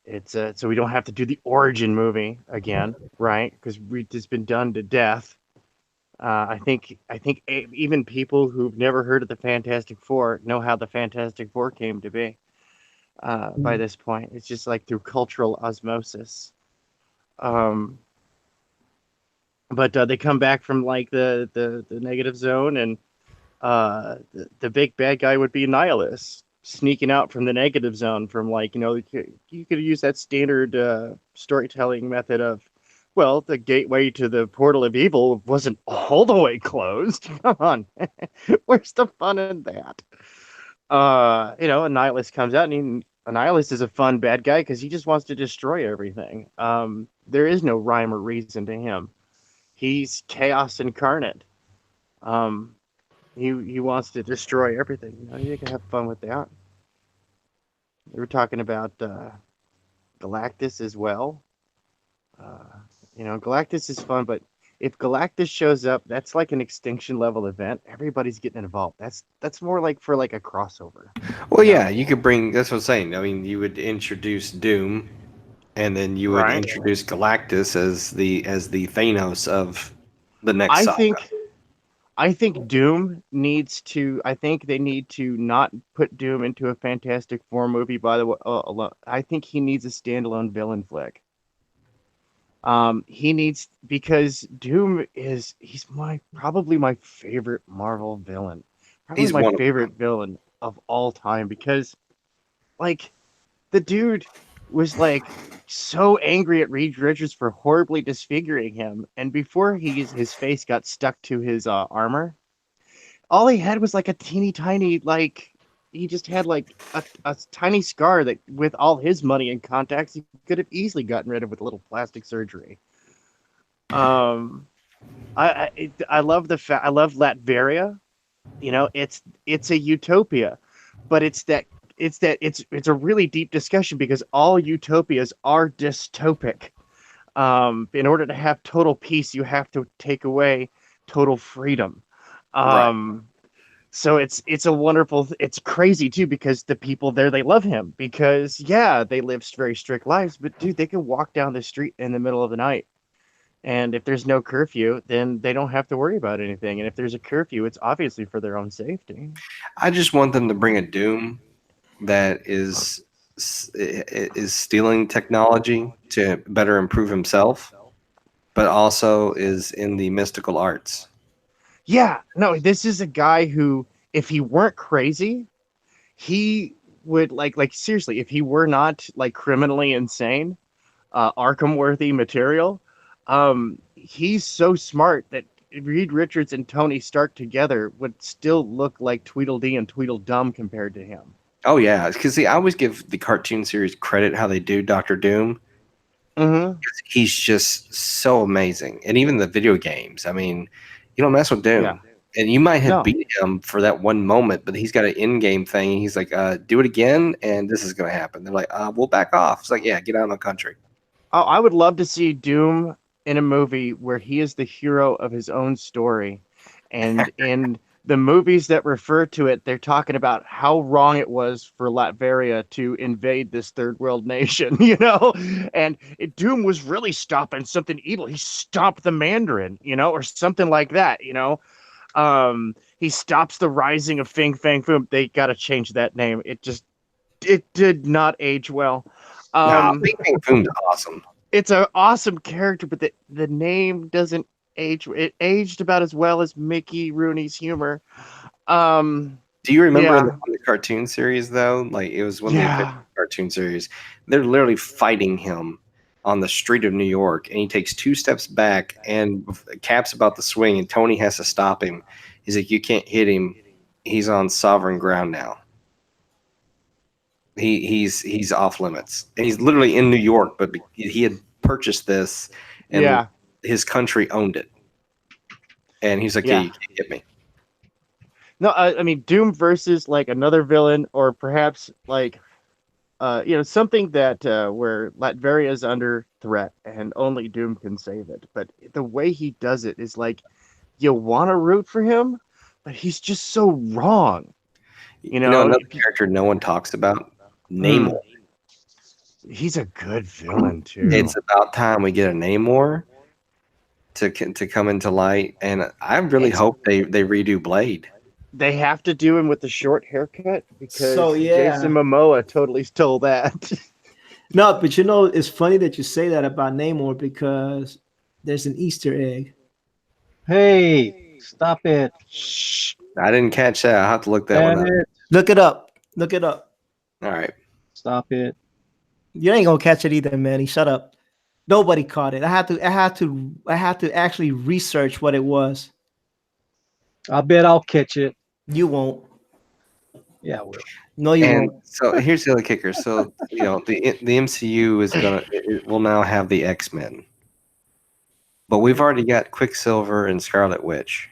it's so we don't have to do the origin movie again, right? Because it's been done to death. I think even people who've never heard of the Fantastic Four know how the Fantastic Four came to be. By this point, it's just like through cultural osmosis. Um, but they come back from like the negative zone, and the big bad guy would be Nihilus sneaking out from the negative zone from you could use that standard storytelling method of, well, the gateway to the portal of evil wasn't all the way closed. Come on. Where's the fun in that? A Nihilus comes out, and a Nihilus is a fun bad guy because he just wants to destroy everything. There is no rhyme or reason to him. He's chaos incarnate. Um, he wants to destroy everything. You can have fun with that. We were talking about Galactus as well. Galactus is fun, but if Galactus shows up, that's like an extinction level event. Everybody's getting involved. That's more like for like a crossover. Well, you know? yeah, you could bring. That's what I'm saying. I mean, you would introduce Doom, and then you would Right. introduce Galactus as the Thanos of the next I saga. think Doom needs to. I think they need to not put Doom into a Fantastic Four movie. By the way, alone. I think he needs a standalone villain flick. He needs because Doom he's probably my favorite Marvel villain. Probably He's my one of favorite villain of all time because like the dude was like so angry at Reed Richards for horribly disfiguring him, and before his face got stuck to his armor, all he had was like a teeny tiny he just had like a tiny scar that with all his money and contacts he could have easily gotten rid of with a little plastic surgery. Um, I love I love Latveria. It's a utopia, but it's a really deep discussion because all utopias are dystopic. In order to have total peace, you have to take away total freedom. right. So it's a wonderful. It's crazy too because the people there they love him because yeah they live very strict lives, but dude they can walk down the street in the middle of the night. And if there's no curfew, then they don't have to worry about anything. And if there's a curfew, it's obviously for their own safety. I just want them to bring a Doom that is stealing technology to better improve himself, but also is in the mystical arts. Yeah, no, this is a guy who, if he weren't crazy, he would like seriously, if he were not like criminally insane, Arkham worthy material, he's so smart that Reed Richards and Tony Stark together would still look like Tweedledee and Tweedledum compared to him. Oh yeah, because see, I always give the cartoon series credit how they do Doctor Doom. Mm-hmm. He's just so amazing, and even the video games. I mean, you don't mess with Doom, Yeah. and you might have No. beat him for that one moment, but he's got an in-game thing. And he's like, "Do it again, and this is going to happen." They're like, "We'll back off." It's like, "Yeah, get out of the country." Oh, I would love to see Doom in a movie where he is the hero of his own story. And in the movies that refer to it, they're talking about how wrong it was for Latveria to invade this third world nation, And Doom was really stopping something evil. He stopped the Mandarin, or something like that. He stops the rising of Fing Fang Foom. They got to change that name. It did not age well. Nah, Big Bang Boom's awesome. It's an awesome character, but the name doesn't age. It aged about as well as Mickey Rooney's humor. Do you remember Yeah. in the cartoon series though? Like it was one of the Yeah. Avengers cartoon series. They're literally fighting him on the street of New York, and he takes 2 steps back, and Cap's about to swing, and Tony has to stop him. He's like, "You can't hit him. He's on sovereign ground now. He's off limits." And he's literally in New York, but he had purchased this, and Yeah. his country owned it. And he's like, Yeah. "Yeah, you can't get me." No, I mean Doom versus like another villain, or perhaps like something that where Latveria is under threat and only Doom can save it. But the way he does it is like you want to root for him, but he's just so wrong. Another character no one talks about, Namor. He's a good villain too. It's about time we get a Namor to come into light, and I really hope they redo Blade. They have to do him with the short haircut because So, yeah. Jason Momoa totally stole that. No, but it's funny that you say that about Namor because there's an Easter egg. Hey, stop it. Shh. I didn't catch that. I'll have to look that Damn one up. it. Look it up. Look it up. All right. Stop it. You ain't gonna catch it either, Manny. Shut up. Nobody caught it. I had to actually research what it was. I bet I'll catch it. You won't. Yeah, I will. No, you And won't. so here's the other kicker. So the MCU will now have the X-Men, but we've already got Quicksilver and Scarlet Witch.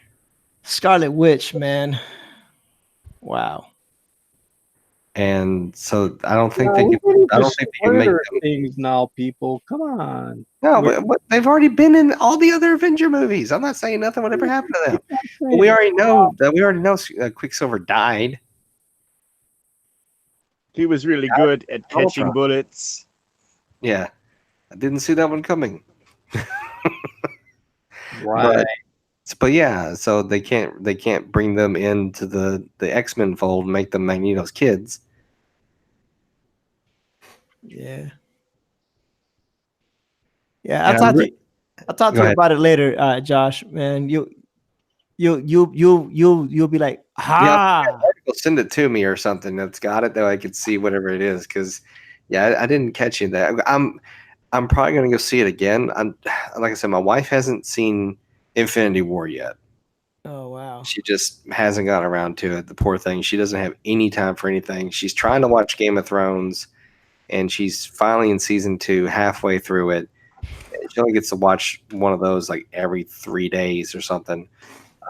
Scarlet Witch, man. Wow. and so I don't think No, they we can. don't need I to don't think they can make spoiler them. things now, people. Come on. No, We're- but they've already been in all the other Avenger movies. I'm not saying nothing would ever happen to them. But we already know that. We already know Quicksilver died. He was really good at catching Ultron. bullets. Yeah, I didn't see that one coming. Right. But yeah, so they can't bring them into the X-Men fold and make them Magneto's kids. Yeah. Yeah, Yeah, I'll talk Go to you ahead. about it later, Josh. Man, you'll be like, ha. Article, send it to me or something that's got it, though I could see whatever it is. Because yeah, I didn't catch you that. I'm probably gonna go see it again. Like I said, my wife hasn't seen Infinity War yet. Oh wow. She just hasn't gotten around to it. The poor thing. She doesn't have any time for anything. She's trying to watch Game of Thrones, and she's finally in season 2, halfway through it. She only gets to watch one of those like every 3 days or something.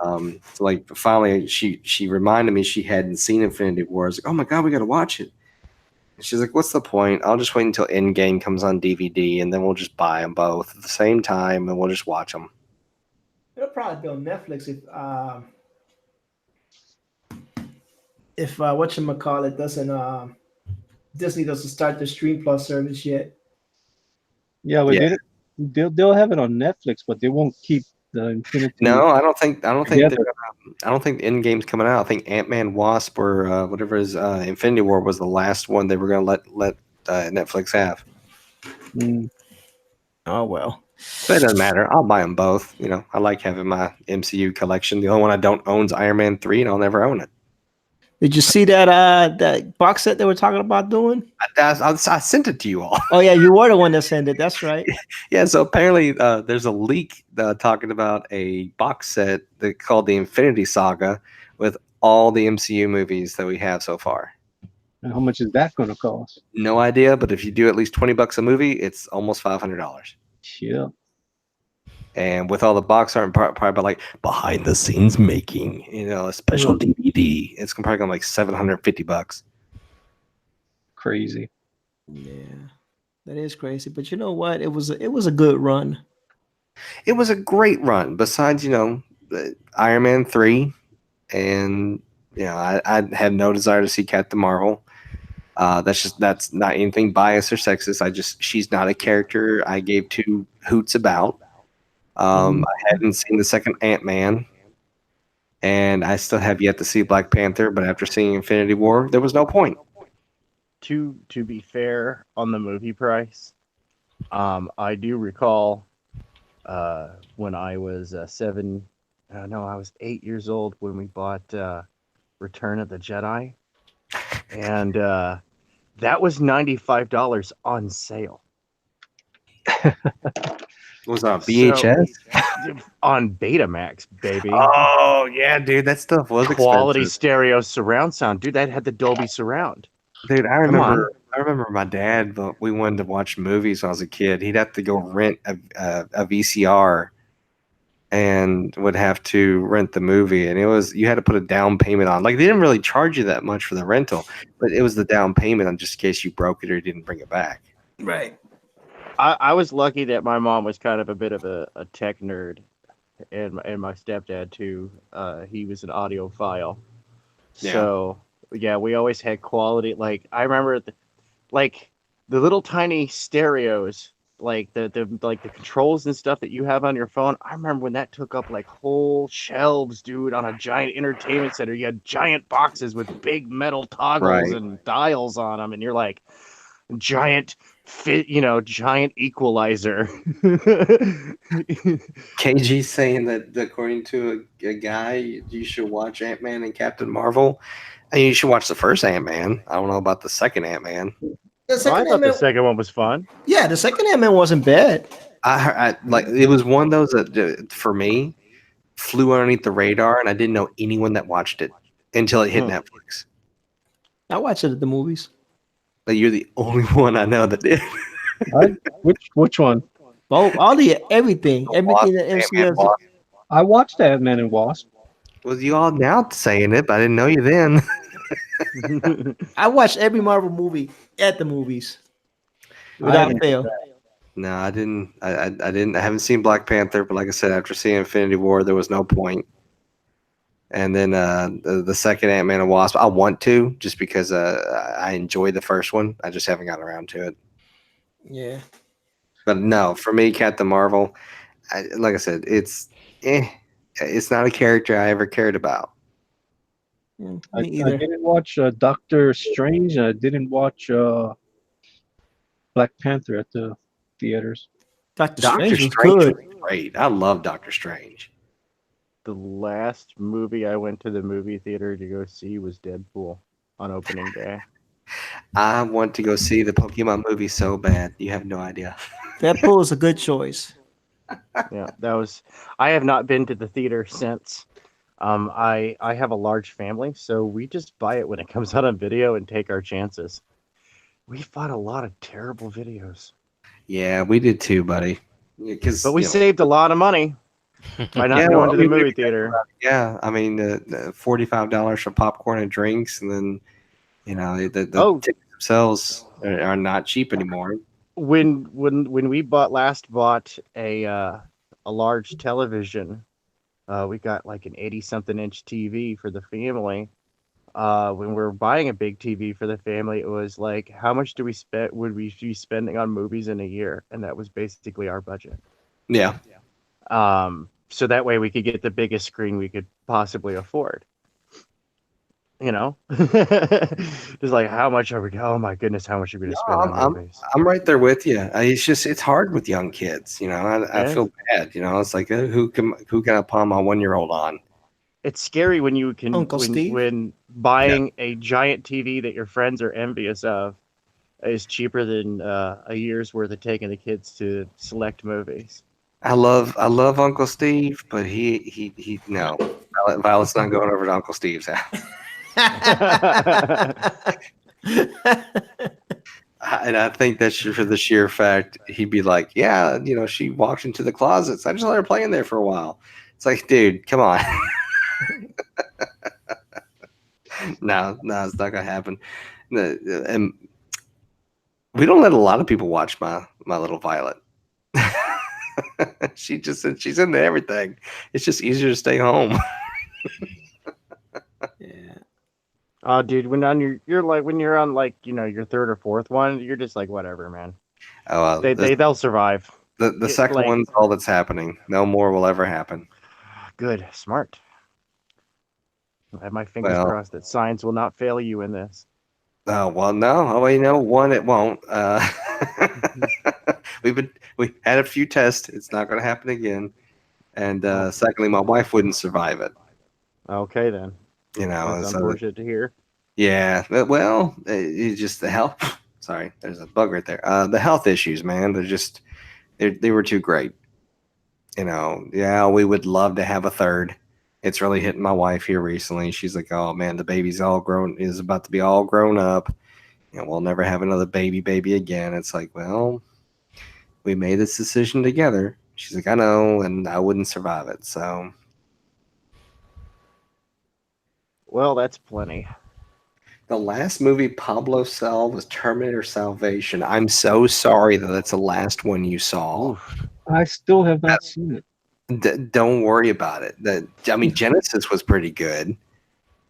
So like finally, she reminded me she hadn't seen Infinity War. I was like, oh my god, we got to watch it. And she's like, what's the point? I'll just wait until Endgame comes on DVD, and then we'll just buy them both at the same time, and we'll just watch them. It'll probably be on Netflix if whatchamacallit doesn't Disney doesn't start the Stream Plus service yet. Yeah, but Yeah. they'll have it on Netflix, but they won't keep the Infinity. No, I don't think Together. I don't think Endgame's coming out. I think Ant-Man, Wasp, or whatever is Infinity War was the last one they were going to let Netflix have. Mm. Oh well. But it doesn't matter. I'll buy them both. You know, I like having my MCU collection. The only one I don't own is Iron Man 3, and I'll never own it. Did you see that box set they were talking about doing? I sent it to you all. Oh yeah, you were the one that sent it. That's right. Yeah, so apparently there's a leak talking about a box set called the Infinity Saga with all the MCU movies that we have so far. And how much is that going to cost? No idea, but if you do at least $20 a movie, it's almost $500. Yeah. And with all the box art and probably about like behind the scenes making, a special DVD, it's probably going to like $750. Crazy. Yeah, that is crazy. But you know what? It was a good run. It was a great run. Besides, Iron Man 3, and I had no desire to see Captain Marvel. That's not anything biased or sexist. She's not a character I gave two hoots about. I hadn't seen the second Ant-Man, and I still have yet to see Black Panther. But after seeing Infinity War, there was no point. To be fair on the movie price, I do recall when I was I was 8 years old when we bought Return of the Jedi, and that was $95 on sale. Was on VHS? On Betamax, baby. Oh yeah, dude, that stuff was quality expensive. stereo surround sound, dude. That had the Dolby surround. Dude, I remember my dad, but we wanted to watch movies when I was a kid. He'd have to go rent a VCR and would have to rent the movie. And you had to put a down payment on. Like, they didn't really charge you that much for the rental, but it was the down payment on just in case you broke it or didn't bring it back. Right. I was lucky that my mom was kind of a bit of a tech nerd, and my stepdad too. He was an audiophile. Yeah. So yeah, we always had quality. Like, I remember the little tiny stereos, like the controls and stuff that you have on your phone. I remember when that took up like whole shelves, dude, on a giant entertainment center. You had giant boxes with big metal toggles and dials on them, and you're like, giant equalizer. KG saying that according to a guy, you should watch Ant-Man and Captain Marvel. And you should watch the first Ant-Man. I don't know about the second Ant-Man. The I second thought the Ant-Man, second one was fun. yeah, the second Ant-Man wasn't bad. I like it was one of those that for me flew underneath the radar, and I didn't know anyone that watched it until it hit Netflix. I watched it at the movies. Like, you're the only one I know that did. Which one? Oh, everything that MCU has. I watched Ant-Man and Wasp. Was you all now saying it, but I didn't know you then. I watch every Marvel movie at the movies I without haven't- fail. No, I didn't. I didn't. I haven't seen Black Panther, but like I said, after seeing Infinity War, there was no point. And then the second Ant-Man and Wasp, I want to just because I enjoyed the first one. I just haven't gotten around to it. Yeah. But no, for me, Captain Marvel, like I said, it's not a character I ever cared about. Me I either. didn't watch Doctor Strange. And I didn't watch Black Panther at the theaters. Doctor Doctor Strange was Strange good. was great. I love Doctor Strange. The last movie I went to the movie theater to go see was Deadpool on opening day. I want to go see the Pokemon movie so bad. You have no idea. Deadpool is a good choice. Yeah, that was. I have not been to the theater since. I have a large family, so we just buy it when it comes out on video and take our chances. We fought a lot of terrible videos, Yeah, we did too, buddy. Because but we saved a lot of money by not Yeah, going well, to the we movie maybe theater. yeah, I mean, $45 for popcorn and drinks, and then the Oh, tickets themselves are not cheap anymore. when we bought a large television, we got like an 80-something inch TV for the family. When we're buying a big TV for the family, it was like, how much would we be spending on movies in a year? And that was basically our budget. Yeah, So that way we could get the biggest screen we could possibly afford. Just like, how much are we? Oh my goodness, how much are we going to spend on movies? I'm right there with you. It's hard with young kids. I Yeah. feel bad. It's like who can I pawn my 1-year-old on? It's scary when you can Uncle Steve? when buying a giant TV that your friends are envious of is cheaper than a year's worth of taking the kids to select movies. I love Uncle Steve, but he no. Violet's not going over to Uncle Steve's house. And I think that's for the sheer fact he'd be like, yeah, she walked into the closets. I just let her play in there for a while. It's like, dude, come on. No, it's not gonna happen. And we don't let a lot of people watch my little Violet. She's into everything. It's just easier to stay home. Yeah. Oh, dude, when you're on like your third or fourth one, you're just like, whatever, man. Oh, They'll survive. the second like- one's all that's happening. No more will ever happen. Good, smart. I have my fingers Well- crossed that science will not fail you in this. Oh well, no. Oh, one it won't. We had a few tests. It's not going to happen again. And secondly, my wife wouldn't survive it. Okay, then. That's so unfortunate to hear. yeah. Well, it's just the health. Sorry, there's a bug right there. The health issues, man. They were too great. Yeah, we would love to have a third. It's really hitting my wife here recently. She's like, "Oh man, the baby's is about to be all grown up. We'll never have another baby again." It's like, well, we made this decision together. She's like, "I know, and I wouldn't survive it." So, Well, that's plenty. the last movie Pablo saw was Terminator Salvation. I'm so sorry that that's the last one you saw. Oof. I still have not seen it. Don't worry about it. Genesis was pretty good,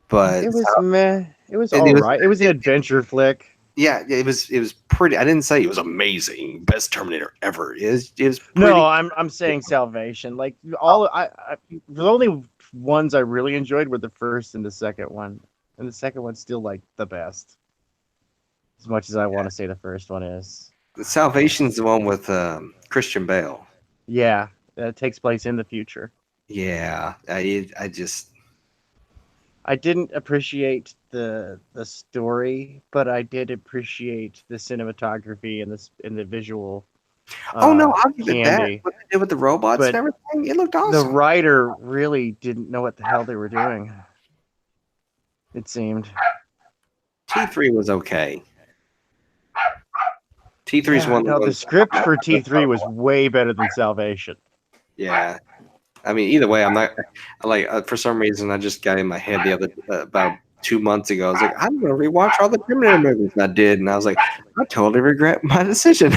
but It was meh. It was It all was- right. It was an adventure flick. yeah, it was pretty. I didn't say it was amazing, best Terminator ever. It was pretty. No, I'm saying Salvation. Like the only ones I really enjoyed were the first and the second one, and the second one's still like the best. As much as I want to say the first one is. Salvation's the one with Christian Bale. Yeah, that takes place in the future. Yeah, I just I didn't appreciate the story, but I did appreciate the cinematography and the visual. oh no, I'll give it that. candy. What they did with the robots But and everything, it looked The awesome. writer really didn't know what the hell they were doing. It seemed. T3 was okay. T3's Yeah, one. no, the script for T3 was way better than Salvation. Yeah, I mean, either way, I'm not like for some reason I just got in my head the other about 2 months ago. I was like, I'm going to rewatch all the Terminator movies. And I did. And I was like, I totally regret my decision.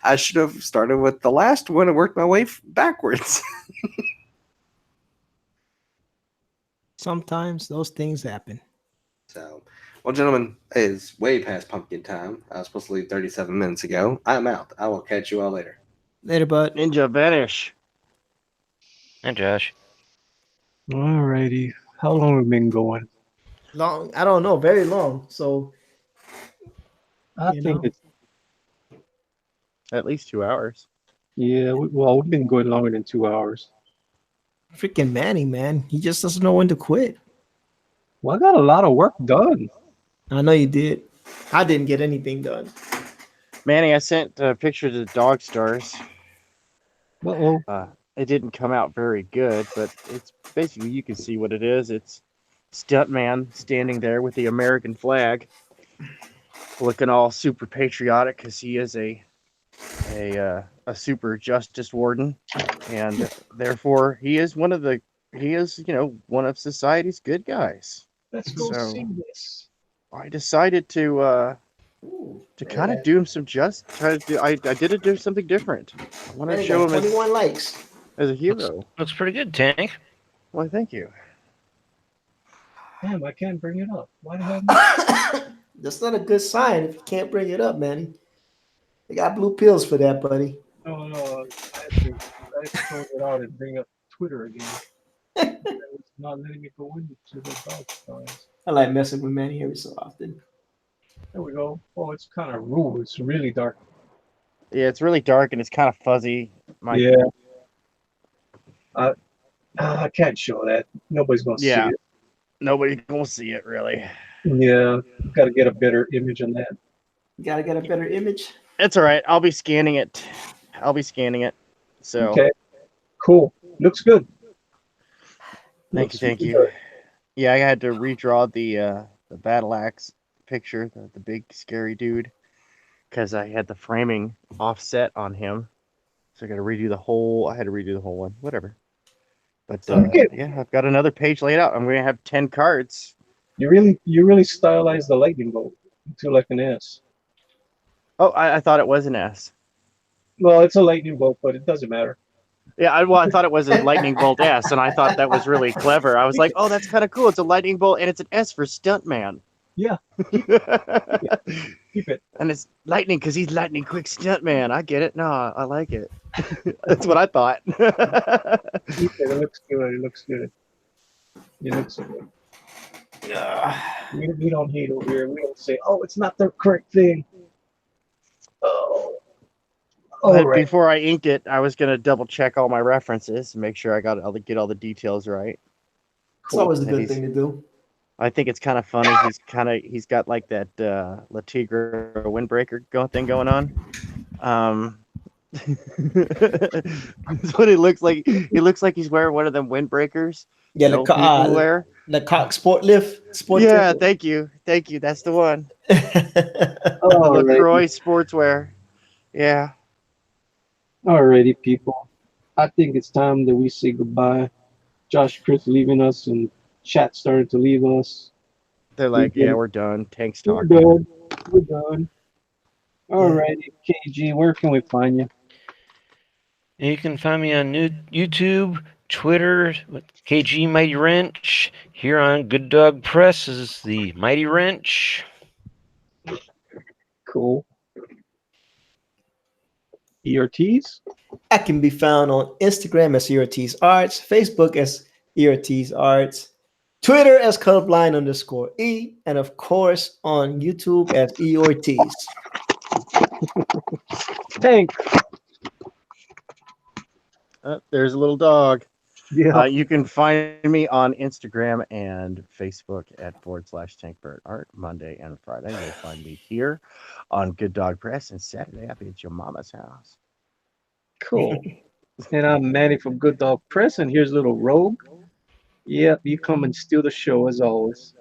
I should have started with the last one and worked my way backwards. Sometimes those things happen. So, well, gentlemen, it's way past pumpkin time. I was supposed to leave 37 minutes ago. I'm out. I will catch you all later. Later, bud. Ninja vanish. And Josh. Alrighty. How long have we been going? Long. I don't know. Very long. So I You think know? it's At least 2 hours. yeah. We've been going longer than 2 hours. freaking Manny, man, he just doesn't know when to quit. Well, I got a lot of work done. I know you did. I didn't get anything done. Manny, I sent a picture to the Dog Stars. Uh-oh. It didn't come out very good, but it's basically, you can see what it is. It's Stuntman standing there with the American flag, looking all super patriotic because he is a super justice warden, and therefore he is one of society's good guys. Let's go So- see this. I decided to kind of do him some I did to do something different. I want to Manny show got him 21 likes. as a hero. Looks pretty good, Tank. Why, thank you. Damn, I can't bring it up. Why the hell? That's not a good sign if you can't bring it up, Manny. They got blue pills for that, buddy. No. I had to close it out and bring up Twitter again. It's not letting me go into the Dog Stars. I like messing with Manny every so often. There we go. Oh, it's kind of rude. It's really dark. Yeah, it's really dark and it's kind of fuzzy. Yeah. I can't show that. Nobody's gonna Yeah. see it. Nobody gonna see it really. Yeah, got to get a better image on that. You gotta get a better image. It's all right. I'll be scanning it. So Okay, cool. Looks good. thank Looks you. good. Yeah, I had to redraw the battle axe picture, the big scary dude, because I had the framing offset on him. So I got to redo the whole. I had to redo the whole one. Whatever. But Okay. yeah, I've got another page laid out. I'm going to have 10 cards. You really stylized the lightning bolt into like an S. Oh, I thought it was an S. Well, it's a lightning bolt, but it doesn't matter. Yeah, I thought it was a lightning bolt S, and I thought that was really clever. I was like, oh, that's kind of cool. It's a lightning bolt, and it's an S for Stuntman. Yeah. Keep it. And it's lightning because he's lightning quick Stuntman. I get it. No, I like it. That's what I thought. Keep it. It looks good. It looks good. It looks good. We don't hate over here. We don't say, oh, it's not the correct thing. Oh. All But right. before I inked it, I was gonna double check all my references and make sure I get all the details right. It's always a And good he's- thing to do. I think it's kind of funny. He's got like that La Tigre windbreaker going on. That's what he looks like. He looks like he's wearing one of them windbreakers. Yeah, old people wear. the cock sport lift. Sport Yeah, lift. thank you. That's the one. All The right. LaCroix sportswear. Yeah. Alrighty, people. I think it's time that we say goodbye. Josh, Chris leaving us, and chat starting to leave us. They're like, did yeah, it. we're done. Tank's We're talking. done. We're done. Alrighty, KG, where can we find you? You can find me on YouTube, Twitter, with KG Mighty Wrench. Here on Good Dog Press is the Mighty Wrench. Cool. ERTs? I can be found on Instagram as ERT's Arts, Facebook as ERT's Arts, Twitter as colorblind_E, and of course on YouTube as EORTs. Tank. There's a little dog. Yeah. You can find me on Instagram and Facebook at /TankBirdArt. Monday and Friday, you'll find me here on Good Dog Press, and Saturday I'll be at your mama's house. Cool. And I'm Manny from Good Dog Press, and here's little Rogue. Yep, you come and steal the show as always.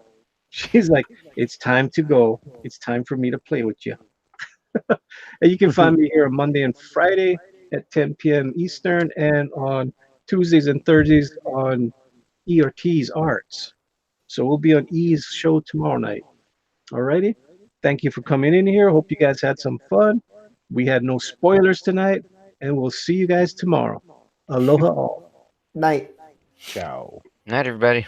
She's like, it's time to go. It's time for me to play with you. And you can find me here on Monday and Friday at 10 p.m. Eastern, and on Tuesdays and Thursdays on E or T's arts. So we'll be on E's show tomorrow night. Alrighty. Thank you for coming in here. Hope you guys had some fun. We had no spoilers tonight, and we'll see you guys tomorrow. Aloha all. Night. Ciao. Night, everybody.